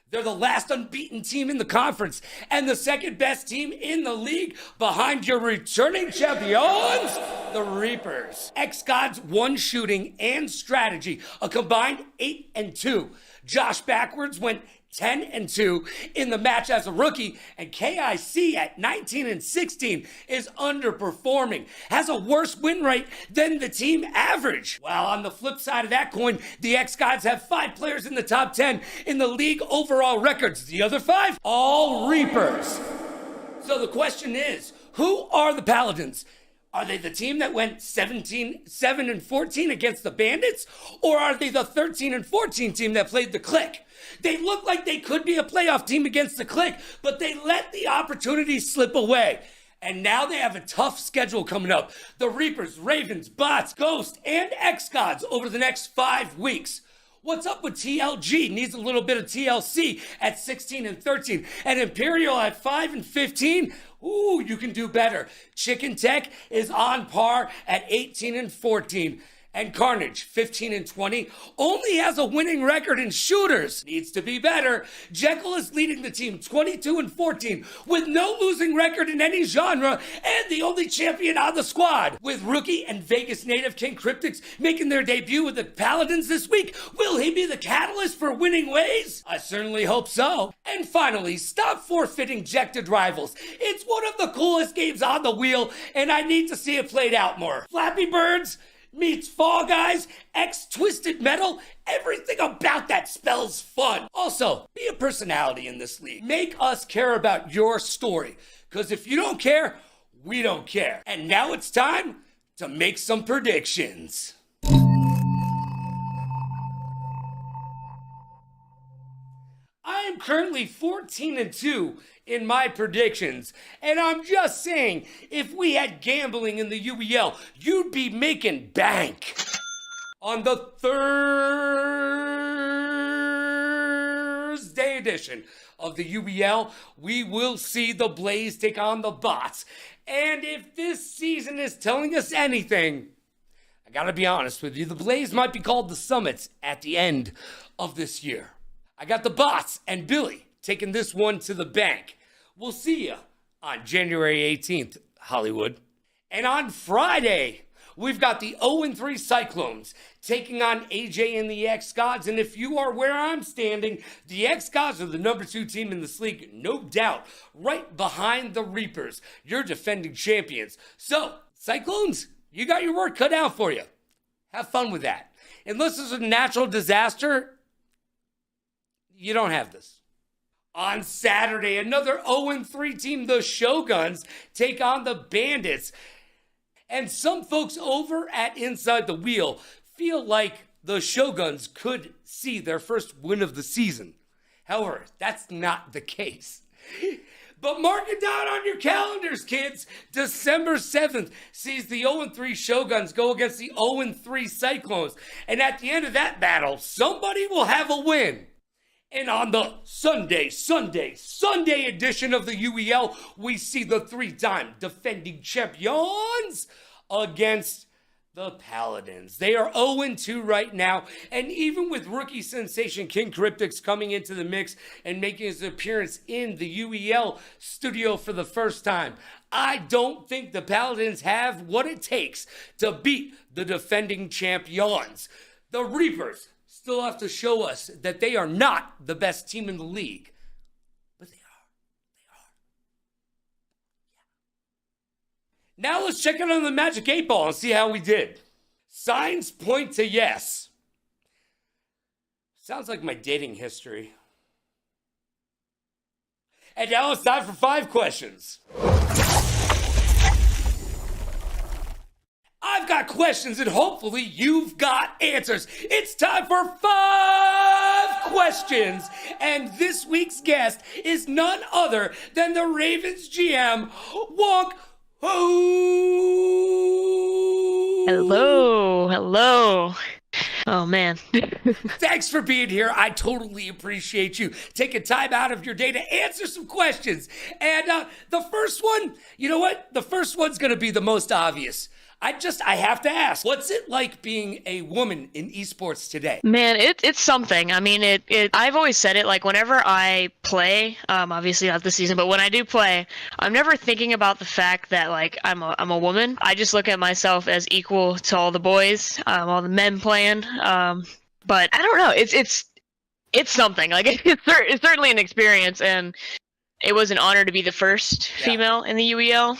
They're the last unbeaten team in the conference and the second best team in the league behind your returning champions, the Reapers. X-Gods won shooting and strategy, a combined 8-2. Josh Backwards went 10-2 in the match as a rookie, and KIC at 19-16 is underperforming, has a worse win rate than the team average. While on the flip side of that coin, the X-Gods have 5 players in the top 10 in the league overall records. The other 5, all Reapers. So the question is, who are the Paladins? Are they the team that went 7-14 against the Bandits? Or are they the 13-14 team that played the Click? They look like they could be a playoff team against the Click, but they let the opportunity slip away. And now they have a tough schedule coming up. The Reapers, Ravens, Bots, Ghost, and X-Gods over the next 5 weeks. What's up with TLG? Needs a little bit of TLC at 16-13. And Imperial at 5-15? Ooh, you can do better. Chicken Tech is on par at 18-14. And Carnage, 15-20, only has a winning record in shooters. Needs to be better. Jekyll is leading the team 22-14 with no losing record in any genre and the only champion on the squad. With rookie and Vegas native King Cryptics making their debut with the Paladins this week, will he be the catalyst for winning ways? I certainly hope so. And finally, stop forfeiting Jected Rivals. It's one of the coolest games on the wheel, and I need to see it played out more. Flappy Birds, meets Fall Guys x Twisted Metal. Everything about that spells fun. Also, be a personality in this league. Make us care about your story. Because if you don't care, we don't care. And now it's time to make some predictions. I am currently 14-2 in my predictions, and I'm just saying, if we had gambling in the UEL, you'd be making bank. On the Thursday edition of the UEL, we will see the Blaze take on the Bots. And if this season is telling us anything, I gotta be honest with you, the Blaze might be called the Summits at the end of this year. I got the Bots and Billy taking this one to the bank. We'll see you on January 18th, Hollywood. And on Friday, we've got the 0-3 Cyclones taking on AJ and the X-Gods. And if you are where I'm standing, the X-Gods are the number 2 team in this league, no doubt, right behind the Reapers, your defending champions. So, Cyclones, you got your work cut out for you. Have fun with that. Unless there's a natural disaster, you don't have this. On Saturday, another 0-3 team, the Shoguns, take on the Bandits. And some folks over at Inside the Wheel feel like the Shoguns could see their first win of the season. However, that's not the case. But mark it down on your calendars, kids. December 7th sees the 0-3 Shoguns go against the 0-3 Cyclones. And at the end of that battle, somebody will have a win. And on the Sunday edition of the UEL, we see the 3-time defending champions against the Paladins. They are 0-2 right now, and even with rookie sensation King Cryptix coming into the mix and making his appearance in the UEL studio for the first time, I don't think the Paladins have what it takes to beat the defending champions. The Reapers still have to show us that they are not the best team in the league. But they are. Yeah. Now let's check it on the Magic 8 Ball and see how we did. Signs point to yes. Sounds like my dating history. And now it's time for 5 questions. I've got questions and hopefully you've got answers. It's time for 5 questions. And this week's guest is none other than the Ravens GM, Wonk Ho. Hello. Oh, man. Thanks for being here. I totally appreciate you taking time out of your day to answer some questions. And the first one, you know what? The first one's going to be the most obvious. I have to ask, what's it like being a woman in esports today? Man, it's something. I mean, I've always said it, like, whenever I play, obviously not this season, but when I do play, I'm never thinking about the fact that, like, I'm a woman. I just look at myself as equal to all the boys, all the men playing. But I don't know. It's something. Like, it's certainly an experience, and it was an honor to be the first female in the UEL.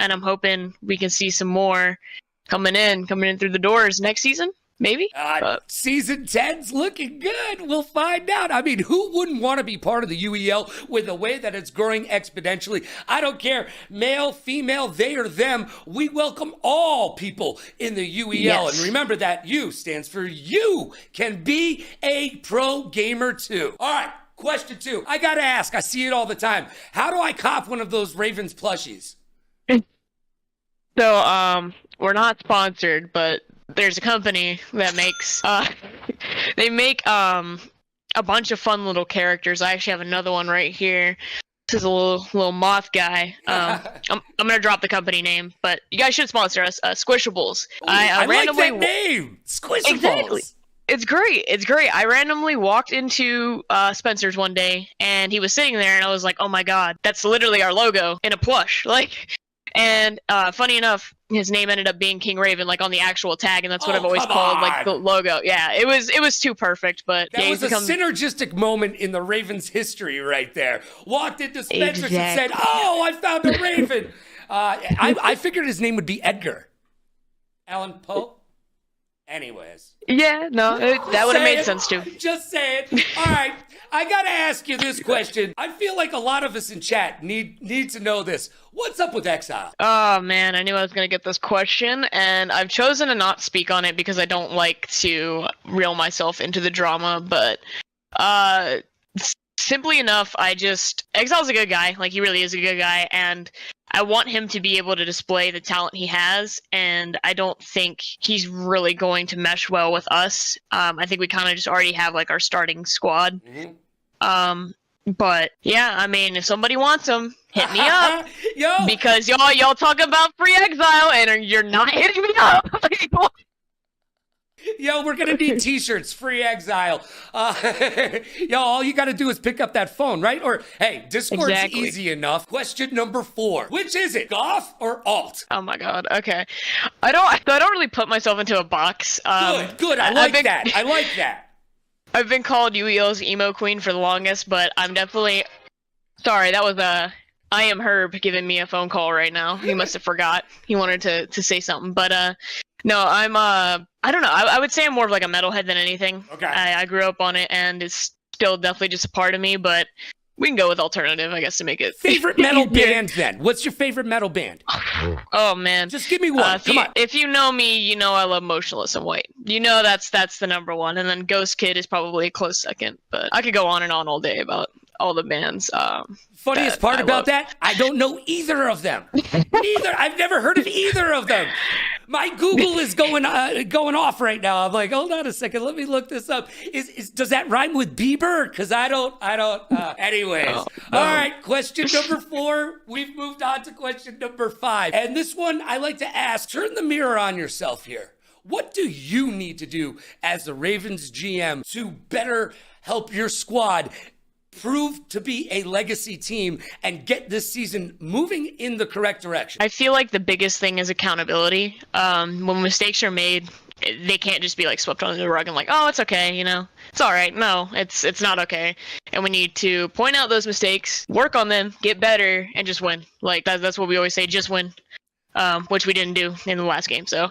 And I'm hoping we can see some more coming in through the doors next season, maybe. Season 10's looking good. We'll find out. I mean, who wouldn't want to be part of the UEL with the way that it's growing exponentially? I don't care. Male, female, they or them. We welcome all people in the UEL. Yes. And remember that U stands for you can be a pro gamer too. All right. Question 2. I got to ask. I see it all the time. How do I cop one of those Ravens plushies? So, we're not sponsored, but there's a company that makes, they make, a bunch of fun little characters. I actually have another one right here. This is a little moth guy. I'm gonna drop the company name, but you guys should sponsor us. Squishables. I randomly like that name. Squishables. Exactly. It's great. I randomly walked into Spencer's one day, and he was sitting there, and I was like, "Oh my god, that's literally our logo in a plush!" And funny enough, his name ended up being King Raven, like on the actual tag, and that's what I've always called like the logo. Yeah, it was too perfect, but that was a synergistic moment in the Ravens' history right there. Walked into Spencer's and said, "Oh, I found a Raven." I figured his name would be Edgar. Alan Poe? Anyways. Yeah, no, that would have made sense too. Just saying. All right, I gotta ask you this question. I feel like a lot of us in chat need to know this. What's up with Exile? Oh man, I knew I was gonna get this question, and I've chosen to not speak on it because I don't like to reel myself into the drama. But simply enough, Exile's a good guy. Like, he really is a good guy, and I want him to be able to display the talent he has, and I don't think he's really going to mesh well with us. I think we kind of just already have, like, our starting squad. But, yeah, I mean, if somebody wants him, hit me up. Yo! Because y'all talk about free Exile, and you're not hitting me up. Yo, we're gonna need t-shirts, free Exile. Yo, all you gotta do is pick up that phone, right? Or, hey, Discord's easy enough. Question number 4. Which is it, Goth or Alt? Oh my god, okay. I don't really put myself into a box. Good, I like that. I like that. I've been called UEL's emo queen for the longest, but I'm definitely... Sorry, that was I am Herb giving me a phone call right now. He must have forgot. He wanted to say something, but no, I'm I don't know. I would say I'm more of like a metalhead than anything. Okay. I grew up on it, and it's still definitely just a part of me, but we can go with alternative, I guess, to make it. Favorite metal band, then? What's your favorite metal band? Oh, man. Just give me one. Come on. If you know me, you know I love Motionless in White. You know that's the number one, and then Ghost Kid is probably a close second, but I could go on and on all day about all the bands. Funniest part about that, I don't know either of them. Neither. I've never heard of either of them. My Google is going off right now. I'm like, hold on a second, let me look this up. Does that rhyme with Bieber? Because I don't. Anyways, No. All right. Question number 4. We've moved on to question number 5, and this one I like to ask. Turn the mirror on yourself here. What do you need to do as the Ravens GM to better help your squad prove to be a legacy team and get this season moving in the correct direction? I feel like the biggest thing is accountability. When mistakes are made, they can't just be like swept under the rug and like, oh, it's okay, you know, it's all right. No, it's not okay. And we need to point out those mistakes, work on them, get better, and just win. Like that's what we always say, just win. Which we didn't do in the last game. So.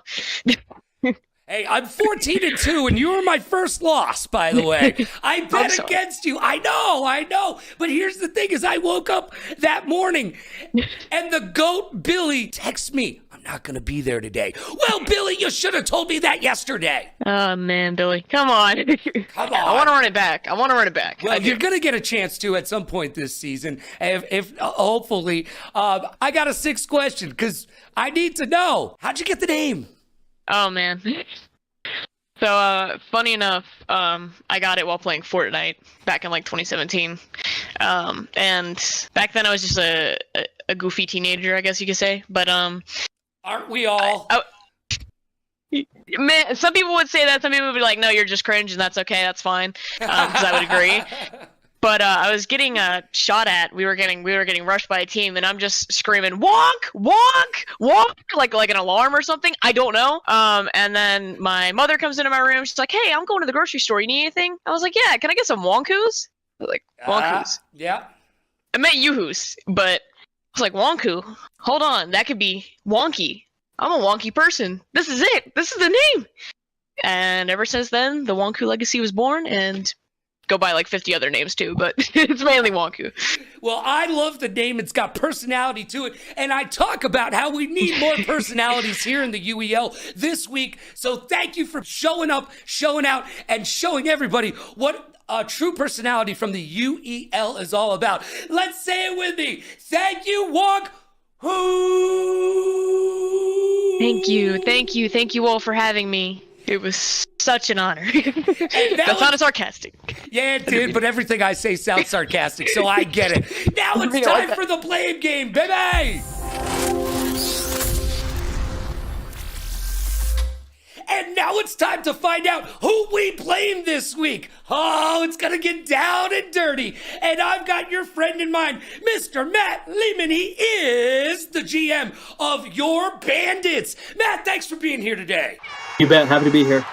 Hey, I'm 14-2, and you were my first loss, by the way. I bet against you. I know. But here's the thing: is I woke up that morning, and the goat Billy texts me, "I'm not gonna be there today." Well, Billy, you should have told me that yesterday. Oh man, Billy, come on. Come on. I want to run it back. Well, you're gonna get a chance to at some point this season, if hopefully. I got a 6th question because I need to know, how'd you get the name? Oh man. So funny enough, I got it while playing Fortnite back in like 2017. And back then I was just a goofy teenager, I guess you could say. But aren't we all? Man, some people would say that. Some people would be like, "No, you're just cringe," and that's okay. That's fine, because I would agree. But I was getting shot at. We were getting rushed by a team, and I'm just screaming, "Wonk, wonk, wonk!" like an alarm or something. I don't know. And then my mother comes into my room. She's like, "Hey, I'm going to the grocery store. You need anything?" I was like, "Yeah. Can I get some wonkus?" I was like, "Wonkus." Yeah. I meant yoo-hoos, but I was like, "Wonku." Hold on, that could be wonky. I'm a wonky person. This is it. This is the name. And ever since then, the Wonku legacy was born, and go by like 50 other names too, but it's mainly Wonku. Well, I love the name. It's got personality to it. And I talk about how we need more personalities here in the UEL this week. So thank you for showing up, showing out, and showing everybody what a true personality from the UEL is all about. Let's say it with me. Thank you, Wonk. Thank you all for having me. It was such an honor. That sounded sarcastic. Yeah, it did, but everything I say sounds sarcastic, so I get it. Now it's time for the blame game, baby! And now it's time to find out who we blame this week. Oh, it's going to get down and dirty. And I've got your friend in mind, Mr. Matt Lehman. He is the GM of your Bandits. Matt, thanks for being here today. You bet. Happy to be here.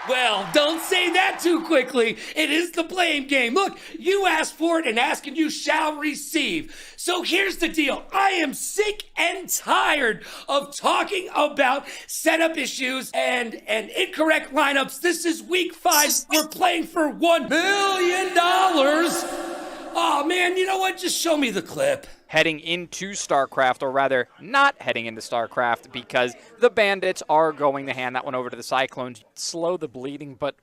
Well, don't say that too quickly. It is the blame game. Look, you asked for it, and asking you shall receive. So here's the deal. I am sick and tired of talking about setup issues and incorrect lineups. This is week 5. We're playing for $1 million. Oh, man, you know what? Just show me the clip. Heading into StarCraft, or rather not heading into StarCraft, because the Bandits are going to hand that one over to the Cyclones. Slow the bleeding, but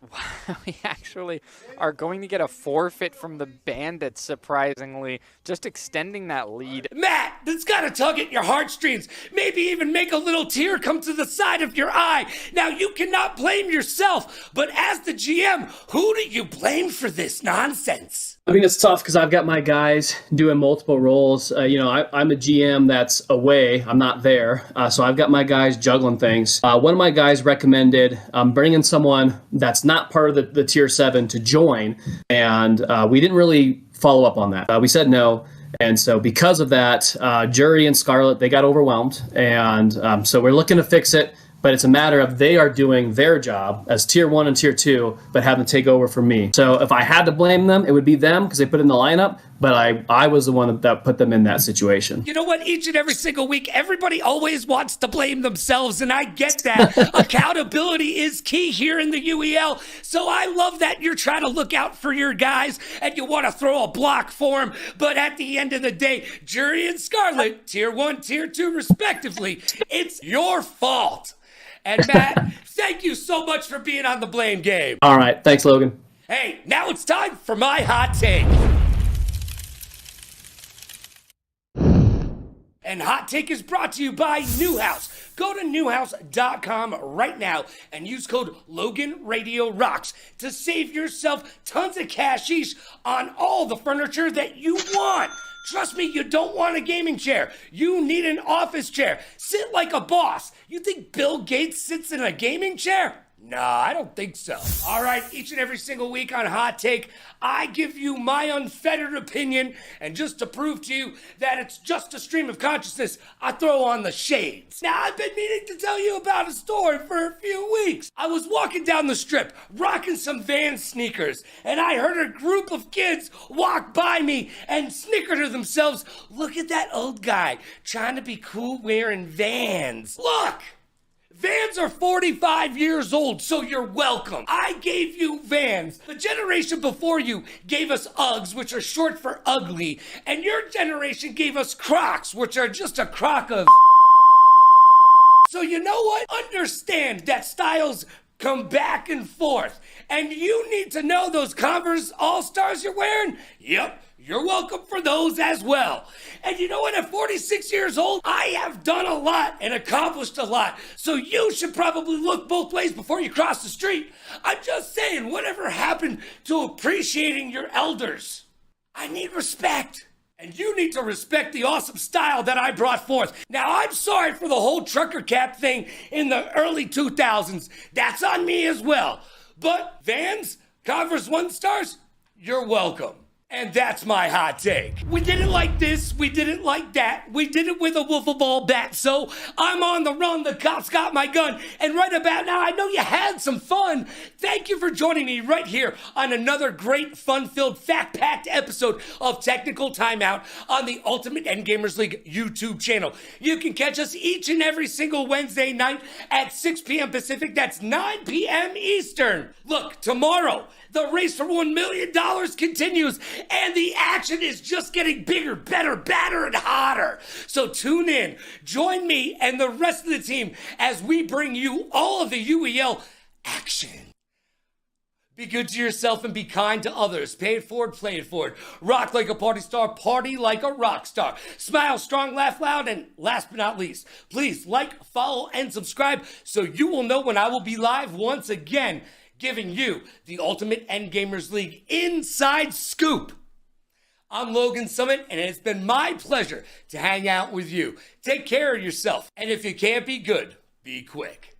we actually are going to get a forfeit from the Bandits, surprisingly, just extending that lead. Matt, that's got to tug at your heartstrings. Maybe even make a little tear come to the side of your eye. Now, you cannot blame yourself, but as the GM, who do you blame for this nonsense? I mean, it's tough because I've got my guys doing multiple roles. I'm a GM that's away. I'm not there. So I've got my guys juggling things. One of my guys recommended bringing someone that's not part of the Tier 7 to join. And we didn't really follow up on that. We said no. And so because of that, Jury and Scarlet, they got overwhelmed. And so we're looking to fix it. But it's a matter of they are doing their job as Tier 1 and Tier 2, but having to take over from me. So if I had to blame them, it would be them because they put in the lineup, but I was the one that put them in that situation. You know what? Each and every single week, everybody always wants to blame themselves, and I get that. Accountability is key here in the UEL, so I love that you're trying to look out for your guys, and you want to throw a block for them, but at the end of the day, Jury and Scarlet, Tier 1, Tier 2 respectively, it's your fault. And Matt, thank you so much for being on the blame game. All right. Thanks, Logan. Hey, now it's time for my hot take. And Hot Take is brought to you by Newhouse. Go to newhouse.com right now and use code LoganRadioRocks to save yourself tons of cashish on all the furniture that you want. Trust me, you don't want a gaming chair. You need an office chair. Sit like a boss. You think Bill Gates sits in a gaming chair? Nah, I don't think so. All right, each and every single week on Hot Take, I give you my unfettered opinion, and just to prove to you that it's just a stream of consciousness, I throw on the shades. Now, I've been meaning to tell you about a story for a few weeks. I was walking down the strip, rocking some Vans sneakers, and I heard a group of kids walk by me and snicker to themselves, "Look at that old guy trying to be cool wearing Vans. Look! Vans are 45 years old, so you're welcome. I gave you Vans. The generation before you gave us Uggs, which are short for ugly, and your generation gave us Crocs, which are just a crock of... So you know what? Understand that styles come back and forth, and you need to know those Converse All-Stars you're wearing? Yep. You're welcome for those as well. And you know what? At 46 years old, I have done a lot and accomplished a lot. So you should probably look both ways before you cross the street. I'm just saying, whatever happened to appreciating your elders? I need respect. And you need to respect the awesome style that I brought forth. Now, I'm sorry for the whole trucker cap thing in the early 2000s. That's on me as well. But Vans, Converse One Stars, you're welcome. And that's my hot take. We did it like this, we did it like that, we did it with a wiffle ball bat. So I'm on the run, the cops got my gun, and right about now, I know you had some fun. Thank you for joining me right here on another great, fun-filled, fact-packed episode of Technical Timeout on the Ultimate Endgamers League YouTube channel. You can catch us each and every single Wednesday night at 6 p.m. Pacific, that's 9 p.m. Eastern. Look, tomorrow, the race for $1 million continues, and the action is just getting bigger, better, badder, and hotter. So tune in, join me and the rest of the team as we bring you all of the UEL action. Be good to yourself and be kind to others. Pay it forward, play it forward. Rock like a party star, party like a rock star. Smile strong, laugh loud, and last but not least, please like, follow, and subscribe so you will know when I will be live once again, giving you the Ultimate Endgamers League inside scoop. I'm Logan Summit, and it's been my pleasure to hang out with you. Take care of yourself, and if you can't be good, be quick.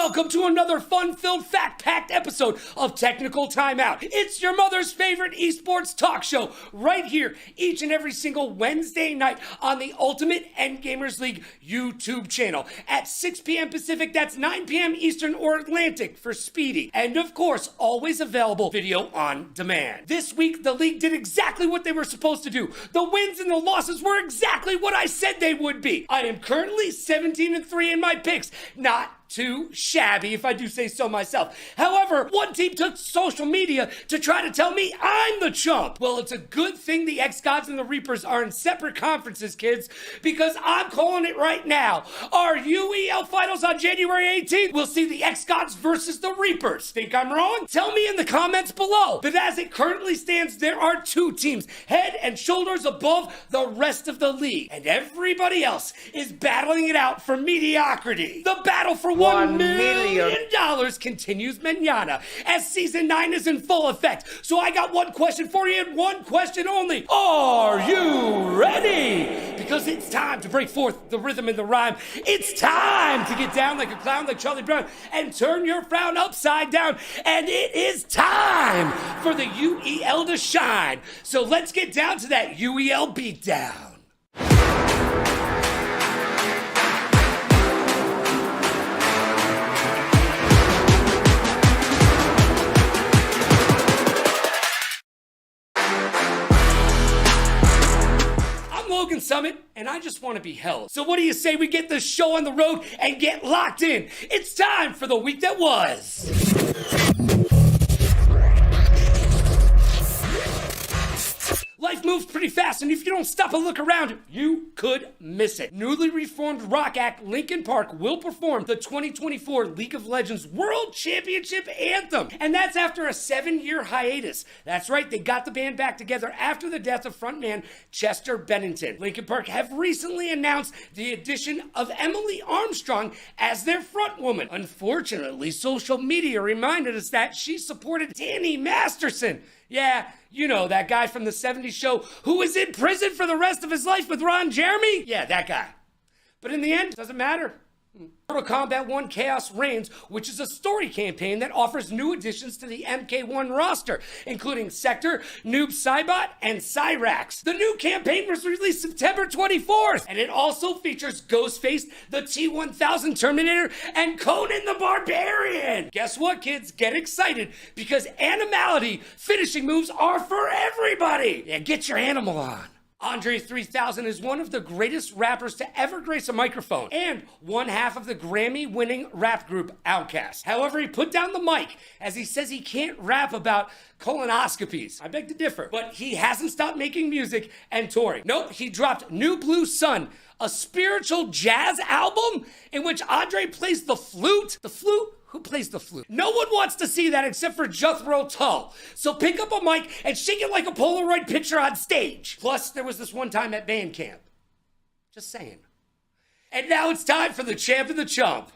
welcome to another fun-filled, fact-packed episode of Technical Timeout. It's your mother's favorite esports talk show right here each and every single Wednesday night on the Ultimate Endgamers League YouTube channel at 6 p.m. Pacific, that's 9 p.m. Eastern or Atlantic for Speedy. And of course, always available video on demand. This week, the league did exactly what they were supposed to do. The wins and the losses were exactly what I said they would be. I am currently 17-3 in my picks. Not too shabby, if I do say so myself. However, one team took social media to try to tell me I'm the chump. Well, it's a good thing the X-Gods and the Reapers are in separate conferences, kids, because I'm calling it right now. Our UEL finals on January 18th will see the X-Gods versus the Reapers. Think I'm wrong? Tell me in the comments below. But as it currently stands, there are two teams head and shoulders above the rest of the league, and everybody else is battling it out for mediocrity. The battle for $1 million continues mañana as Season 9 is in full effect. So I got one question for you and one question only. Are you ready? Because it's time to break forth the rhythm and the rhyme. It's time to get down like a clown like Charlie Brown and turn your frown upside down. And it is time for the UEL to shine. So let's get down to that UEL beatdown. Logan Summit, and I just want to be held. So what do you say we get this show on the road and get locked in? It's time for the week that was. Life moves pretty fast, and if you don't stop and look around, you could miss it. Newly reformed rock act Linkin Park will perform the 2024 League of Legends World Championship Anthem, and that's after a 7-year hiatus. That's right, they got the band back together after the death of frontman Chester Bennington. Linkin Park have recently announced the addition of Emily Armstrong as their frontwoman. Unfortunately, social media reminded us that she supported Danny Masterson. Yeah, you know, that guy from the 70s show who was in prison for the rest of his life with Ron Jeremy? Yeah, that guy. But in the end, it doesn't matter. Mortal Kombat 1 Chaos Reigns, which is a story campaign that offers new additions to the MK1 roster, including Sector, Noob Saibot, and Cyrax. The new campaign was released September 24th, and it also features Ghostface, the T-1000 Terminator, and Conan the Barbarian. Guess what, kids? Get excited, because Animality finishing moves are for everybody. Yeah, get your animal on. Andre 3000 is one of the greatest rappers to ever grace a microphone and one half of the Grammy-winning rap group Outkast. However, he put down the mic as he says he can't rap about colonoscopies. I beg to differ, but he hasn't stopped making music and touring. Nope, he dropped New Blue Sun, a spiritual jazz album in which Andre plays the flute. The flute? Who plays the flute? No one wants to see that except for Jethro Tull. So pick up a mic and shake it like a Polaroid picture on stage. Plus, there was this one time at band camp. Just saying. And now it's time for the champ and the chump.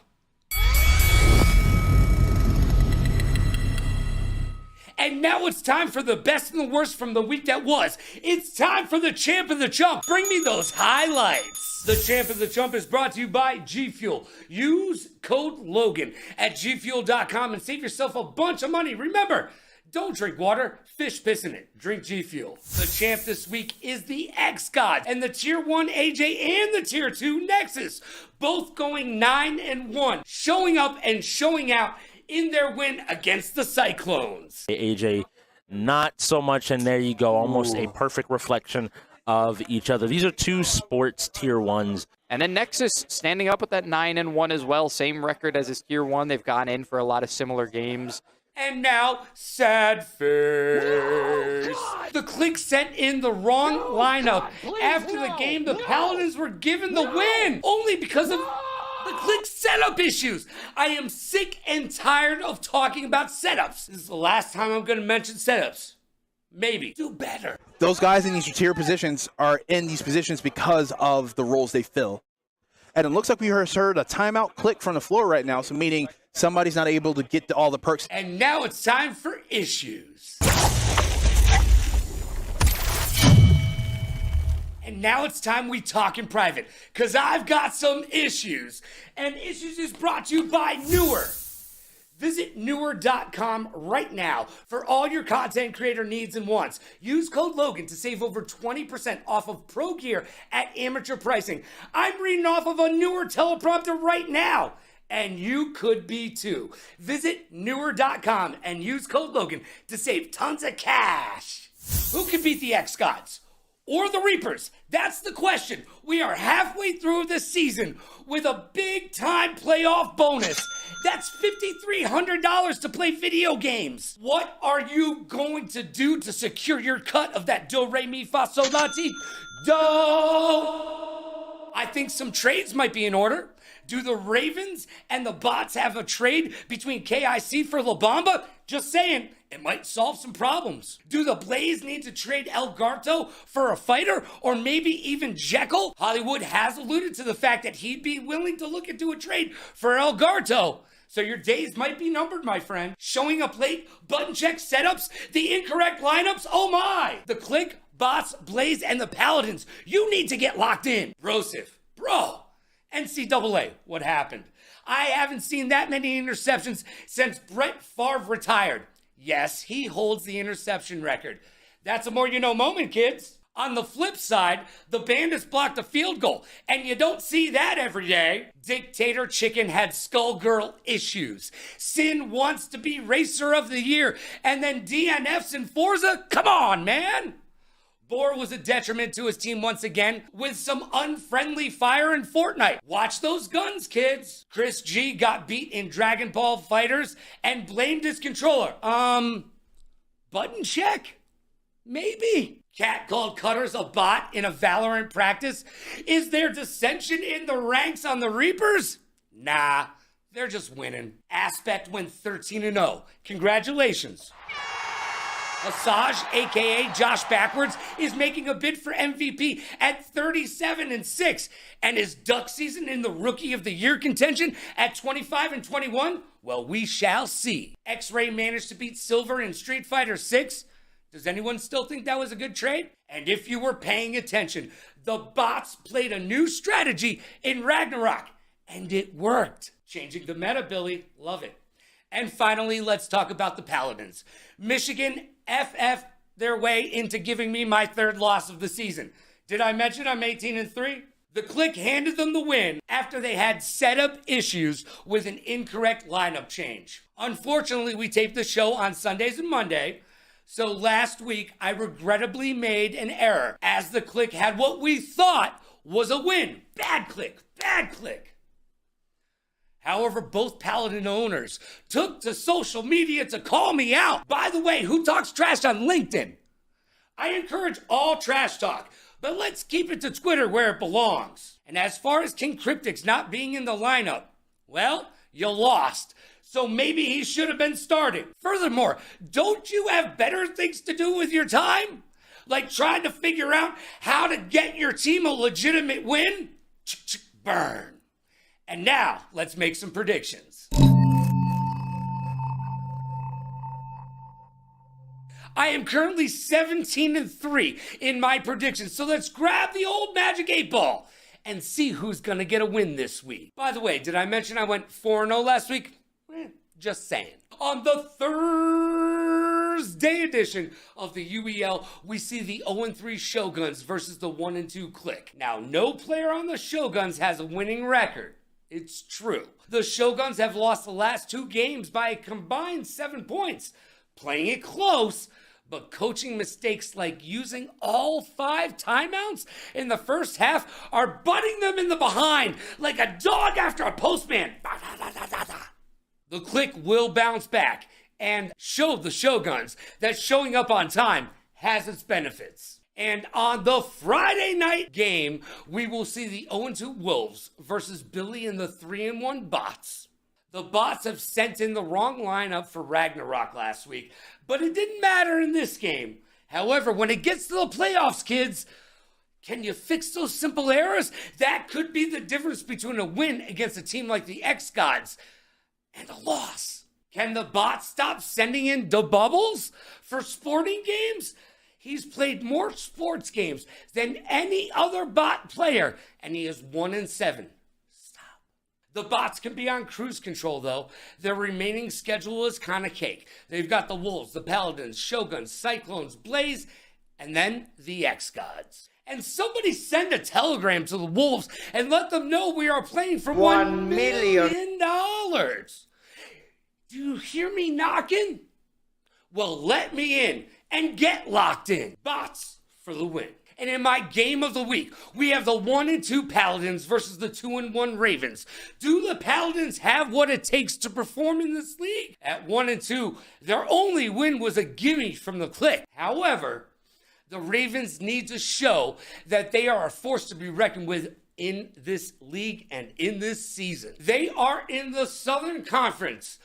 And now it's time for the best and the worst from the week that was. It's time for the champ and the chump. Bring me those highlights. The champ and the chump is brought to you by G Fuel. Use code Logan at gfuel.com and save yourself a bunch of money. Remember, don't drink water, fish piss in it. Drink G Fuel. The champ this week is the X-Gods and the Tier 1 AJ and the Tier 2 Nexus, both going 9-1, showing up and showing out in their win against the Cyclones. AJ, not so much, and there you go, almost a perfect reflection of each other. These are two sports Tier 1s. And then Nexus standing up with that 9-1 as well. Same record as his Tier 1. They've gone in for a lot of similar games. And now, sad face. The Clique sent in the wrong lineup. After the game, the Paladins were given the win, only because of the Clique setup issues. I am sick and tired of talking about setups. This is the last time I'm going to mention setups. Maybe. Do better. Those guys in these tier positions are in these positions because of the roles they fill. And it looks like we heard a timeout click from the floor right now, so meaning somebody's not able to get to all the perks. And now it's time for issues. And now it's time we talk in private, because I've got some issues. And Issues is brought to you by Newer. Visit Newer.com right now for all your content creator needs and wants. Use code Logan to save over 20% off of pro gear at amateur pricing. I'm reading off of a Newer teleprompter right now, and you could be too. Visit Newer.com and use code Logan to save tons of cash. Who can beat the X-Gods? Or the Reapers? That's the question. We are halfway through the season with a big-time playoff bonus. That's $5,300 to play video games. What are you going to do to secure your cut of that do, re, mi, fa, sol, la, ti, do? I think some trades might be in order. Do the Ravens and the Bots have a trade between KIC for La Bamba? Just saying, it might solve some problems. Do the Blaze need to trade Elgato for a fighter, or maybe even Jekyll? Hollywood has alluded to the fact that he'd be willing to look into a trade for Elgato. So your days might be numbered, my friend. Showing up late, button check setups, the incorrect lineups, oh my! The Click, Bots, Blaze, and the Paladins, you need to get locked in. Brosif, bro. NCAA, what happened? I haven't seen that many interceptions since Brett Favre retired. Yes, he holds the interception record. That's a more you know moment, kids. On the flip side, the Bandits blocked a field goal, and you don't see that every day. Dictator Chicken had Skullgirl issues. Sin wants to be Racer of the Year, and then DNFs in Forza? Come on, man! Boar was a detriment to his team once again with some unfriendly fire in Fortnite. Watch those guns, kids. Chris G got beat in Dragon Ball Fighters and blamed his controller. Button check? Maybe. Cat called Cutters a bot in a Valorant practice. Is there dissension in the ranks on the Reapers? Nah, they're just winning. Aspect went 13-0. Congratulations. Asajj, aka Josh Backwards, is making a bid for MVP at 37-6, and his duck season in the Rookie of the Year contention at 25-21. Well, we shall see. X-Ray managed to beat Silver in Street Fighter 6. Does anyone still think that was a good trade? And if you were paying attention, the Bots played a new strategy in Ragnarok, and it worked. Changing the meta, Billy. Love it. And finally, let's talk about the Paladins. Michigan FF their way into giving me my third loss of the season. Did I mention I'm 18-3? The Click handed them the win after they had setup issues with an incorrect lineup change. Unfortunately, we taped the show on Sundays and Monday, so last week I regrettably made an error as the Click had what we thought was a win. Bad Click, bad Click. However, both Paladin owners took to social media to call me out. By the way, who talks trash on LinkedIn? I encourage all trash talk, but let's keep it to Twitter where it belongs. And as far as King Cryptix not being in the lineup, well, you lost. So maybe he should have been starting. Furthermore, don't you have better things to do with your time? Like trying to figure out how to get your team a legitimate win? Burn. And now, let's make some predictions. I am currently 17-3 in my predictions, so let's grab the old Magic 8 Ball and see who's gonna get a win this week. By the way, did I mention I went 4-0 last week? Just saying. On the Thursday edition of the UEL, we see the 0-3 Shoguns versus the 1-2 Click. Now, no player on the Shoguns has a winning record. It's true. The Shoguns have lost the last 2 games by a combined 7 points, playing it close, but coaching mistakes like using all 5 timeouts in the first half are butting them in the behind like a dog after a postman. The Click will bounce back and show the Shoguns that showing up on time has its benefits. And on the Friday night game, we will see the 0-2 Wolves versus Billy and the 3-1 Bots. The Bots have sent in the wrong lineup for Ragnarok last week, but it didn't matter in this game. However, when it gets to the playoffs, kids, can you fix those simple errors? That could be the difference between a win against a team like the X-Gods and a loss. Can the Bots stop sending in the bubbles for sporting games? He's played more sports games than any other bot player, and he is 1-7. The bots can be on cruise control, though. Their remaining schedule is kind of cake. They've got the Wolves, the Paladins, Shoguns, Cyclones, Blaze, and then the X-Gods. And somebody send a telegram to the Wolves and let them know we are playing for $1 million. Do you hear me knocking? Well, let me in and get locked in. Bots for the win. And in my game of the week, we have the 1-2 Paladins versus the 2-1 Ravens. Do the Paladins have what it takes to perform in this league? At 1-2, their only win was a gimme from the click. However, the Ravens need to show that they are a force to be reckoned with in this league and in this season. They are in the Southern Conference,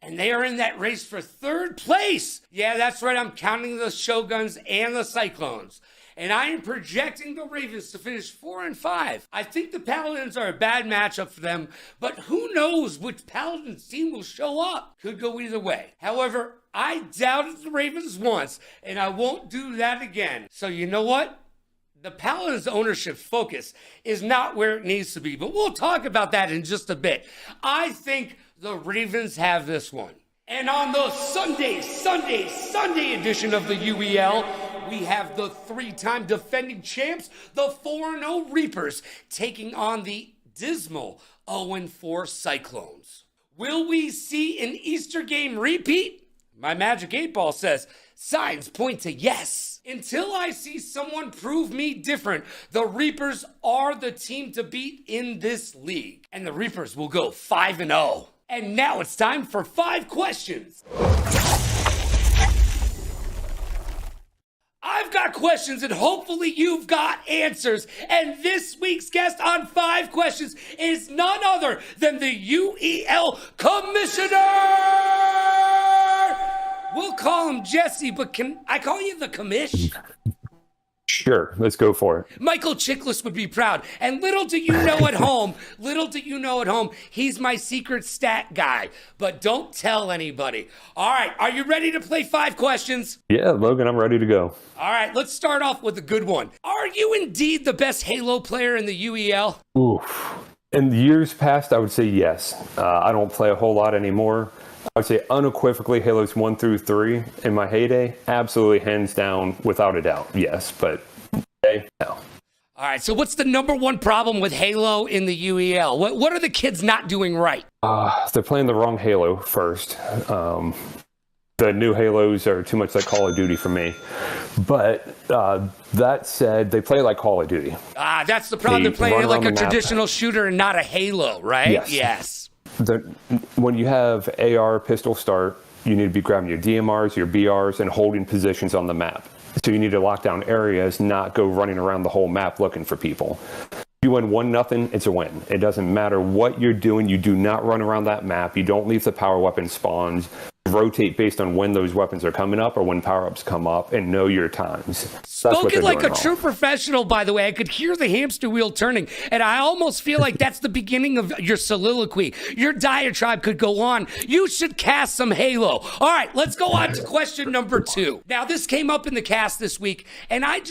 and they are in that race for third place. Yeah, that's right. I'm counting the Shoguns and the Cyclones. And I am projecting the Ravens to finish 4-5. I think the Paladins are a bad matchup for them, but who knows which Paladins team will show up. Could go either way. However, I doubted the Ravens once, and I won't do that again. So you know what? The Paladins' ownership focus is not where it needs to be, but we'll talk about that in just a bit. I think the Ravens have this one. And on the Sunday edition of the UEL, we have the 3-time defending champs, the 4-0 Reapers, taking on the dismal 0-4 Cyclones. Will we see an Easter game repeat? My Magic 8-Ball says signs point to yes. Until I see someone prove me different, the Reapers are the team to beat in this league. And the Reapers will go 5-0. And now it's time for 5 questions. I've got questions and hopefully you've got answers. And this week's guest on 5 questions is none other than the UEL Commissioner! We'll call him Jesse, but can I call you the commish? Sure, let's go for it. Michael Chiklis would be proud. And little do you know at home, he's my secret stat guy. But don't tell anybody. All right, are you ready to play 5 questions? Yeah, Logan, I'm ready to go. All right, let's start off with a good one. Are you indeed the best Halo player in the UEL? Oof. In the years past, I would say yes. I don't play a whole lot anymore. I would say unequivocally Halos 1 through 3 in my heyday, absolutely hands down, without a doubt, yes. But today, no. All right, so what's the number one problem with Halo in the UEL? What are the kids not doing right? They're playing the wrong Halo first. The new Halos are too much like Call of Duty for me. But that said, they play like Call of Duty. That's the problem. They're playing like a traditional shooter and not a Halo, right? Yes. When you have AR pistol start, you need to be grabbing your DMRs, your BRs, and holding positions on the map. So you need to lock down areas, not go running around the whole map looking for people. If you win 1-0, it's a win. It doesn't matter what you're doing. You do not run around that map. You don't leave the power weapon spawns. Rotate based on when those weapons are coming up or when power-ups come up, and know your times. Spoken like a true professional, by the way. I could hear the hamster wheel turning, and I almost feel like that's the beginning of your soliloquy. Your diatribe could go on. You should cast some Halo. All right, let's go on to question number 2. Now, this came up in the cast this week, and I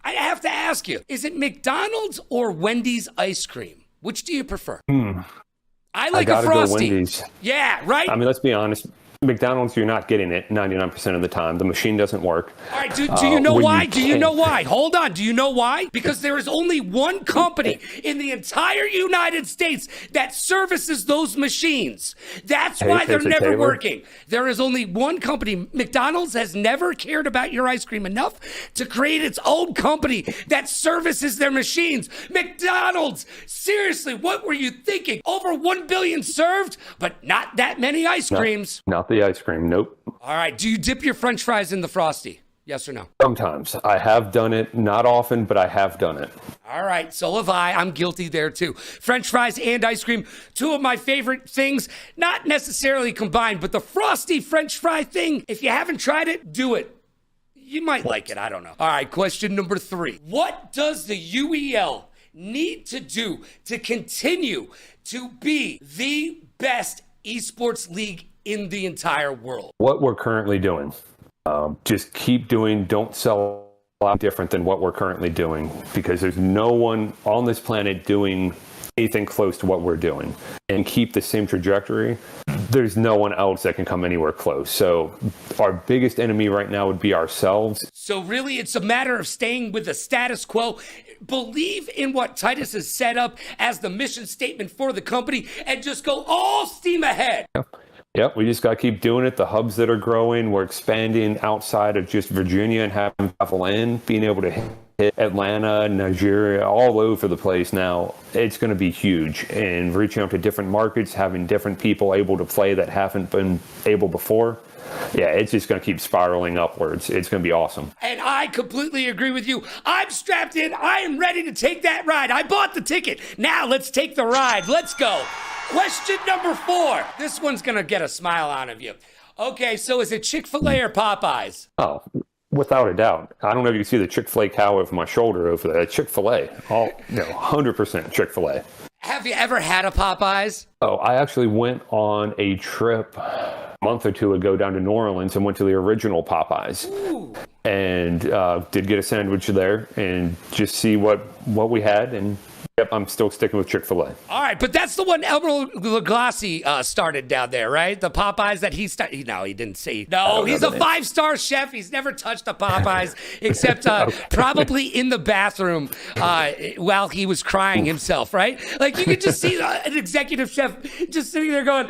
have to ask you, is it McDonald's or Wendy's ice cream? Which do you prefer? I like a Frosty. Go Wendy's. Yeah, right? I mean, let's be honest. McDonald's, you're not getting it 99% of the time. The machine doesn't work. All right, do you know why? Do you know why? Hold on. Do you know why? Because there is only one company in the entire United States that services those machines. That's why they're never working. There is only one company. McDonald's has never cared about your ice cream enough to create its own company that services their machines. McDonald's, seriously, what were you thinking? Over 1 billion served, but not that many ice creams. Not the ice cream, nope. All right, do you dip your French fries in the Frosty? Yes or no? Sometimes. I have done it. Not often, but I have done it. All right, so have I. I'm guilty there too. French fries and ice cream, 2 of my favorite things, not necessarily combined, but the Frosty French fry thing, if you haven't tried it, do it. You might like it, I don't know. All right, question number 3. What does the UEL need to do to continue to be the best esports league in the entire world? What we're currently doing. Just keep doing, don't sell out different than what we're currently doing, because there's no one on this planet doing anything close to what we're doing, and keep the same trajectory. There's no one else that can come anywhere close. So our biggest enemy right now would be ourselves. So really, it's a matter of staying with the status quo. Believe in what Titus has set up as the mission statement for the company and just go all steam ahead. Yep, we just got to keep doing it. The hubs that are growing, we're expanding outside of just Virginia and having travel in, being able to hit Atlanta, Nigeria, all over the place now. It's going to be huge. And reaching out to different markets, having different people able to play that haven't been able before. Yeah, it's just going to keep spiraling upwards. It's going to be awesome. And I completely agree with you. I'm strapped in. I am ready to take that ride. I bought the ticket. Now let's take the ride. Let's go. Question number 4. This one's going to get a smile out of you. Okay, so is it Chick-fil-A or Popeyes? Oh, without a doubt. I don't know if you can see the Chick-fil-A cow over my shoulder over there. Chick-fil-A. 100% Chick-fil-A. Have you ever had a Popeyes? Oh, I actually went on a trip a month or two ago down to New Orleans and went to the original Popeyes. Ooh. And did get a sandwich there and just see what we had. And yep, I'm still sticking with Chick-fil-A. All right, but that's the one Elmer Lagasse started down there, right? The Popeyes that he started. No, he didn't say. No, he's a 5-star chef. He's never touched a Popeyes except probably in the bathroom while he was crying himself, right? Like you could just see an executive chef just sitting there going,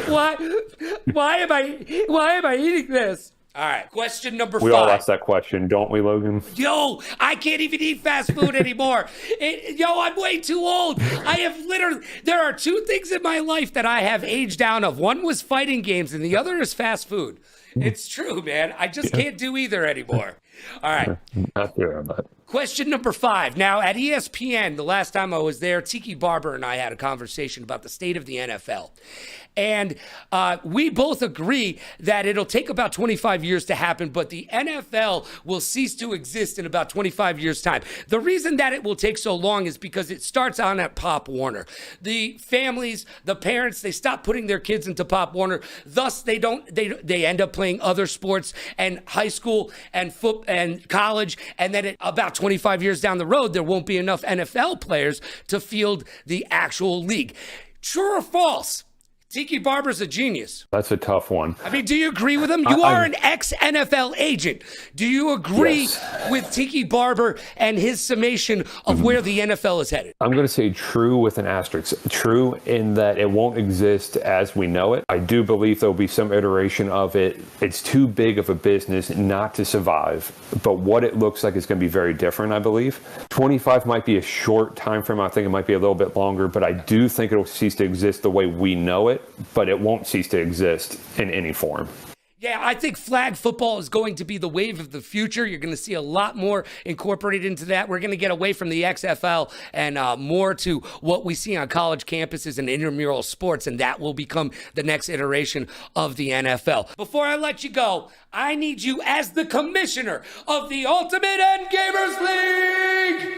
why am I eating this? All right, question number 5. We all ask that question, don't we, Logan? Yo, I can't even eat fast food anymore. I'm way too old. There are 2 things in my life that I have aged down of. One was fighting games and the other is fast food. It's true, man. I just can't do either anymore. All right. Not sure on that. Question number 5. Now, at ESPN, the last time I was there, Tiki Barber and I had a conversation about the state of the NFL. And we both agree that it'll take about 25 years to happen, but the NFL will cease to exist in about 25 years' time. The reason that it will take so long is because it starts on at Pop Warner. The families, the parents, they stop putting their kids into Pop Warner. Thus, they end up playing other sports and high school and football and college. And then about 25 years down the road, there won't be enough NFL players to field the actual league. True or false? Tiki Barber's a genius. That's a tough one. I mean, do you agree with him? You are an ex-NFL agent. Do you agree with Tiki Barber and his summation of where the NFL is headed? I'm going to say true with an asterisk. True in that it won't exist as we know it. I do believe there'll be some iteration of it. It's too big of a business not to survive, but what it looks like is going to be very different, I believe. 25 might be a short time frame. I think it might be a little bit longer, but I do think it'll cease to exist the way we know it. But it won't cease to exist in any form. Yeah, I think flag football is going to be the wave of the future. You're going to see a lot more incorporated into that. We're going to get away from the XFL and more to what we see on college campuses and intramural sports, and that will become the next iteration of the NFL. Before I let you go, I need you as the commissioner of the Ultimate End Gamers League.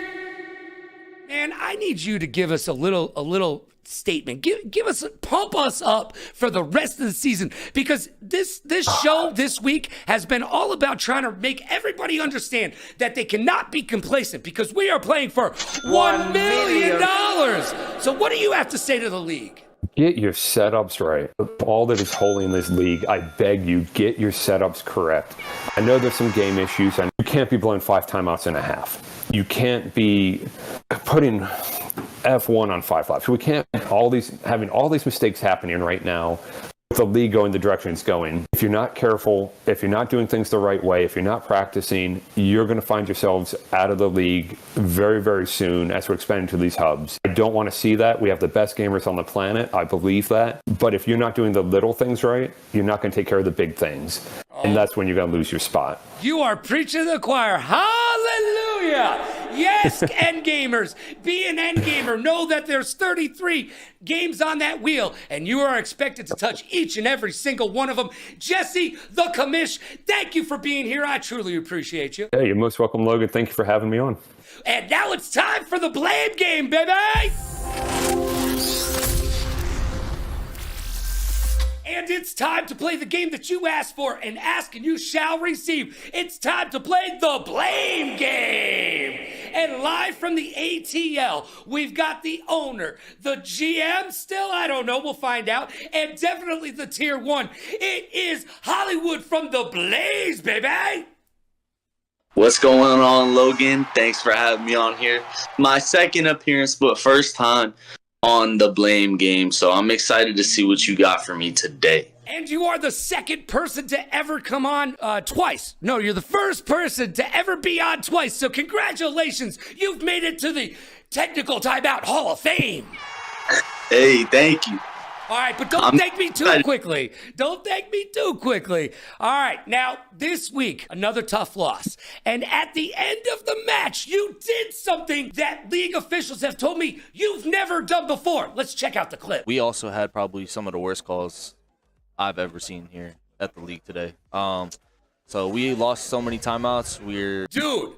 Man, I need you to give us a little statement. Pump us up for the rest of the season, because this show this week has been all about trying to make everybody understand that they cannot be complacent, because we are playing for $1 million. So what do you have to say to the league? Get your setups right. All that is holy in this league, I beg you, get your setups correct. I know there's some game issues. You can't be blowing 5 timeouts in a half. You can't be putting F1 on 5 laps. We can't having all these mistakes happening right now with the league going the direction it's going. If you're not careful, if you're not doing things the right way, if you're not practicing, you're going to find yourselves out of the league very, very soon as we're expanding to these hubs. I don't want to see that. We have the best gamers on the planet. I believe that. But if you're not doing the little things right, you're not going to take care of the big things. And that's when you're going to lose your spot. You are preaching to the choir. Hallelujah. Yes, end gamers. Be an end gamer. Know that there's 33 games on that wheel, and you are expected to touch each and every single one of them. Jesse, the commish, thank you for being here. I truly appreciate you. Hey, you're most welcome, Logan. Thank you for having me on. And now it's time for the blame game, baby. And And it's time to play the game that you asked for, and ask and you shall receive. It's time to play the Blame Game. And live from the ATL, we've got the owner, the GM, still, I don't know, we'll find out, and definitely the Tier 1. It is Hollywood from the Blaze, baby! What's going on, Logan? Thanks for having me on here. My second appearance, but first time on the Blame Game, so I'm excited to see what you got for me today. And you are the second person to ever come on twice. No, you're the first person to ever be on twice, so congratulations. You've made it to the Technical Timeout Hall of Fame. Hey, thank you. All right, but don't thank me too quickly. Don't thank me too quickly. All right, now, this week, another tough loss. And at the end of the match, you did something that league officials have told me you've never done before. Let's check out the clip. We also had probably some of the worst calls I've ever seen here at the league today. So we lost so many timeouts. Dude,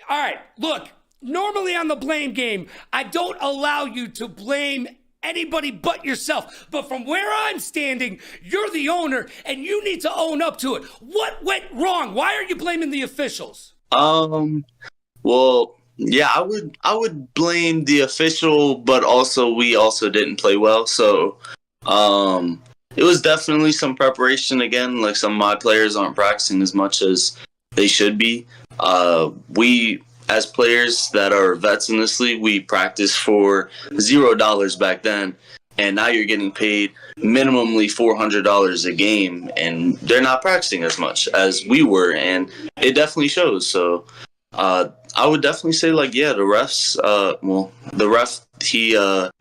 all right, look, normally on the Blame Game, I don't allow you to blame anybody but yourself. But from where I'm standing, you're the owner, and you need to own up to it. What went wrong? Why are you blaming the officials? Well, yeah, I would blame the official, but also we also didn't play well. So, it was definitely some preparation again. Like, some of my players aren't practicing as much as they should be. We, as players that are vets in this league, we practiced for $0 back then, and now you're getting paid minimally $400 a game, and they're not practicing as much as we were, and it definitely shows. So I would definitely say, like, yeah, the refs, the ref, he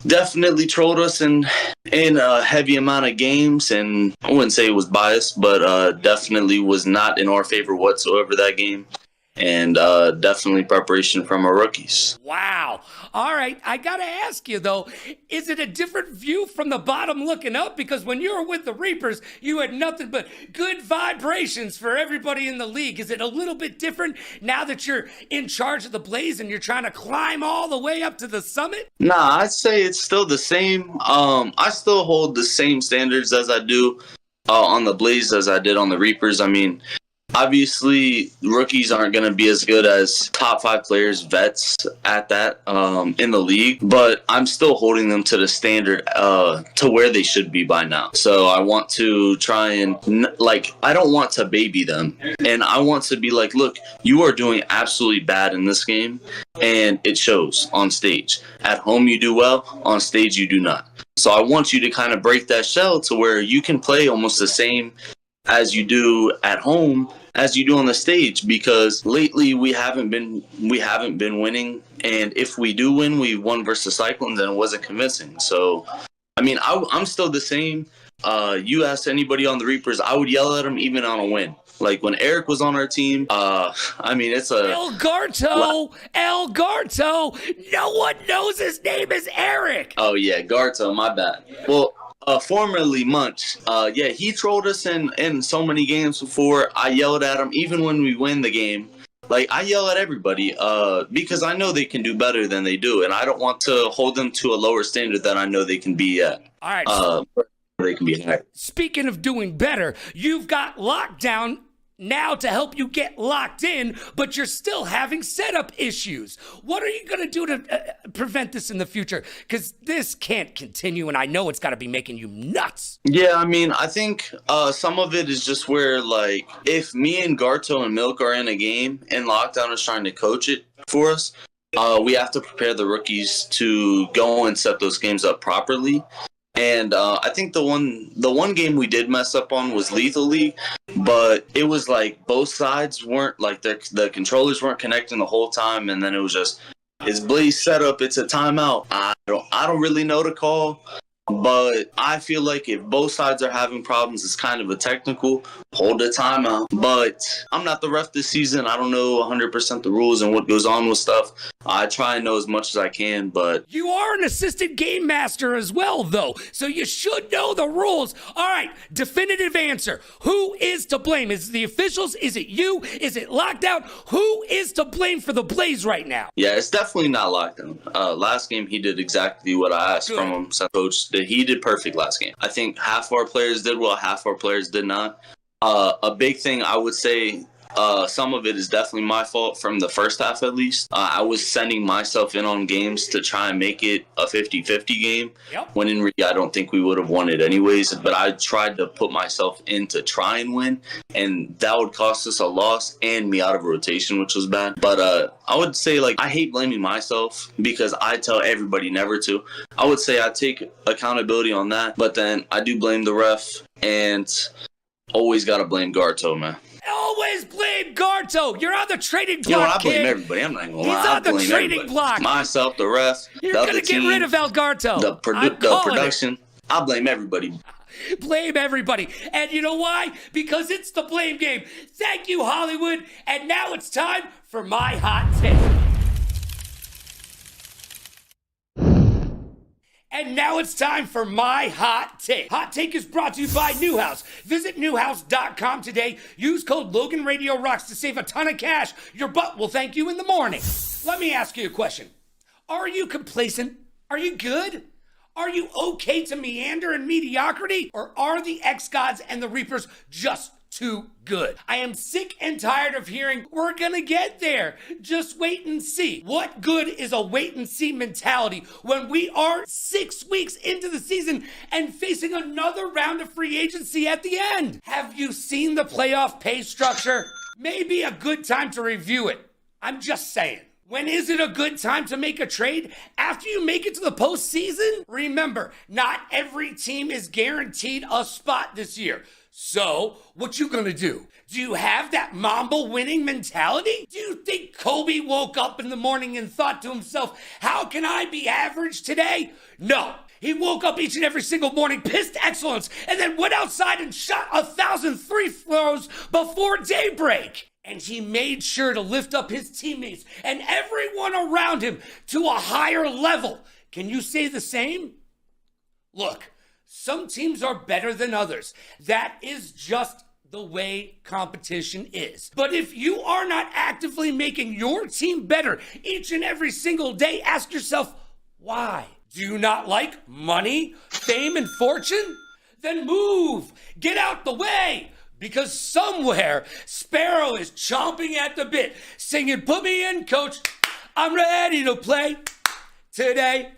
definitely trolled us in a heavy amount of games, and I wouldn't say it was biased, but definitely was not in our favor whatsoever that game. And definitely preparation from our rookies. Wow. All right. I got to ask you, though, is it a different view from the bottom looking up? Because when you were with the Reapers, you had nothing but good vibrations for everybody in the league. Is it a little bit different now that you're in charge of the Blaze and you're trying to climb all the way up to the summit? Nah, I'd say it's still the same. I still hold the same standards as I do on the Blaze as I did on the Reapers. I mean, obviously, rookies aren't going to be as good as top 5 players, vets at that in the league, but I'm still holding them to the standard to where they should be by now. So I want to try and, I don't want to baby them. And I want to be like, look, you are doing absolutely bad in this game, and it shows on stage. At home, you do well. On stage, you do not. So I want you to kind of break that shell to where you can play almost the same as you do at home as you do on the stage, because lately we haven't been winning, and if we do win, we won versus Cyclones and it wasn't convincing. So I mean, I'm still the same. You ask anybody on the Reapers, I would yell at them even on a win. Like when Eric was on our team, I mean, it's a El Garto. No one knows his name is Eric. Oh yeah, Garto, my bad. Well, formerly Munch, yeah, he trolled us in so many games before. I yelled at him even when we win the game. Like, I yell at everybody because I know they can do better than they do, and I don't want to hold them to a lower standard than I know they can be at. All right. They can be higher. Speaking of doing better, you've got Lockdown now to help you get locked in, but you're still having setup issues. What are you going to do to prevent this in the future? Because this can't continue, and I know it's got to be making you nuts. Yeah, I mean, I think some of it is just where, like, if me and Garto and Milk are in a game and Lockdown is trying to coach it for us, we have to prepare the rookies to go and set those games up properly. And I think the one game we did mess up on was Lethal League, but it was like both sides weren't, like, the controllers weren't connecting the whole time, and then it was just, it's Blaze setup, it's a timeout. I don't really know the call, but I feel like if both sides are having problems, it's kind of a technical, hold the timeout. But I'm not the ref this season. I don't know 100% the rules and what goes on with stuff. I try and know as much as I can, but... You are an assistant game master as well, though, so you should know the rules. All right, definitive answer. Who is to blame? Is it the officials? Is it you? Is it Lockdown? Who is to blame for the Blaze right now? Yeah, it's definitely not Lockdown. Last game, he did exactly what I asked from him. So Coach, he did perfect last game. I think half our players did well, half our players did not. A big thing I would say, some of it is definitely my fault from the first half at least. I was sending myself in on games to try and make it a 50-50 game, when in reality I don't think we would have won it anyways. But I tried to put myself in to try and win, and that would cost us a loss and me out of rotation, which was bad. But I would say, like, I hate blaming myself because I tell everybody never to. I would say I take accountability on that, but then I do blame the ref, and always got to blame Garto, man. Always blame Garto. You're on the trading block, You know what? I blame kid. everybody. I'm not gonna He's lie. I on the blame trading everybody. block. Myself, the ref, You're the going other to get team, rid of Algarto. the production. I blame everybody. Blame everybody. And you know why? Because it's the blame game. Thank you, Hollywood. And now it's time for my hot take. And now it's time for my hot take. Hot take is brought to you by Newhouse. Visit newhouse.com today. Use code LoganRadioRocks to save a ton of cash. Your butt will thank you in the morning. Let me ask you a question. Are you complacent? Are you good? Are you okay to meander in mediocrity? Or are the X-Gods and the Reapers just too good? I am sick and tired of hearing, we're gonna get there. Just wait and see. What good is a wait and see mentality when we are 6 weeks into the season and facing another round of free agency at the end? Have you seen the playoff pay structure? Maybe a good time to review it. I'm just saying. When is it a good time to make a trade? After you make it to the postseason? Remember, not every team is guaranteed a spot this year. So, what you gonna do? Do you have that Mamba winning mentality? Do you think Kobe woke up in the morning and thought to himself, how can I be average today? No. He woke up each and every single morning, pissed excellence, and then went outside and shot 1,000 free throws before daybreak. And he made sure to lift up his teammates and everyone around him to a higher level. Can you say the same? Look, some teams are better than others. That is just the way competition is. But if you are not actively making your team better each and every single day, ask yourself, why? Do you not like money, fame, and fortune? Then move. Get out the way. Because somewhere, Sparrow is chomping at the bit, singing, put me in, coach. I'm ready to play today.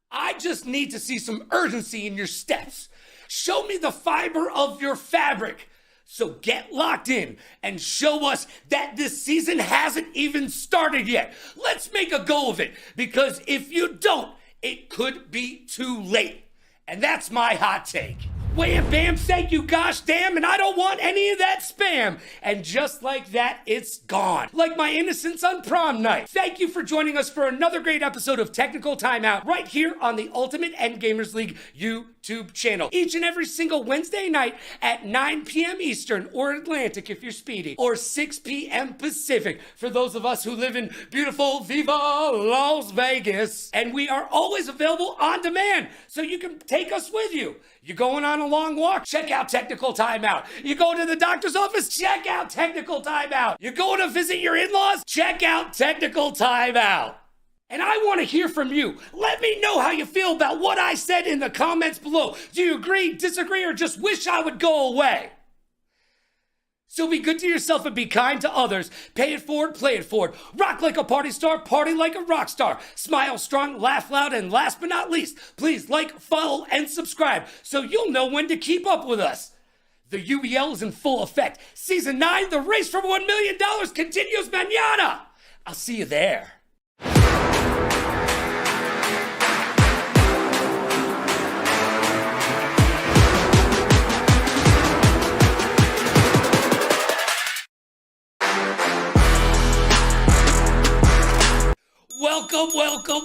I just need to see some urgency in your steps. Show me the fiber of your fabric. So get locked in and show us that this season hasn't even started yet. Let's make a go of it, because if you don't, it could be too late. And that's my hot take. Wham, bam, thank you, gosh damn, and I don't want any of that spam. And just like that, it's gone. Like my innocence on prom night. Thank you for joining us for another great episode of Technical Timeout right here on the Ultimate Endgamers League YouTube channel. Each and every single Wednesday night at 9 p.m. Eastern, or Atlantic if you're speedy, or 6 p.m. Pacific for those of us who live in beautiful Viva Las Vegas. And we are always available on demand, so you can take us with you. You're going on a long walk? Check out Technical Timeout. You go to the doctor's office? Check out Technical Timeout. You're going to visit your in-laws? Check out Technical Timeout. And I want to hear from you. Let me know how you feel about what I said in the comments below. Do you agree, disagree, or just wish I would go away? So be good to yourself and be kind to others. Pay it forward, play it forward. Rock like a party star, party like a rock star. Smile strong, laugh loud, and last but not least, please like, follow, and subscribe so you'll know when to keep up with us. The UEL is in full effect. Season 9, the race for $1 million continues mañana. I'll see you there.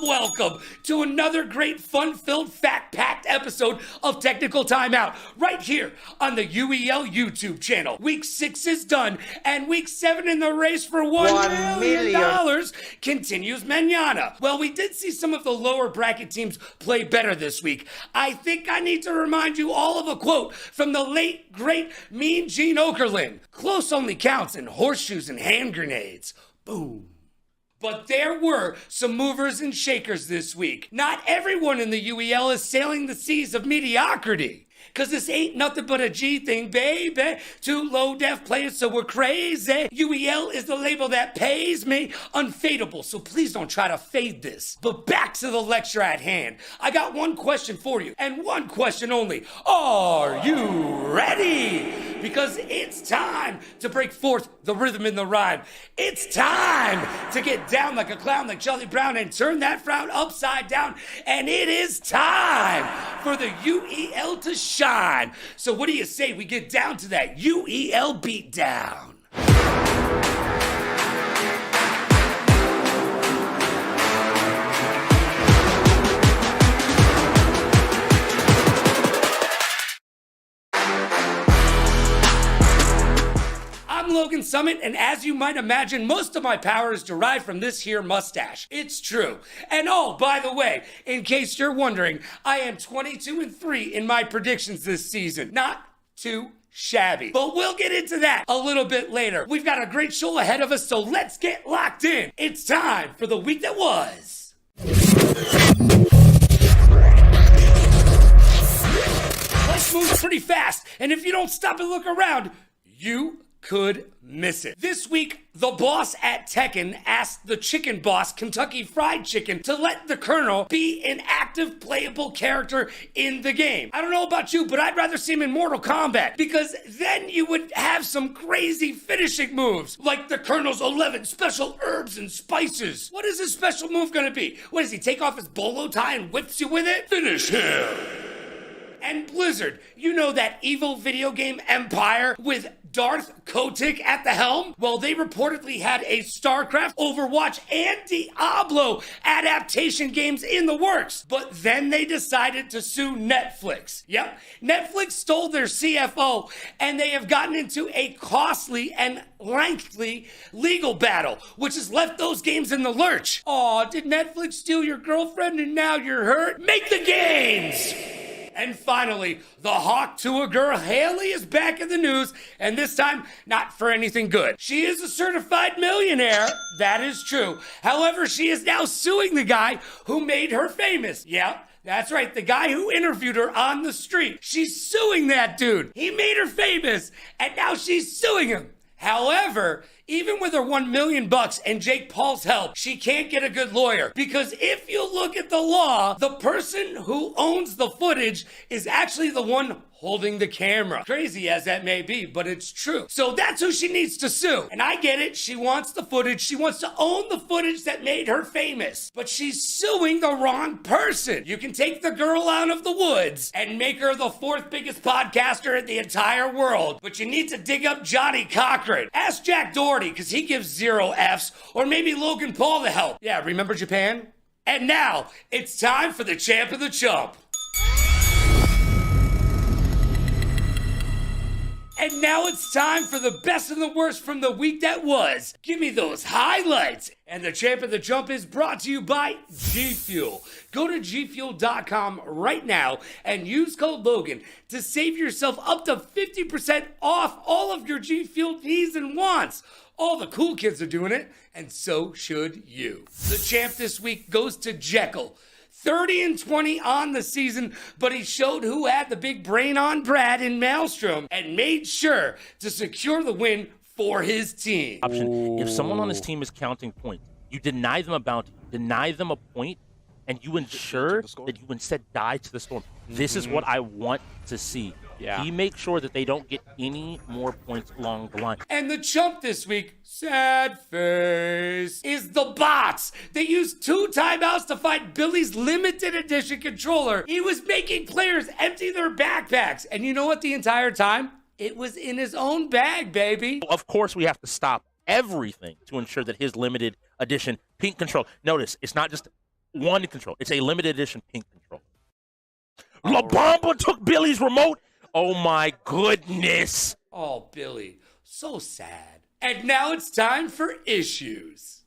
Welcome to another great fun-filled, fact-packed episode of Technical Timeout right here on the UEL YouTube channel. Week 6 is done, and Week 7 in the race for $1 million continues mañana. Well, we did see some of the lower bracket teams play better this week. I think I need to remind you all of a quote from the late, great, Mean Gene Okerlund. Close only counts in horseshoes and hand grenades. Boom. But there were some movers and shakers this week. Not everyone in the UEL is sailing the seas of mediocrity. Cause this ain't nothing but a G thing, baby. 2 low-def players, so we're crazy. UEL is the label that pays me. Unfadable, so please don't try to fade this. But back to the lecture at hand. I got one question for you, and one question only. Are you ready? Because it's time to break forth the rhythm in the rhyme. It's time to get down like a clown like Charlie Brown and turn that frown upside down. And it is time for the UEL to shine. So what do you say we get down to that UEL beatdown? I'm Logan Summit, and as you might imagine, most of my power is derived from this here mustache. It's true. And oh, by the way, in case you're wondering, I am 22-3 in my predictions this season. Not too shabby. But we'll get into that a little bit later. We've got a great show ahead of us, so let's get locked in. It's time for the week that was. Life moves pretty fast, and if you don't stop and look around, you could miss it. This week, the boss at Tekken asked the chicken boss, Kentucky Fried Chicken, to let the Colonel be an active playable character in the game. I don't know about you, but I'd rather see him in Mortal Kombat, because then you would have some crazy finishing moves, like the Colonel's 11 special herbs and spices. What is his special move gonna be? What does he take off his bolo tie and whips you with it? Finish him! And Blizzard, you know that evil video game empire with Darth Kotick at the helm? Well, they reportedly had a StarCraft, Overwatch, and Diablo adaptation games in the works. But then they decided to sue Netflix. Yep, Netflix stole their CFO, and they have gotten into a costly and lengthy legal battle, which has left those games in the lurch. Aw, did Netflix steal your girlfriend and now you're hurt? Make the games! And finally, the Hawk to a girl, Haley, is back in the news, and this time, not for anything good. She is a certified millionaire, that is true. However, she is now suing the guy who made her famous. Yeah, that's right, the guy who interviewed her on the street. She's suing that dude. He made her famous, and now she's suing him. However, even with her $1 million and Jake Paul's help, she can't get a good lawyer. Because if you look at the law, the person who owns the footage is actually the one holding the camera. Crazy as that may be, but it's true. So that's who she needs to sue. And I get it, she wants the footage. She wants to own the footage that made her famous. But she's suing the wrong person. You can take the girl out of the woods and make her the 4th biggest podcaster in the entire world. But you need to dig up Johnny Cochran. Ask Jack Doherty, because he gives 0 Fs. Or maybe Logan Paul to help. Yeah, remember Japan? And now, it's time for the champ of the chump. And now it's time for the best and the worst from the week that was. Give me those highlights. And the champ of the jump is brought to you by G Fuel. Go to gfuel.com right now and use code Logan to save yourself up to 50% off all of your G Fuel needs and wants. All the cool kids are doing it, and so should you. The champ this week goes to Jekyll. 30-20 on the season, but he showed who had the big brain on Brad in Maelstrom and made sure to secure the win for his team. If someone on his team is counting points, you deny them a bounty, deny them a point, and you ensure that you instead die to the storm. This is what I want to see. Yeah. He makes sure that they don't get any more points along the line. And the chump this week, sad face, is the bots. They used 2 timeouts to fight Billy's limited edition controller. He was making players empty their backpacks. And you know what, the entire time? It was in his own bag, baby. Of course, we have to stop everything to ensure that his limited edition pink control. Notice, it's not just one control. It's a limited edition pink control. La Bamba took Billy's remote. Oh, my goodness. Oh, Billy, so sad. And now it's time for issues.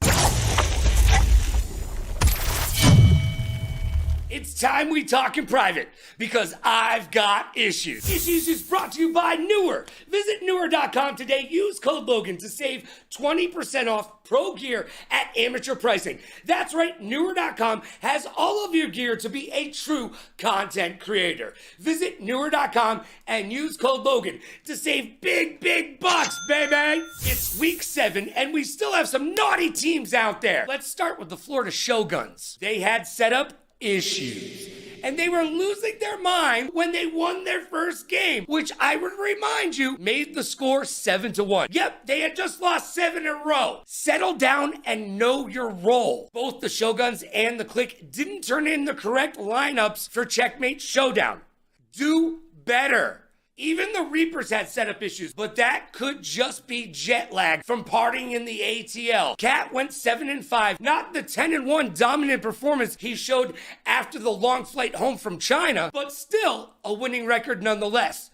It's time we talk in private because I've got issues. Issues is brought to you by Newer. Visit Newer.com today. Use code Logan to save 20% off pro gear at amateur pricing. That's right, Newer.com has all of your gear to be a true content creator. Visit Newer.com and use code Logan to save big bucks, baby. It's week 7 and we still have some naughty teams out there. Let's start with the Florida Shoguns. They had setup issues. And they were losing their mind when they won their first game, which I would remind you made the score 7-1. Yep, they had just lost 7 in a row. Settle down and know your role. Both the Shoguns and the Clique didn't turn in the correct lineups for Checkmate Showdown. Do better. Even the Reapers had setup issues, but that could just be jet lag from partying in the ATL. Cat went 7-5, not the 10-1 dominant performance he showed after the long flight home from China, but still a winning record nonetheless.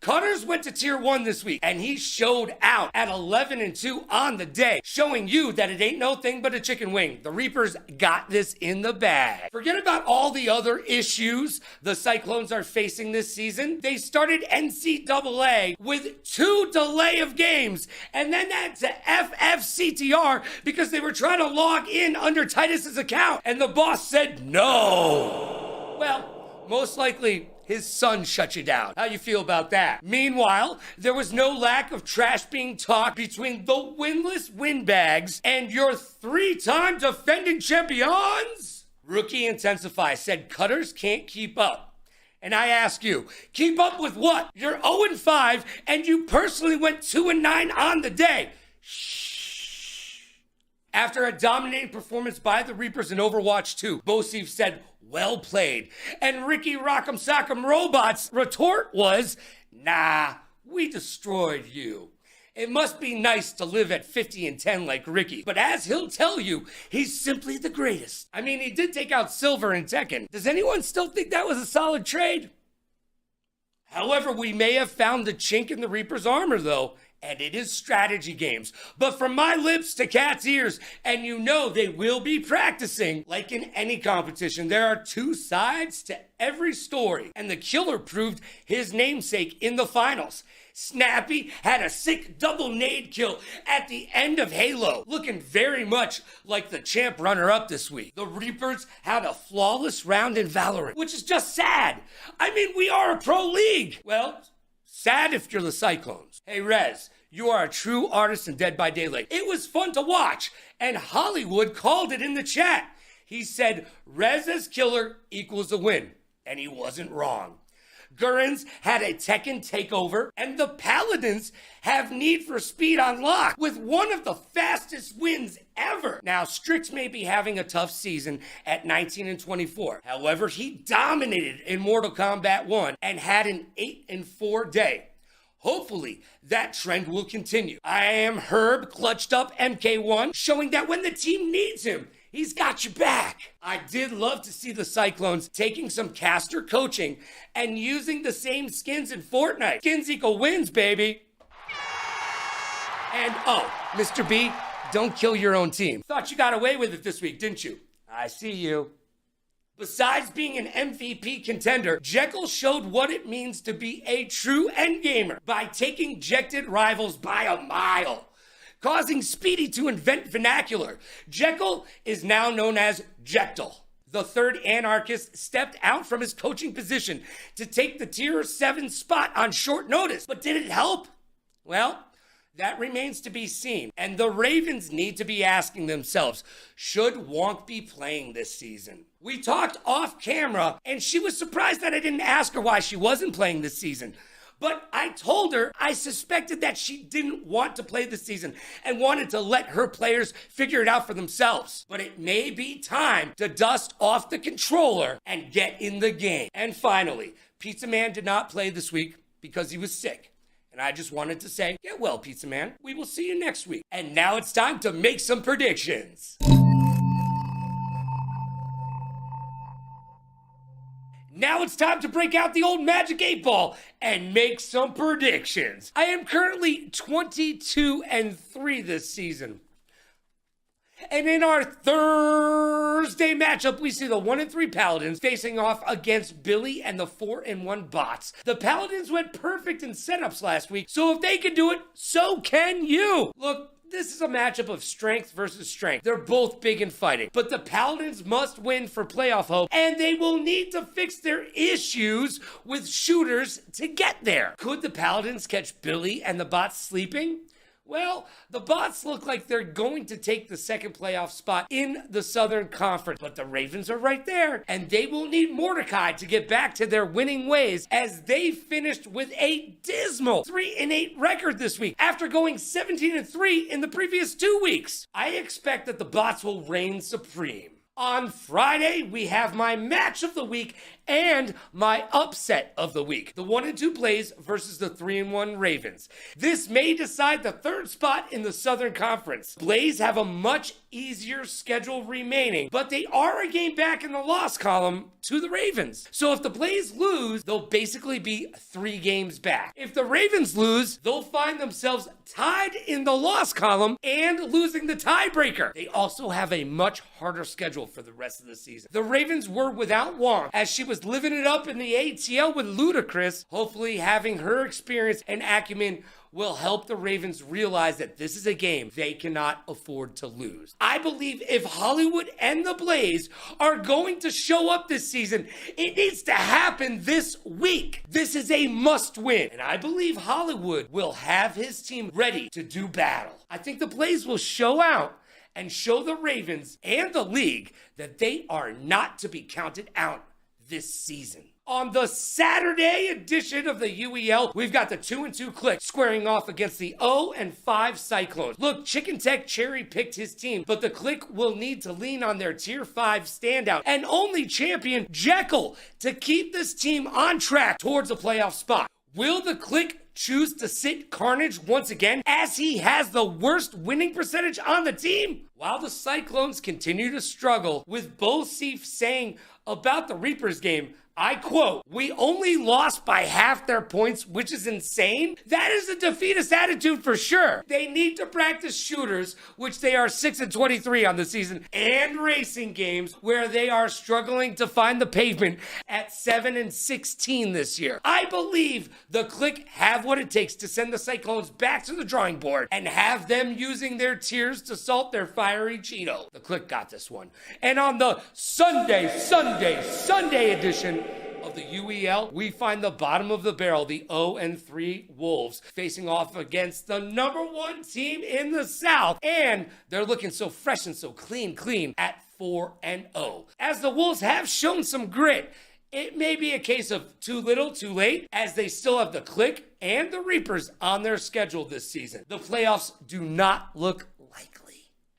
Cutters went to Tier 1 this week, and he showed out at 11-2 on the day, showing you that it ain't no thing but a chicken wing. The Reapers got this in the bag. Forget about all the other issues the Cyclones are facing this season. They started NCAA with 2 delay of games, and then had to FFCTR because they were trying to log in under Titus's account, and the boss said no. Well, most likely his son shut you down. How you feel about that? Meanwhile, there was no lack of trash being talked between the winless windbags and your 3-time defending champions. Rookie Intensify said Cutters can't keep up. And I ask you, keep up with what? You're 0-5 and you personally went 2-9 on the day. Shh. After a dominating performance by the Reapers in Overwatch 2, Bosif said, well played. And Ricky Rock'em Sock'em Robot's retort was, nah, we destroyed you. It must be nice to live at 50-10 like Ricky, but as he'll tell you, he's simply the greatest. I mean, he did take out Silver in Tekken. Does anyone still think that was a solid trade? However, we may have found the chink in the Reaper's armor, though, and it is strategy games. But from my lips to Cat's ears, and you know they will be practicing, like in any competition, there are 2 sides to every story, and the killer proved his namesake in the finals. Snappy had a sick double nade kill at the end of Halo, looking very much like the champ runner-up this week. The Reapers had a flawless round in Valorant, which is just sad. I mean, we are a pro league. Well, sad if you're the Cyclones. Hey, Rez, you are a true artist in Dead by Daylight. It was fun to watch, and Hollywood called it in the chat. He said, Rez as killer equals a win, and he wasn't wrong. Gurrens had a Tekken takeover, and the Paladins have Need for Speed on lock with one of the fastest wins ever. Now, Strix may be having a tough season at 19-24. However, he dominated in Mortal Kombat 1 and had an 8-4 day. Hopefully, that trend will continue. I am Herb, clutched up MK1, showing that when the team needs him, he's got your back. I did love to see the Cyclones taking some caster coaching and using the same skins in Fortnite. Skins equal wins, baby. And oh, Mr. B, don't kill your own team. Thought you got away with it this week, didn't you? I see you. Besides being an MVP contender, Jekyll showed what it means to be a true endgamer by taking Jected rivals by a mile, causing Speedy to invent vernacular. Jekyll is now known as Jectal. The 3rd anarchist stepped out from his coaching position to take the Tier 7 spot on short notice. But did it help? Well, that remains to be seen. And the Ravens need to be asking themselves, should Wonk be playing this season? We talked off camera, and she was surprised that I didn't ask her why she wasn't playing this season. But I told her I suspected that she didn't want to play this season and wanted to let her players figure it out for themselves. But it may be time to dust off the controller and get in the game. And finally, Pizza Man did not play this week because he was sick. And I just wanted to say, get well, Pizza Man. We will see you next week. And now it's time to make some predictions. Now it's time to break out the old Magic 8 Ball and make some predictions. I am currently 22-3 this season. And in our Thursday matchup, we see the 1-3 Paladins facing off against Billy and the 4-1 Bots. The Paladins went perfect in setups last week, so if they can do it, so can you. Look, this is a matchup of strength versus strength. They're both big in fighting, but the Paladins must win for playoff hope, and they will need to fix their issues with shooters to get there. Could the Paladins catch Billy and the Bots sleeping? Well, the Bots look like they're going to take the second playoff spot in the Southern Conference, but the Ravens are right there, and they will need Mordecai to get back to their winning ways as they finished with a dismal 3-8 record this week after going 17-3 in the previous 2 weeks. I expect that the Bots will reign supreme. On Friday, we have my match of the week and my upset of the week. The 1-2 Blaze versus the 3-1 Ravens. This may decide the third spot in the Southern Conference. Blaze have a much easier schedule remaining, but they are a game back in the loss column to the Ravens. So if the Blaze lose, they'll basically be 3 games back. If the Ravens lose, they'll find themselves tied in the loss column and losing the tiebreaker. They also have a much harder schedule for the rest of the season. The Ravens were without Wong as she was living it up in the ATL with Ludacris. Hopefully having her experience and acumen will help the Ravens realize that this is a game they cannot afford to lose. I believe if Hollywood and the Blaze are going to show up this season, it needs to happen this week. This is a must win, and I believe Hollywood will have his team ready to do battle. I think the Blaze will show out and show the Ravens and the league that they are not to be counted out this season. On the Saturday edition of the UEL, we've got the 2-2 Click squaring off against the 0-5 Cyclones. Look, Chicken Tech cherry-picked his team, but the Click will need to lean on their Tier 5 standout and only champion Jekyll to keep this team on track towards a playoff spot. Will the Click choose to sit Carnage once again as he has the worst winning percentage on the team? While the Cyclones continue to struggle, with Bosif saying about the Reapers game, I quote, "We only lost by half their points, which is insane." That is a defeatist attitude for sure. They need to practice shooters, which they are 6-23 on the season, and racing games where they are struggling to find the pavement at 7-16 this year. I believe the Click have what it takes to send the Cyclones back to the drawing board and have them using their tiers to salt their fiery Cheeto. The Click got this one. And on the Sunday edition of the UEL, we find the bottom of the barrel, the 0-3 Wolves, facing off against the #1 team in the South. And they're looking so fresh and so clean at 4-0. As the Wolves have shown some grit, it may be a case of too little, too late, as they still have the Click and the Reapers on their schedule this season. The playoffs do not look likely.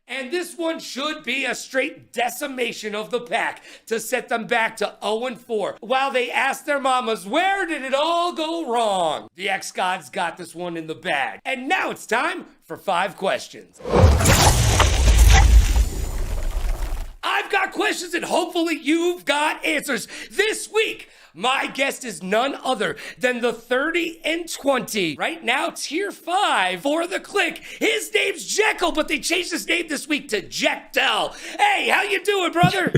And this one should be a straight decimation of the pack to set them back to 0-4, while they ask their mamas, where did it all go wrong? The X-Gods got this one in the bag. And now it's time for 5 questions. I've got questions and hopefully you've got answers. This week, my guest is none other than the 30-20, right now Tier 5 for the Click. His name's Jekyll, but they changed his name this week to Jektel. Hey, how you doing, brother?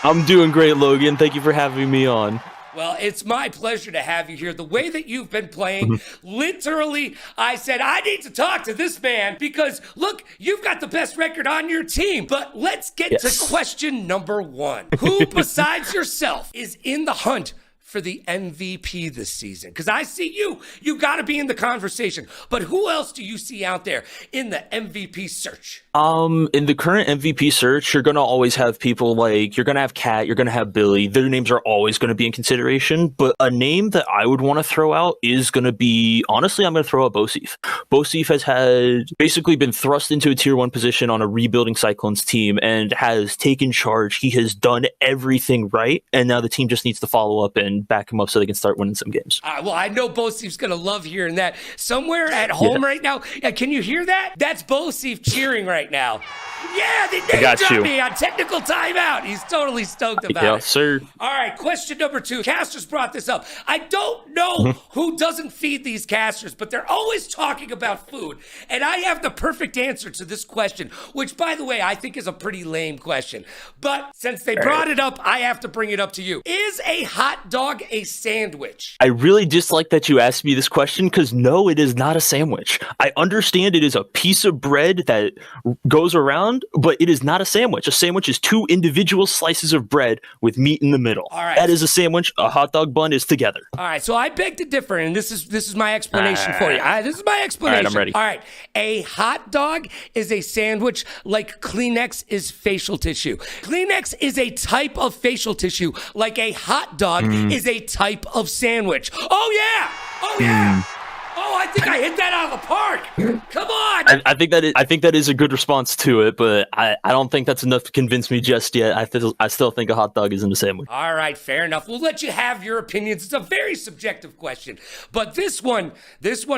I'm doing great, Logan. Thank you for having me on. Well, it's my pleasure to have you here. The way that you've been playing, literally, I said, I need to talk to this man because, look, you've got the best record on your team. But let's get to question number 1. Who besides yourself is in the hunt for the MVP this season? Because I see you got to be in the conversation. But who else do you see out there in the MVP search? In the current MVP search, you're going to always have people like, you're going to have Kat, you're going to have Billy. Their names are always going to be in consideration. But a name that I would want to throw out is going to be, honestly, I'm going to throw out Bosif. Bosif has basically been thrust into a Tier 1 position on a rebuilding Cyclones team and has taken charge. He has done everything right. And now the team just needs to follow up and back him up so they can start winning some games. Well, I know Bosif's going to love hearing that. Somewhere at home right now, can you hear that? That's Bosif cheering right right now. Yeah, they name got dropped you. me on technical timeout. He's totally stoked about it. Yeah, sir. All right, question number 2. Casters brought this up. I don't know who doesn't feed these casters, but they're always talking about food. And I have the perfect answer to this question, which, by the way, I think is a pretty lame question. But since they brought it up, I have to bring it up to you. Is a hot dog a sandwich? I really dislike that you asked me this question because no, it is not a sandwich. I understand it is a piece of bread that goes around, but it is not a sandwich. A sandwich is 2 individual slices of bread with meat in the middle. All right. That is a sandwich. A hot dog bun is together. All right, so I beg to differ, and this is my explanation for you. This is my explanation. All right, I'm ready. All right, a hot dog is a sandwich like Kleenex is facial tissue. Kleenex is a type of facial tissue like a hot dog is a type of sandwich. Oh, yeah! Oh, yeah! Oh, I think I hit that out of the park. Come on. I think that is a good response to it, but I don't think that's enough to convince me just yet. I still think a hot dog isn't a sandwich. All right, fair enough. We'll let you have your opinions. It's a very subjective question, but this one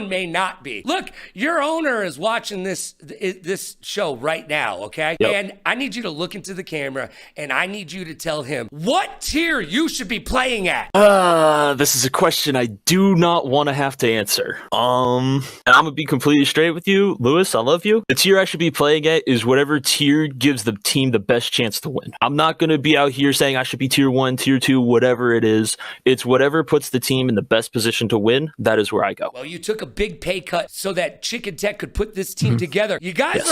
may not be. Look, your owner is watching this show right now, okay? Yep. And I need you to look into the camera, and I need you to tell him what tier you should be playing at. This is a question I do not want to have to answer. And I'm gonna be completely straight with you, Lewis. I love you. The tier I should be playing at is whatever tier gives the team the best chance to win. I'm not gonna be out here saying I should be tier 1, tier 2, whatever it is. It's whatever puts the team in the best position to win. That is where I go. Well, you took a big pay cut so that Chicken Tech could put this team together. You guys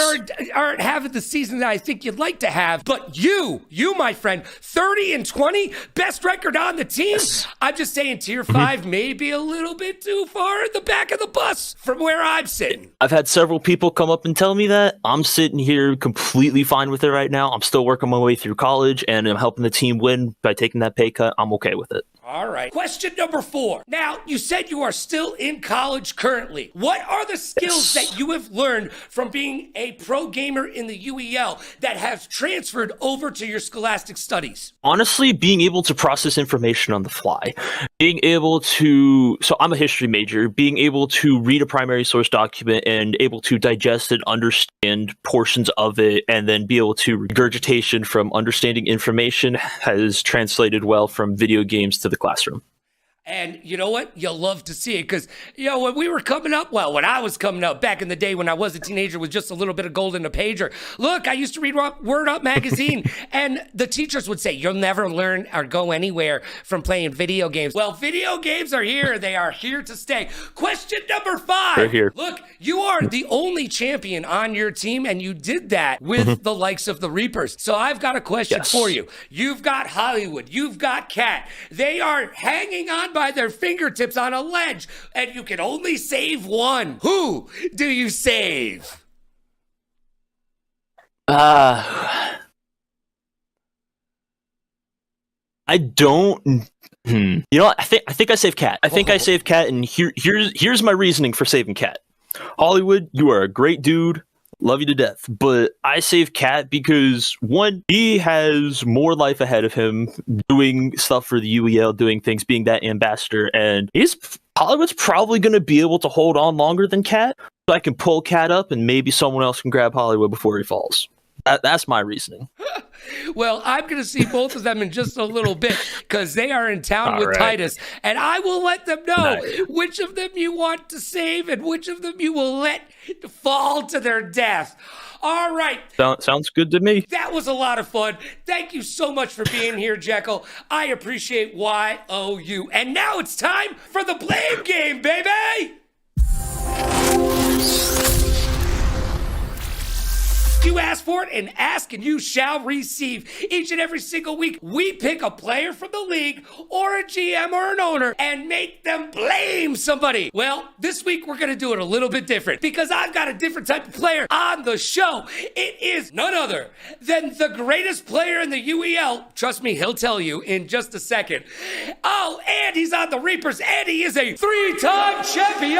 aren't having the season that I think you'd like to have, but you, my friend, 30-20, best record on the team. Yes. I'm just saying tier 5 may be a little bit too far in the back of the bus from where I'm sitting. I've had several people come up and tell me that. I'm sitting here completely fine with it right now. I'm still working my way through college, and I'm helping the team win by taking that pay cut. I'm okay with it. All right. Question number 4. Now, you said you are still in college currently. What are the skills that you have learned from being a pro gamer in the UEL that has transferred over to your scholastic studies? Honestly, being able to process information on the fly, being able to, so I'm a history major, being able to read a primary source document and able to digest and understand portions of it and then be able to regurgitation from understanding information has translated well from video games to the classroom. And you know what? You'll love to see it because, when we were coming up, when I was coming up back in the day when I was a teenager with just a little bit of gold in a pager, look, I used to read Word Up magazine and the teachers would say, you'll never learn or go anywhere from playing video games. Well, video games are here. They are here to stay. Question number 5. They're here. Look, you are the only champion on your team and you did that with the likes of the Reapers. So I've got a question for you. You've got Hollywood. You've got Cat. They are hanging on by their fingertips on a ledge, and you can only save one. Who do you save? I don't. You know, I think I saved Cat. I think I saved Cat, and here's my reasoning for saving Cat. Hollywood, you are a great dude. Love you to death. But I save Cat because, one, he has more life ahead of him doing stuff for the UEL, doing things, being that ambassador. And Hollywood's probably going to be able to hold on longer than Cat. So I can pull Cat up and maybe someone else can grab Hollywood before he falls. That's my reasoning. Well, I'm going to see both of them in just a little bit because they are in town with Titus. And I will let them know which of them you want to save and which of them you will let fall to their death. All right. Sounds good to me. That was a lot of fun. Thank you so much for being here, Jekyll. I appreciate YOU. And now it's time for the blame game, baby. You ask for it, and ask and you shall receive. Each and every single week, we pick a player from the league or a GM or an owner and make them blame somebody. Well, this week we're going to do it a little bit different because I've got a different type of player on the show. It is none other than the greatest player in the UEL. Trust me, he'll tell you in just a second. Oh, and he's on the Reapers, and he is a 3-time champion.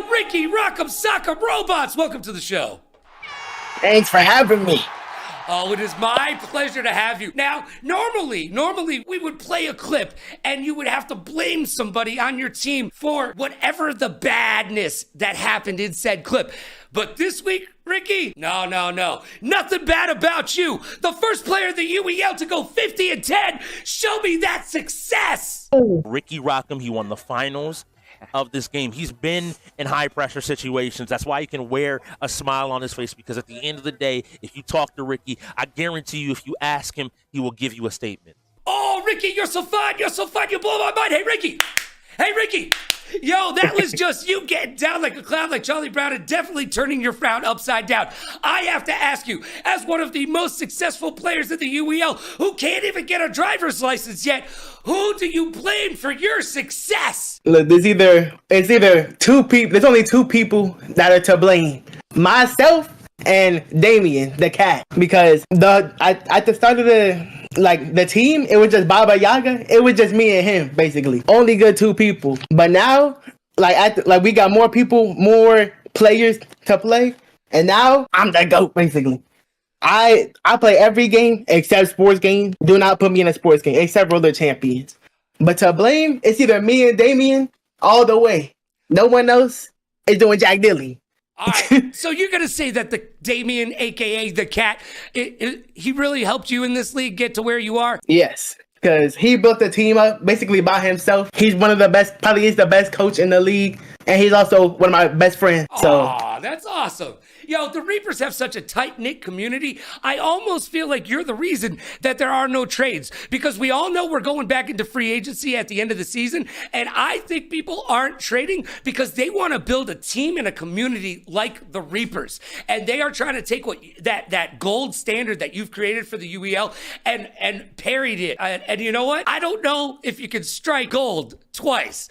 Ricky Rock'em Sock'em Robots, welcome to the show. Thanks for having me. Oh, it is my pleasure to have you. Now, normally we would play a clip and you would have to blame somebody on your team for whatever the badness that happened in said clip. But this week, Ricky, no. Nothing bad about you. The first player in the UEL to go 50-10. Show me that success. Ricky Rockham, he won the finals of this game. He's been in high pressure situations. That's why he can wear a smile on his face, because at the end of the day, if you talk to Ricky, I guarantee you, if you ask him, he will give you a statement. Oh, Ricky, you're so fun. You blow my mind. Hey, Ricky. Yo, that was just you getting down like a clown like Charlie Brown and definitely turning your frown upside down. I have to ask you, as one of the most successful players in the UEL who can't even get a driver's license yet, who do you blame for your success? Look, it's either two people. There's only two people that are to blame. Myself and Damien, the cat. Because at the start of the team, it was just Baba Yaga. It was just me and him, basically. Only good two people. But now, we got more people, more players to play. And now, I'm the GOAT, basically. I play every game except sports games. Do not put me in a sports game, except Roller Champions. But to blame, it's either me and Damien all the way. No one else is doing Jack Dilly. All right, so you're going to say that the Damien, a.k.a. the cat, he really helped you in this league get to where you are? Yes, because he built the team up basically by himself. He's one of the best, probably is the best coach in the league, and he's also one of my best friends. Aw, that's awesome. Yo, the Reapers have such a tight-knit community. I almost feel like you're the reason that there are no trades, because we all know we're going back into free agency at the end of the season, and I think people aren't trading because they want to build a team and a community like the Reapers, and they are trying to take what that gold standard that you've created for the UEL and parried it. And you know what? I don't know if you can strike gold twice.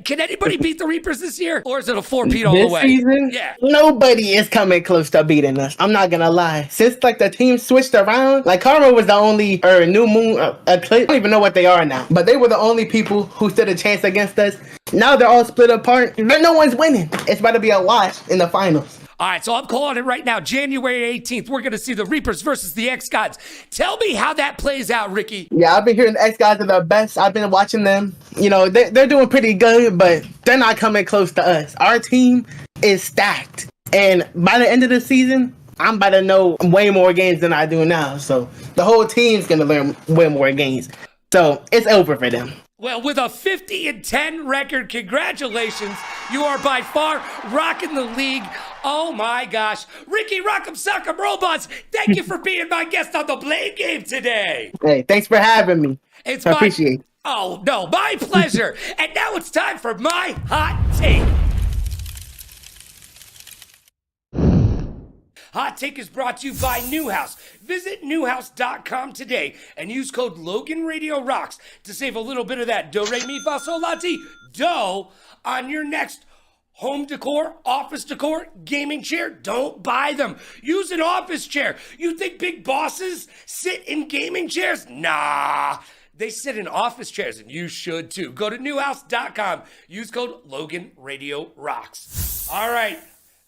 Can anybody beat the Reapers this year, or is it a four-peat all the way? This season, yeah. Nobody is coming close to beating us. I'm not gonna lie. Since the team switched around, Karma was the only New Moon Eclipse. I don't even know what they are now, but they were the only people who stood a chance against us. Now they're all split apart. No one's winning. It's about to be a wash in the finals. All right, so I'm calling it right now. January 18th, we're going to see the Reapers versus the X-Gods. Tell me how that plays out, Ricky. Yeah, I've been hearing the X-Gods are the best. I've been watching them. You know, they're doing pretty good, but they're not coming close to us. Our team is stacked. And by the end of the season, I'm about to know way more games than I do now. So the whole team's going to learn way more games. So it's over for them. Well, with a 50-10 record, congratulations. You are by far rocking the league. Oh my gosh. Ricky Rock'em Sock'em Robots, thank you for being my guest on the Blade Game today. Hey, thanks for having me. I appreciate it. Oh, no, my pleasure. And now it's time for my hot take. Hot Take is brought to you by Newhouse. Visit newhouse.com today and use code LoganRadioRocks to save a little bit of that do, re, mi, fa, sol, la, ti, do on your next home decor, office decor, gaming chair. Don't buy them. Use an office chair. You think big bosses sit in gaming chairs? Nah. They sit in office chairs, and you should too. Go to newhouse.com. Use code LoganRadioRocks. All right.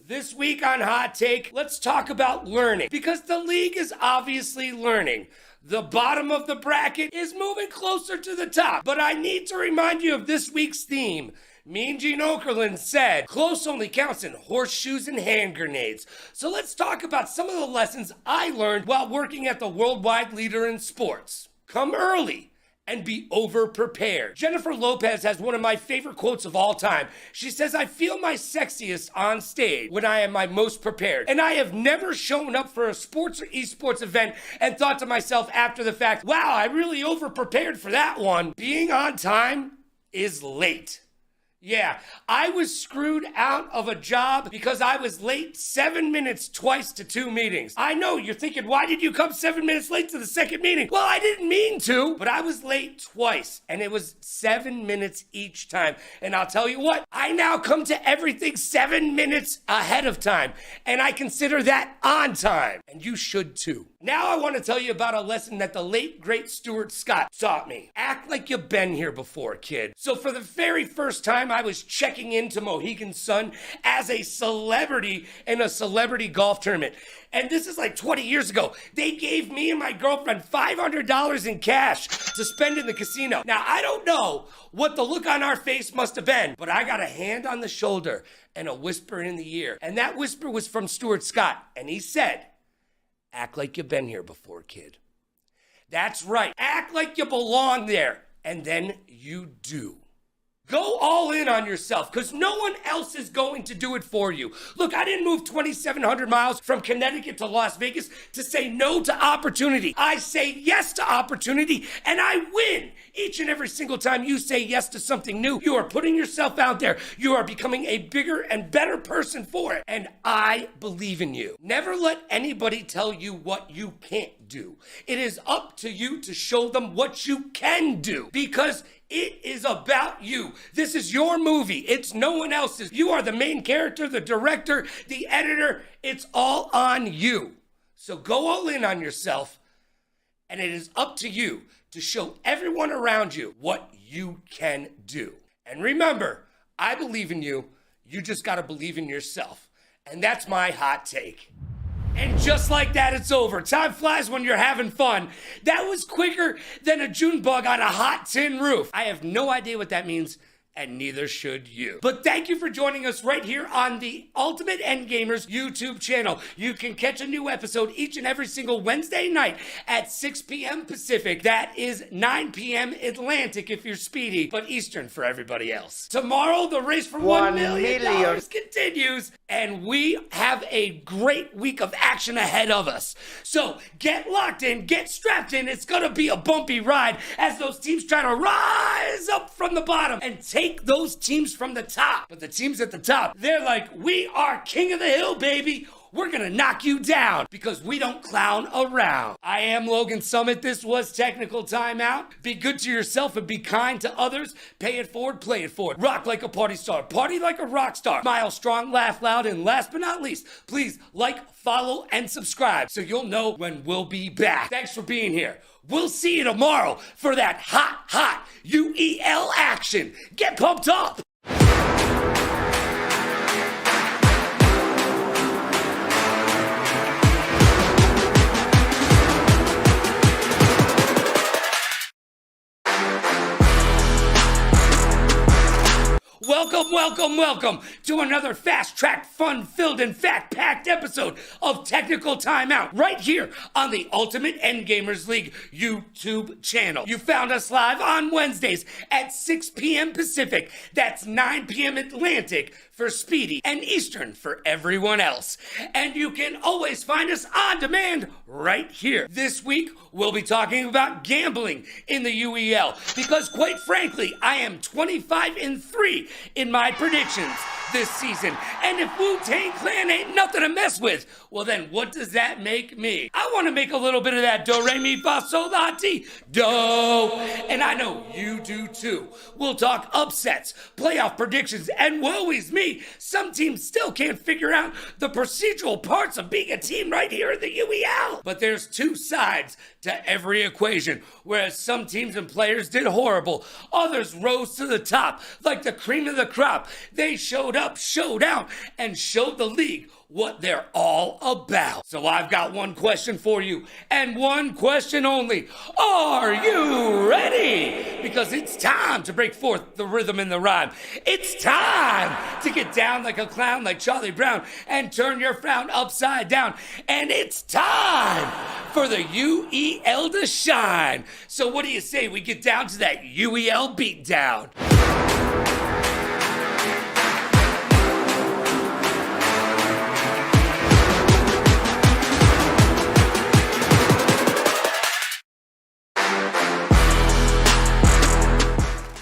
This week on Hot Take, let's talk about learning, because the league is obviously learning. The bottom of the bracket is moving closer to the top, but I need to remind you of this week's theme. Mean Gene Okerlund said, close only counts in horseshoes and hand grenades. So let's talk about some of the lessons I learned while working at the worldwide leader in sports. Come early and be over-prepared. Jennifer Lopez has one of my favorite quotes of all time. She says, I feel my sexiest on stage when I am my most prepared. And I have never shown up for a sports or esports event and thought to myself after the fact, wow, I really over-prepared for that one. Being on time is late. Yeah, I was screwed out of a job because I was late 7 minutes twice to 2 meetings. I know, you're thinking, why did you come 7 minutes late to the second meeting? Well, I didn't mean to, but I was late twice, and it was 7 minutes each time. And I'll tell you what, I now come to everything 7 minutes ahead of time, and I consider that on time. and you should too. Now I want to tell you about a lesson that the late, great Stuart Scott taught me. Act like you've been here before, kid. So for the very first time, I was checking into Mohegan Sun as a celebrity in a celebrity golf tournament. And this is like 20 years ago. They gave me and my girlfriend $500 in cash to spend in the casino. Now, I don't know what the look on our face must have been, but I got a hand on the shoulder and a whisper in the ear. And that whisper was from Stuart Scott. And he said, act like you've been here before, kid. That's right. Act like you belong there. And then you do. Go all in on yourself, because no one else is going to do it for you. Look, I didn't move 2,700 miles from Connecticut to Las Vegas to say no to opportunity. I say yes to opportunity, and I win. Each and every single time you say yes to something new, you are putting yourself out there. You are becoming a bigger and better person for it, and I believe in you. Never let anybody tell you what you can't do. It is up to you to show them what you can do, because it is about you. This is your movie. It's no one else's. You are the main character, the director, the editor. It's all on you. So go all in on yourself, and it is up to you to show everyone around you what you can do. And remember, I believe in you. You just got to believe in yourself. And that's my hot take. And just like that, it's over. Time flies when you're having fun. That was quicker than a June bug on a hot tin roof. I have no idea what that means, and neither should you. But thank you for joining us right here on the Ultimate Endgamers YouTube channel. You can catch a new episode each and every single Wednesday night at 6 p.m. Pacific. That is 9 p.m. Atlantic if you're speedy, but Eastern for everybody else. Tomorrow, the race for $1 million continues, and we have a great week of action ahead of us. So get locked in, get strapped in. It's gonna be a bumpy ride as those teams try to rise up from the bottom and take those teams from the top. But the teams at the top, they're like, we are king of the hill, baby. We're gonna knock you down because we don't clown around. I am Logan Summit. This was Technical Timeout. Be good to yourself and be kind to others. Pay it forward, play it forward. Rock like a party star, party like a rock star. Smile strong, laugh loud, and last but not least, please like, follow, and subscribe so you'll know when we'll be back. Thanks for being here. We'll see you tomorrow for that hot UEL action. Get pumped up. Welcome to another fast-tracked, fun-filled, and fact-packed episode of Technical Timeout right here on the Ultimate Endgamers League YouTube channel. You found us live on Wednesdays at 6 p.m. Pacific. That's 9 p.m. Atlantic for Speedy and Eastern for everyone else. And you can always find us on demand right here. This week, we'll be talking about gambling in the UEL because, quite frankly, I am 25-3 in my predictions this season. And if Wu-Tang Clan ain't nothing to mess with, well then what does that make me? I want to make a little bit of that do, re, mi, fa, sol, la, ti, do. And I know you do too. We'll talk upsets, playoff predictions, and woe is me, some teams still can't figure out the procedural parts of being a team right here in the UEL. But there's two sides to every equation. Whereas some teams and players did horrible, others rose to the top like the cream of the crop. They showed up, showed out, and showed the league what they're all about. So I've got one question for you, and one question only. Are you ready? Because it's time to break forth the rhythm and the rhyme. It's time to get down like a clown like Charlie Brown and turn your frown upside down. And it's time for the UEL to shine. So what do you say we get down to that UEL beatdown?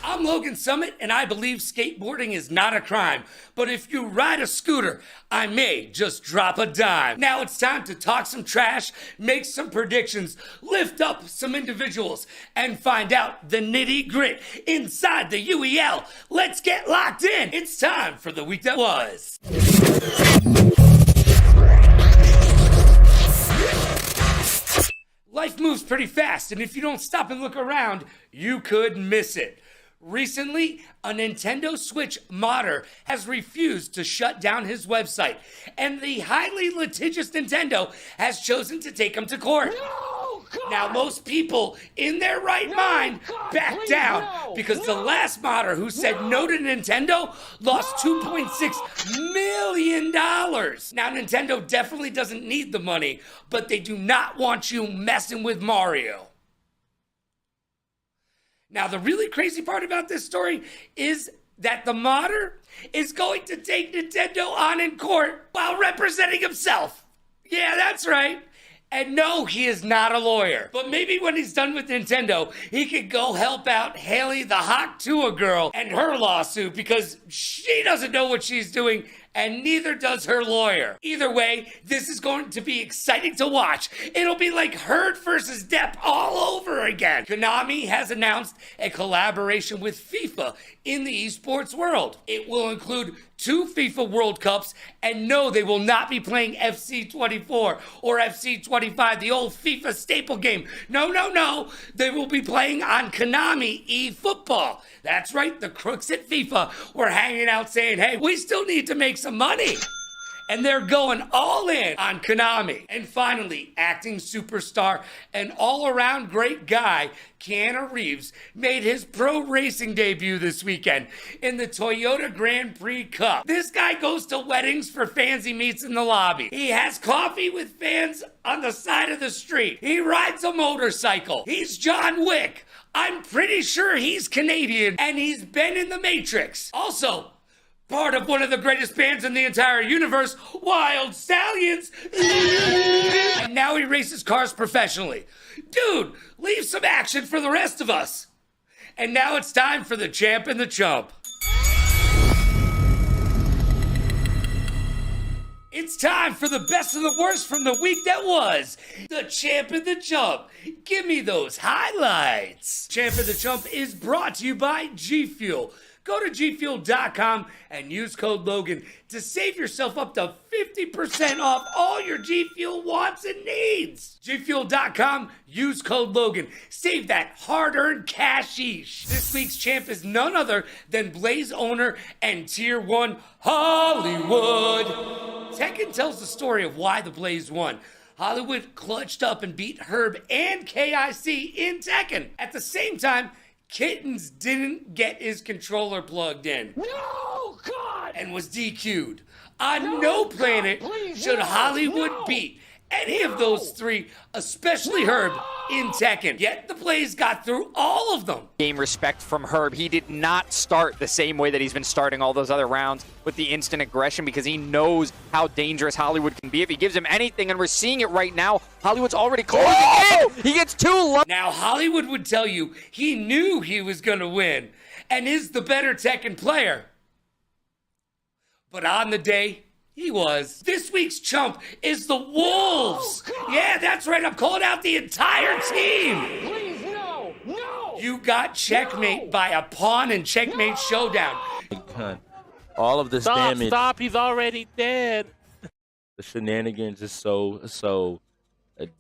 I'm Logan Summit, and I believe skateboarding is not a crime. But if you ride a scooter, I may just drop a dime. Now it's time to talk some trash, make some predictions, lift up some individuals, and find out the nitty-grit inside the UEL. Let's get locked in. It's time for the week that was. Life moves pretty fast, and if you don't stop and look around, you could miss it. Recently, a Nintendo Switch modder has refused to shut down his website, and the highly litigious Nintendo has chosen to take him to court. Now, most people in their right mind backed down because the last modder who said no to Nintendo lost $2.6 million. Now, Nintendo definitely doesn't need the money, but they do not want you messing with Mario. Now, the really crazy part about this story is that the modder is going to take Nintendo on in court while representing himself. Yeah, that's right. And no, he is not a lawyer. But maybe when he's done with Nintendo, he could go help out Haley the Hawk Tua girl and her lawsuit because she doesn't know what she's doing and neither does her lawyer. Either way, this is going to be exciting to watch. It'll be like Herd versus Depp all over again. Konami has announced a collaboration with FIFA in the esports world. It will include 2 FIFA World Cups, and no, they will not be playing FC 24 or FC 25, the old FIFA staple game. No. They will be playing on Konami eFootball. That's right, the crooks at FIFA were hanging out saying, hey, we still need to make some money. And they're going all in on Konami. And finally, acting superstar and all-around great guy, Keanu Reeves, made his pro racing debut this weekend in the Toyota Grand Prix Cup. This guy goes to weddings for fans he meets in the lobby. He has coffee with fans on the side of the street. He rides a motorcycle. He's John Wick. I'm pretty sure he's Canadian, and he's been in The Matrix. Also, part of one of the greatest bands in the entire universe, Wild Stallions. And now he races cars professionally. Dude, leave some action for the rest of us. And now it's time for the Champ and the Chump. It's time for the best and the worst from the week that was. The Champ and the Chump. Give me those highlights. Champ and the Chump is brought to you by G Fuel. Go to gfuel.com and use code Logan to save yourself up to 50% off all your G Fuel wants and needs. gfuel.com, use code Logan. Save that hard-earned cashish. This week's champ is none other than Blaze owner and Tier 1 Hollywood. Tekken tells the story of why the Blaze won. Hollywood clutched up and beat Herb and KIC in Tekken. At the same time, Kittens didn't get his controller plugged in. No, God! And was DQ'd. On no planet should Hollywood beat any of those 3, especially Herb, in Tekken. Yet the Blaze got through all of them. Game respect from Herb. He did not start the same way that he's been starting all those other rounds with the instant aggression because he knows how dangerous Hollywood can be if he gives him anything, and we're seeing it right now. Hollywood's already closing in. He gets 2 low. Now, Hollywood would tell you he knew he was going to win and is the better Tekken player. But on the day, he was. This week's chump is the Wolves. Yeah, that's right. I'm calling out the entire team. Please, no. You got checkmate by a pawn and checkmate showdown. All of this damage. Stop, he's already dead. The shenanigans is so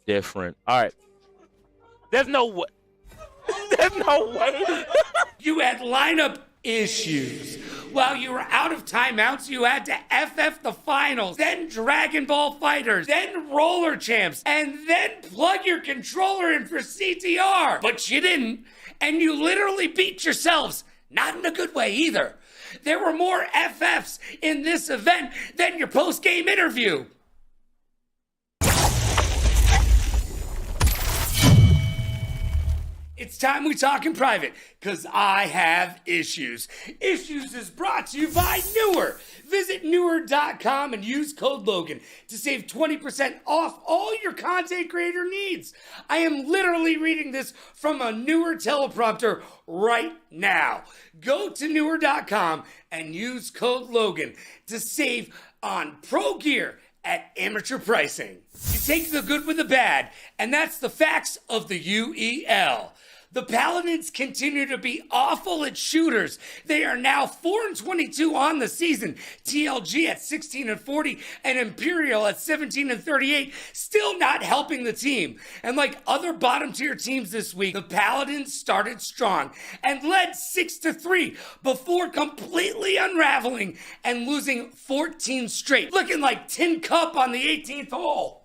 different. All right. There's no way. There's no way. You had lineup issues. While you were out of timeouts, you had to FF the finals, then Dragon Ball Fighters, then Roller Champs, and then plug your controller in for CTR. But you didn't, and you literally beat yourselves. Not in a good way either. There were more FFs in this event than your post-game interview. It's time we talk in private, because I have issues. Issues is brought to you by Newer. Visit Newer.com and use code Logan to save 20% off all your content creator needs. I am literally reading this from a Newer teleprompter right now. Go to Newer.com and use code Logan to save on pro gear at amateur pricing. You take the good with the bad, and that's the facts of the UEL. The Paladins continue to be awful at shooters. They are now 4-22 on the season. TLG at 16-40 and Imperial at 17-38, still not helping the team. And like other bottom tier teams this week, the Paladins started strong and led 6-3 before completely unraveling and losing 14 straight, looking like Tin Cup on the 18th hole.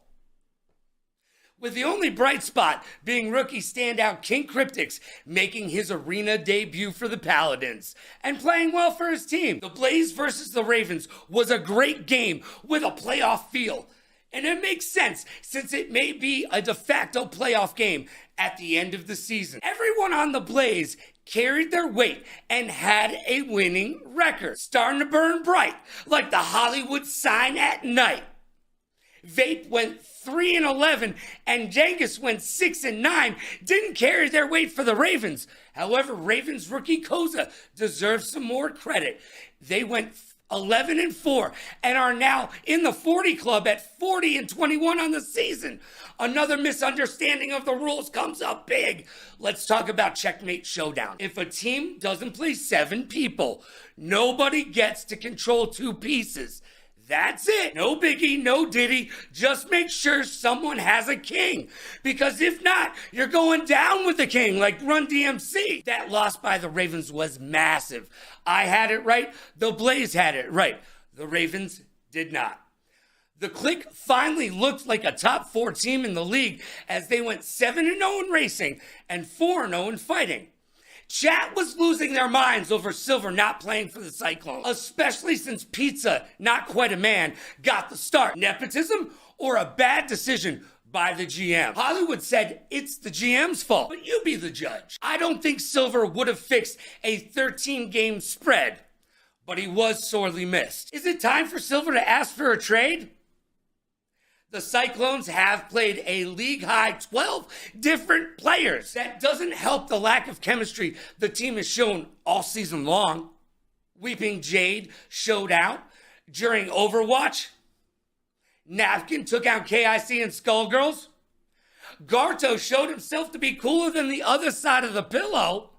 With the only bright spot being rookie standout King Cryptix making his arena debut for the Paladins and playing well for his team. The Blaze versus the Ravens was a great game with a playoff feel. And it makes sense since it may be a de facto playoff game at the end of the season. Everyone on the Blaze carried their weight and had a winning record, starting to burn bright like the Hollywood sign at night. Vape went 3-11 and Jengus went 6-9, didn't carry their weight for the Ravens. However, Ravens rookie Koza deserves some more credit. They went 11-4 and are now in the 40 club at 40-21 on the season. Another misunderstanding of the rules comes up big. Let's talk about Checkmate Showdown. If a team doesn't play 7 people, nobody gets to control 2 pieces. That's it. No biggie, no diddy. Just make sure someone has a king. Because if not, you're going down with the king like Run DMC. That loss by the Ravens was massive. I had it right. The Blaze had it right. The Ravens did not. The Click finally looked like a top 4 team in the league as they went 7-0 in racing and 4-0 in fighting. Chat was losing their minds over Silver not playing for the Cyclones, especially since Pizza, not quite a man, got the start. Nepotism or a bad decision by the GM? Hollywood said it's the GM's fault, but you be the judge. I don't think Silver would have fixed a 13-game spread, but he was sorely missed. Is it time for Silver to ask for a trade? The Cyclones have played a league-high 12 different players. That doesn't help the lack of chemistry the team has shown all season long. Weeping Jade showed out during Overwatch. Napkin took out KIC and Skullgirls. Garto showed himself to be cooler than the other side of the pillow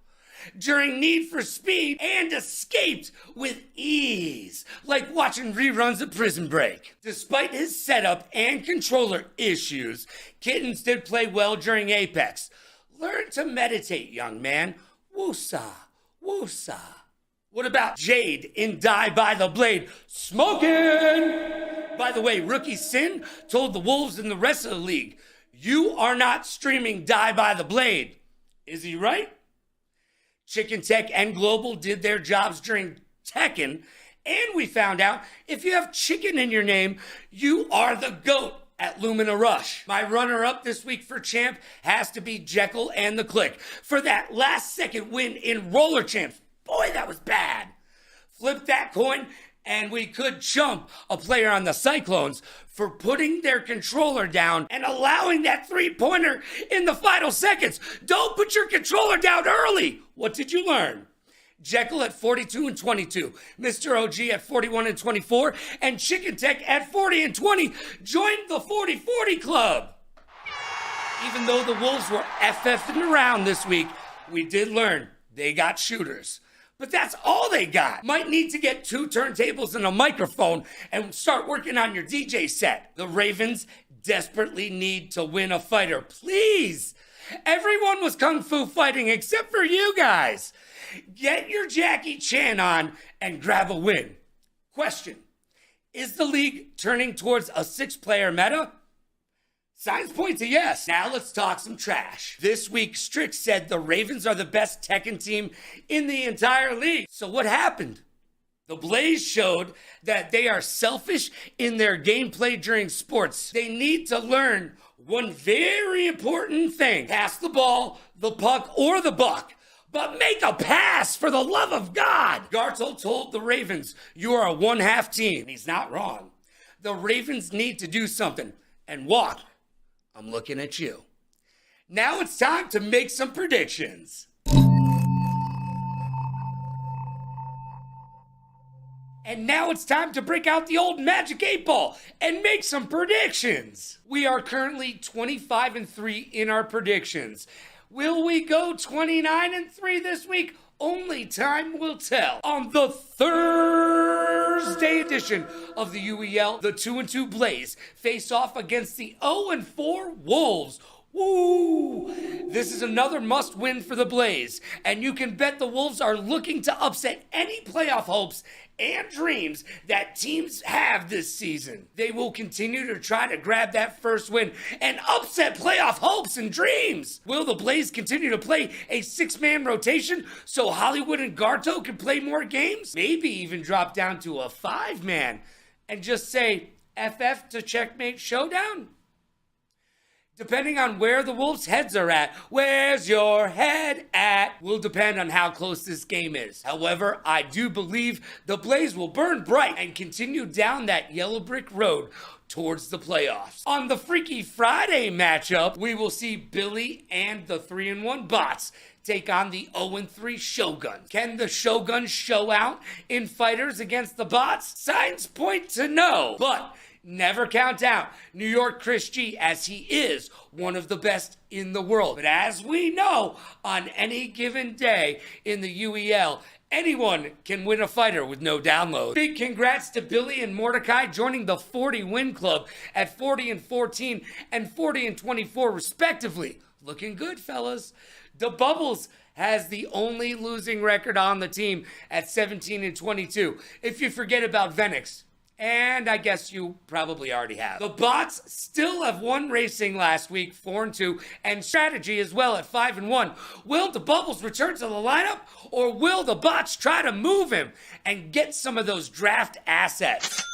during Need for Speed and escaped with ease, like watching reruns of Prison Break. Despite his setup and controller issues, Kittens did play well during Apex. Learn to meditate, young man. Woosah, woosah. What about Jade in Die by the Blade? Smoking! By the way, Rookie Sin told the Wolves and the rest of the league, you are not streaming Die by the Blade. Is he right? Chicken Tech and Global did their jobs during Tekken, and we found out if you have chicken in your name, you are the GOAT at Lumina Rush. My runner-up this week for Champ has to be Jekyll and the Click for that last-second win in Roller Champs. Boy, that was bad. Flip that coin, and we could chump a player on the Cyclones for putting their controller down and allowing that 3-pointer in the final seconds. Don't put your controller down early. What did you learn? Jekyll at 42-22, Mr. OG at 41-24, and Chicken Tech at 40-20 joined the 40-40 club. Even though the Wolves were FFing around this week, we did learn they got shooters. But that's all they got. Might need to get 2 turntables and a microphone and start working on your DJ set. The Ravens desperately need to win a fighter. Please. Everyone was kung fu fighting except for you guys. Get your Jackie Chan on and grab a win. Question. Is the league turning towards a 6-player meta? Signs point to yes. Now let's talk some trash. This week, Strix said the Ravens are the best Tekken team in the entire league. So what happened? The Blaze showed that they are selfish in their gameplay during sports. They need to learn one very important thing. Pass the ball, the puck, or the buck. But make a pass, for the love of God. Gartel told the Ravens, you are a one-half team. He's not wrong. The Ravens need to do something. And what? I'm looking at you. Now it's time to make some predictions. And now it's time to break out the old Magic 8-Ball and make some predictions. We are currently 25-3 in our predictions. Will we go 29-3 this week? Only time will tell. On the Thursday edition of the UEL, the 2-2 Blaze face off against the 0-4 Wolves. Woo! This is another must-win for the Blaze, and you can bet the Wolves are looking to upset any playoff hopes and dreams that teams have this season. They will continue to try to grab that first win and upset playoff hopes and dreams. Will the Blaze continue to play a 6-man rotation so Hollywood and Garto can play more games? Maybe even drop down to a 5-man and just say FF to Checkmate Showdown? Depending on where the Wolves' heads are at, where's your head at, will depend on how close this game is. However, I do believe the Blaze will burn bright and continue down that yellow brick road towards the playoffs. On the Freaky Friday matchup, we will see Billy and the 3-1 Bots take on the 0-3 Shoguns. Can the Shoguns show out in fighters against the Bots? Signs point to no, but never count out New York Chris G, as he is one of the best in the world. But as we know, on any given day in the UEL, anyone can win a fighter with no download. Big congrats to Billy and Mordecai joining the 40 win club at 40-14 and 40-24 respectively. Looking good, fellas. The Bubbles has the only losing record on the team at 17-22. If you forget about Venix, and I guess you probably already have. The Bots still have won racing last week, 4-2, and strategy as well at 5-1. Will the Bubbles return to the lineup, or will the Bots try to move him and get some of those draft assets?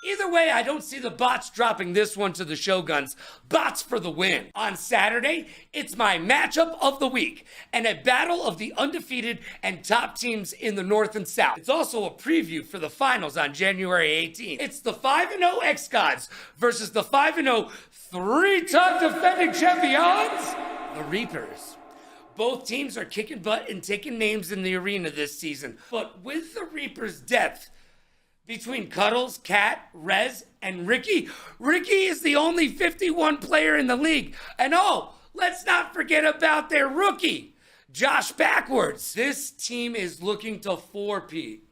Either way, I don't see the Bots dropping this one to the Shoguns. Bots for the win. On Saturday, it's my matchup of the week and a battle of the undefeated and top teams in the North and South. It's also a preview for the finals on January 18th. It's the 5-0 X-Gods versus the 5-0 three-time defending champions, the Reapers. Both teams are kicking butt and taking names in the arena this season, but with the Reapers' depth, between Cuddles, Cat, Rez, and Ricky, Ricky is the only 51 player in the league. And oh, let's not forget about their rookie, Josh Backwards. This team is looking to 4-peat.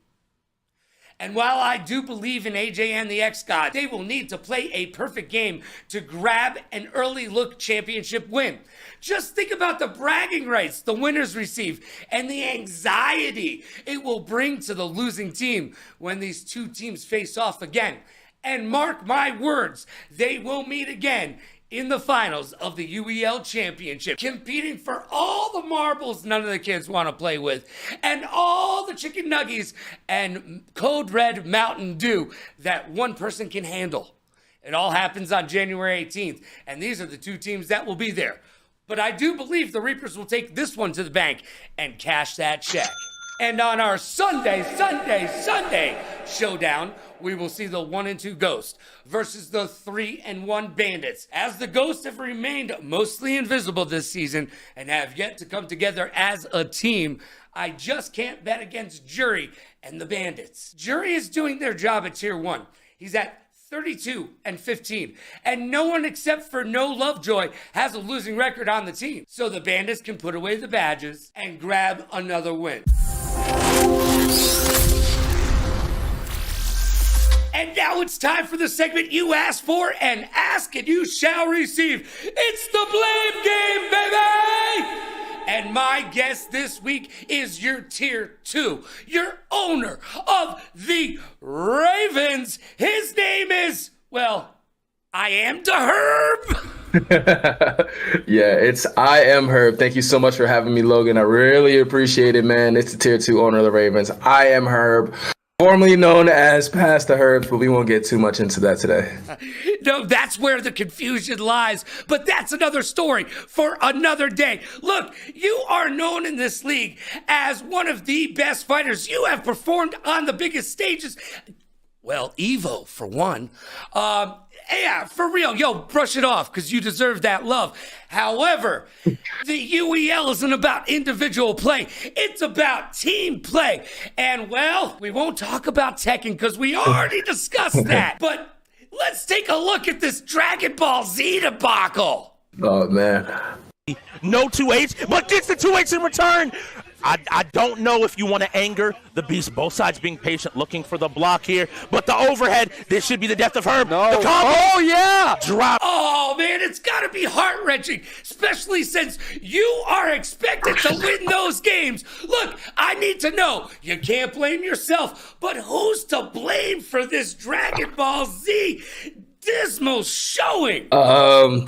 And while I do believe in AJ and the X-God, they will need to play a perfect game to grab an early look championship win. Just think about the bragging rights the winners receive and the anxiety it will bring to the losing team when these two teams face off again. And mark my words, they will meet again in the finals of the UEL Championship, competing for all the marbles none of the kids want to play with, and all the chicken nuggies and Code Red Mountain Dew that one person can handle. It all happens on January 18th, and these are the two teams that will be there. But I do believe the Reapers will take this one to the bank and cash that check. And on our Sunday showdown, we will see the 1-2 Ghost versus the 3-1 Bandits. As the Ghosts have remained mostly invisible this season and have yet to come together as a team, I just can't bet against Jury and the Bandits. Jury is doing their job at Tier 1. He's at 32-15, and no one except for No Lovejoy has a losing record on the team. So the Bandits can put away the badges and grab another win. And now it's time for the segment you asked for, and ask and you shall receive. It's the Blame Game, baby! And my guest this week is your Tier 2, your owner of the Ravens. His name is, well, I am the Herb. Yeah, I am Herb. Thank you so much for having me, Logan. I really appreciate it, man. It's the Tier 2 owner of the Ravens. I am Herb, formerly known as Pastor Herb, but we won't get too much into that today. No, that's where the confusion lies, but that's another story for another day. Look, you are known in this league as one of the best fighters. You have performed on the biggest stages. Well, Evo, for one. Yeah, for real. Yo, brush it off, because you deserve that love. However, the UEL isn't about individual play. It's about team play. And, well, we won't talk about Tekken, because we already discussed that. But let's take a look at this Dragon Ball Z debacle. Oh, man. No 2H, but gets the 2H in return. I don't know if you want to anger the beast. Both sides being patient, looking for the block here. But the overhead, this should be the death of Herb. No. The combo. Oh, yeah. Drop. Oh, man, it's got to be heart-wrenching, especially since you are expected to win those games. Look, I need to know. You can't blame yourself, but who's to blame for this Dragon Ball Z dismal showing?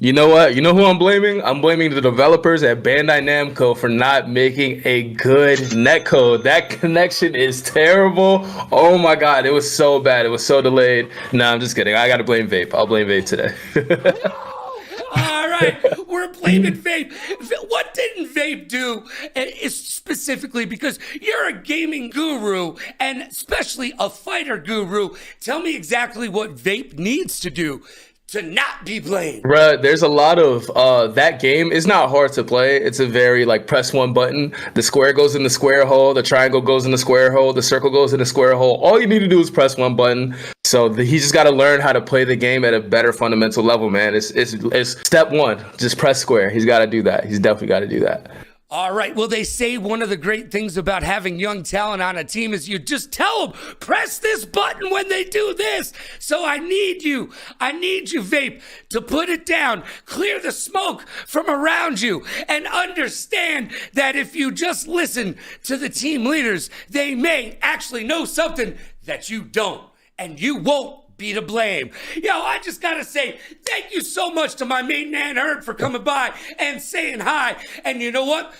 You know what? You know who I'm blaming? I'm blaming the developers at Bandai Namco for not making a good netcode. That connection is terrible. Oh my god, it was so bad. It was so delayed. No, I'm just kidding. I gotta blame Vape. I'll blame Vape today. All right, we're blaming Vape. What didn't Vape do specifically? Because you're a gaming guru and especially a fighter guru. Tell me exactly what Vape needs to do to not be blamed. Bruh, there's a lot of that game is not hard to play. It's a very press one button. The square goes in the square hole, the triangle goes in the square hole, the circle goes in the square hole. All you need to do is press one button. So he just got to learn how to play the game at a better fundamental level, man. It's step one. Just press square. He's got to do that. He's definitely got to do that. All right. Well, they say one of the great things about having young talent on a team is you just tell them, press this button when they do this. So I need you, Vape, to put it down, clear the smoke from around you, and understand that if you just listen to the team leaders, they may actually know something that you don't, and you won't be to blame. Yo, I just gotta say thank you so much to my main man Herb for coming by and saying hi. And you know what?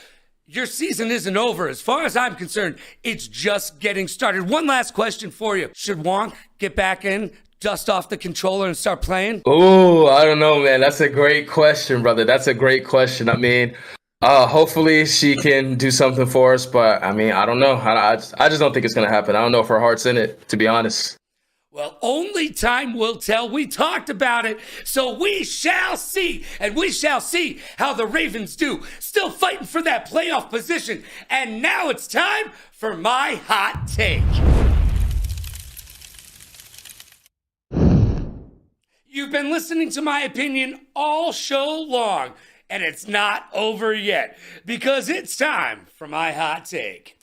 Your season isn't over. As far as I'm concerned, it's just getting started. One last question for you. Should Wonk get back in, dust off the controller, and start playing? Oh, I don't know, man. That's a great question, brother. That's a great question. I mean, hopefully she can do something for us, but I mean, I don't know. I just don't think it's gonna happen. I don't know if her heart's in it, to be honest. Well, only time will tell. We talked about it, so we shall see. And we shall see how the Ravens do. Still fighting for that playoff position. And now it's time for my hot take. You've been listening to my opinion all show long, and it's not over yet, because it's time for my hot take.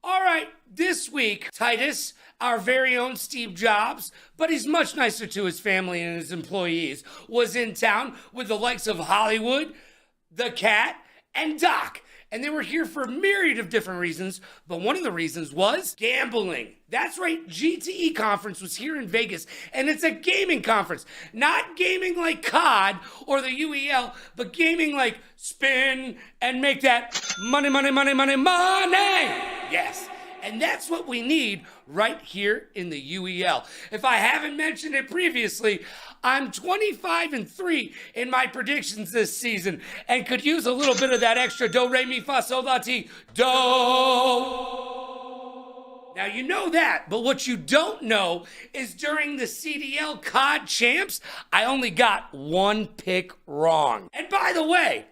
All right, this week, Titus, our very own Steve Jobs, but he's much nicer to his family and his employees, was in town with the likes of Hollywood, the Cat, and Doc. And they were here for a myriad of different reasons, but one of the reasons was gambling. That's right, GTE Conference was here in Vegas, and it's a gaming conference. Not gaming like COD or the UEL, but gaming like spin and make that money, money, money, money, money! Yes. And that's what we need right here in the UEL. If I haven't mentioned it previously, I'm 25-3 in my predictions this season and could use a little bit of that extra do, re, mi, fa, sol, la, ti, do. Now you know that, but what you don't know is during the CDL COD Champs, I only got one pick wrong. And by the way,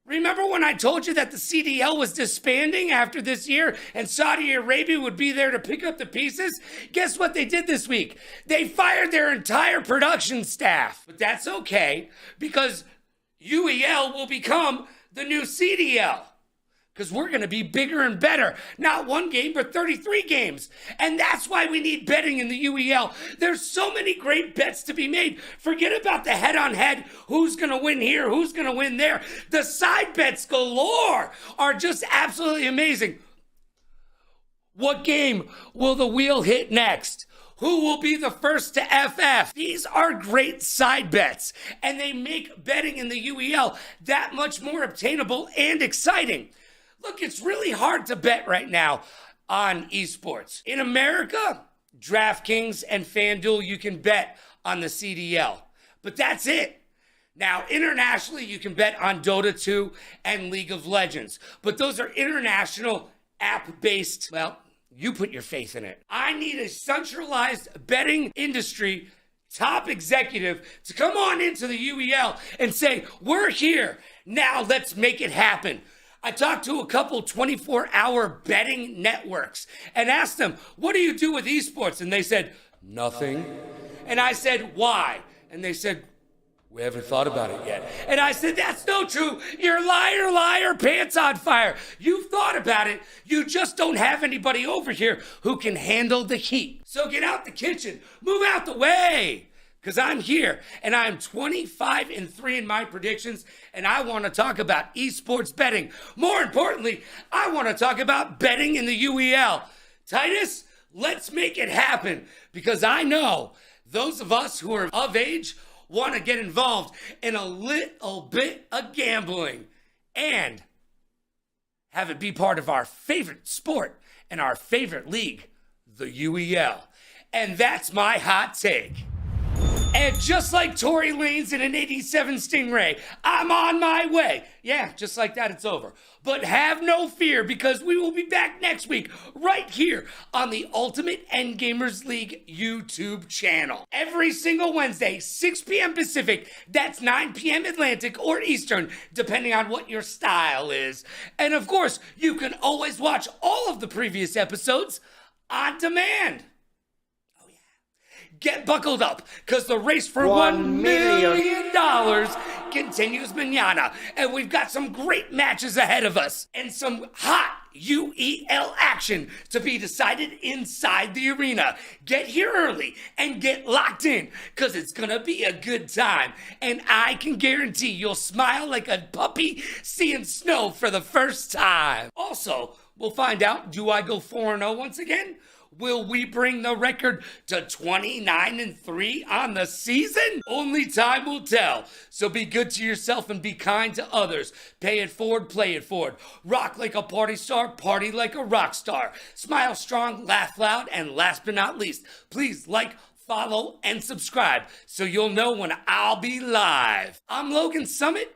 remember when I told you that the CDL was disbanding after this year and Saudi Arabia would be there to pick up the pieces? Guess what they did this week? They fired their entire production staff. But that's okay, because UEL will become the new CDL. Because we're going to be bigger and better. Not one game, but 33 games. And that's why we need betting in the UEL. There's so many great bets to be made. Forget about the head-on-head. Who's going to win here? Who's going to win there? The side bets galore are just absolutely amazing. What game will the wheel hit next? Who will be the first to FF? These are great side bets. And they make betting in the UEL that much more obtainable and exciting. Look, it's really hard to bet right now on esports. In America, DraftKings and FanDuel, you can bet on the CDL. But that's it. Now, internationally, you can bet on Dota 2 and League of Legends. But those are international app-based, well, you put your faith in it. I need a centralized betting industry top executive to come on into the UEL and say, we're here. Now let's make it happen. I talked to a couple 24-hour betting networks and asked them, what do you do with esports? And they said, nothing. And I said, why? And they said, We haven't thought about it yet. And I said, that's no true. You're liar, liar, pants on fire. You've thought about it. You just don't have anybody over here who can handle the heat. So get out the kitchen. Move out the way. Because I'm here, and I'm 25-3 in my predictions, and I want to talk about esports betting. More importantly, I want to talk about betting in the UEL. Titus, let's make it happen, because I know those of us who are of age want to get involved in a little bit of gambling and have it be part of our favorite sport and our favorite league, the UEL. And that's my hot take. And just like Tory Lanez in an 87 Stingray, I'm on my way. Yeah, just like that, it's over. But have no fear, because we will be back next week right here on the Ultimate Endgamers League YouTube channel. Every single Wednesday, 6 p.m. Pacific, that's 9 p.m. Atlantic or Eastern, depending on what your style is. And of course, you can always watch all of the previous episodes on demand. Get buckled up, because the race for $1 million continues mañana. And we've got some great matches ahead of us. And some hot UEL action to be decided inside the arena. Get here early and get locked in, because it's going to be a good time. And I can guarantee you'll smile like a puppy seeing snow for the first time. Also, we'll find out, do I go 4-0 once again? Will we bring the record to 29-3 on the season? Only time will tell. So be good to yourself and be kind to others. Pay it forward, play it forward. Rock like a party star, party like a rock star. Smile strong, laugh loud, and last but not least, please like, follow, and subscribe so you'll know when I'll be live. I'm Logan Summit.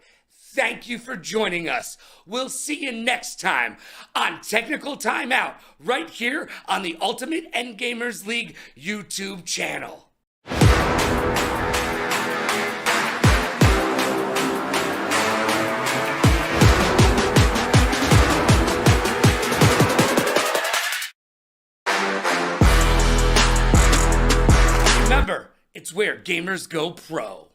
Thank you for joining us. We'll see you next time on Technical Timeout, right here on the Ultimate Endgamers League YouTube channel. Remember, it's where gamers go pro.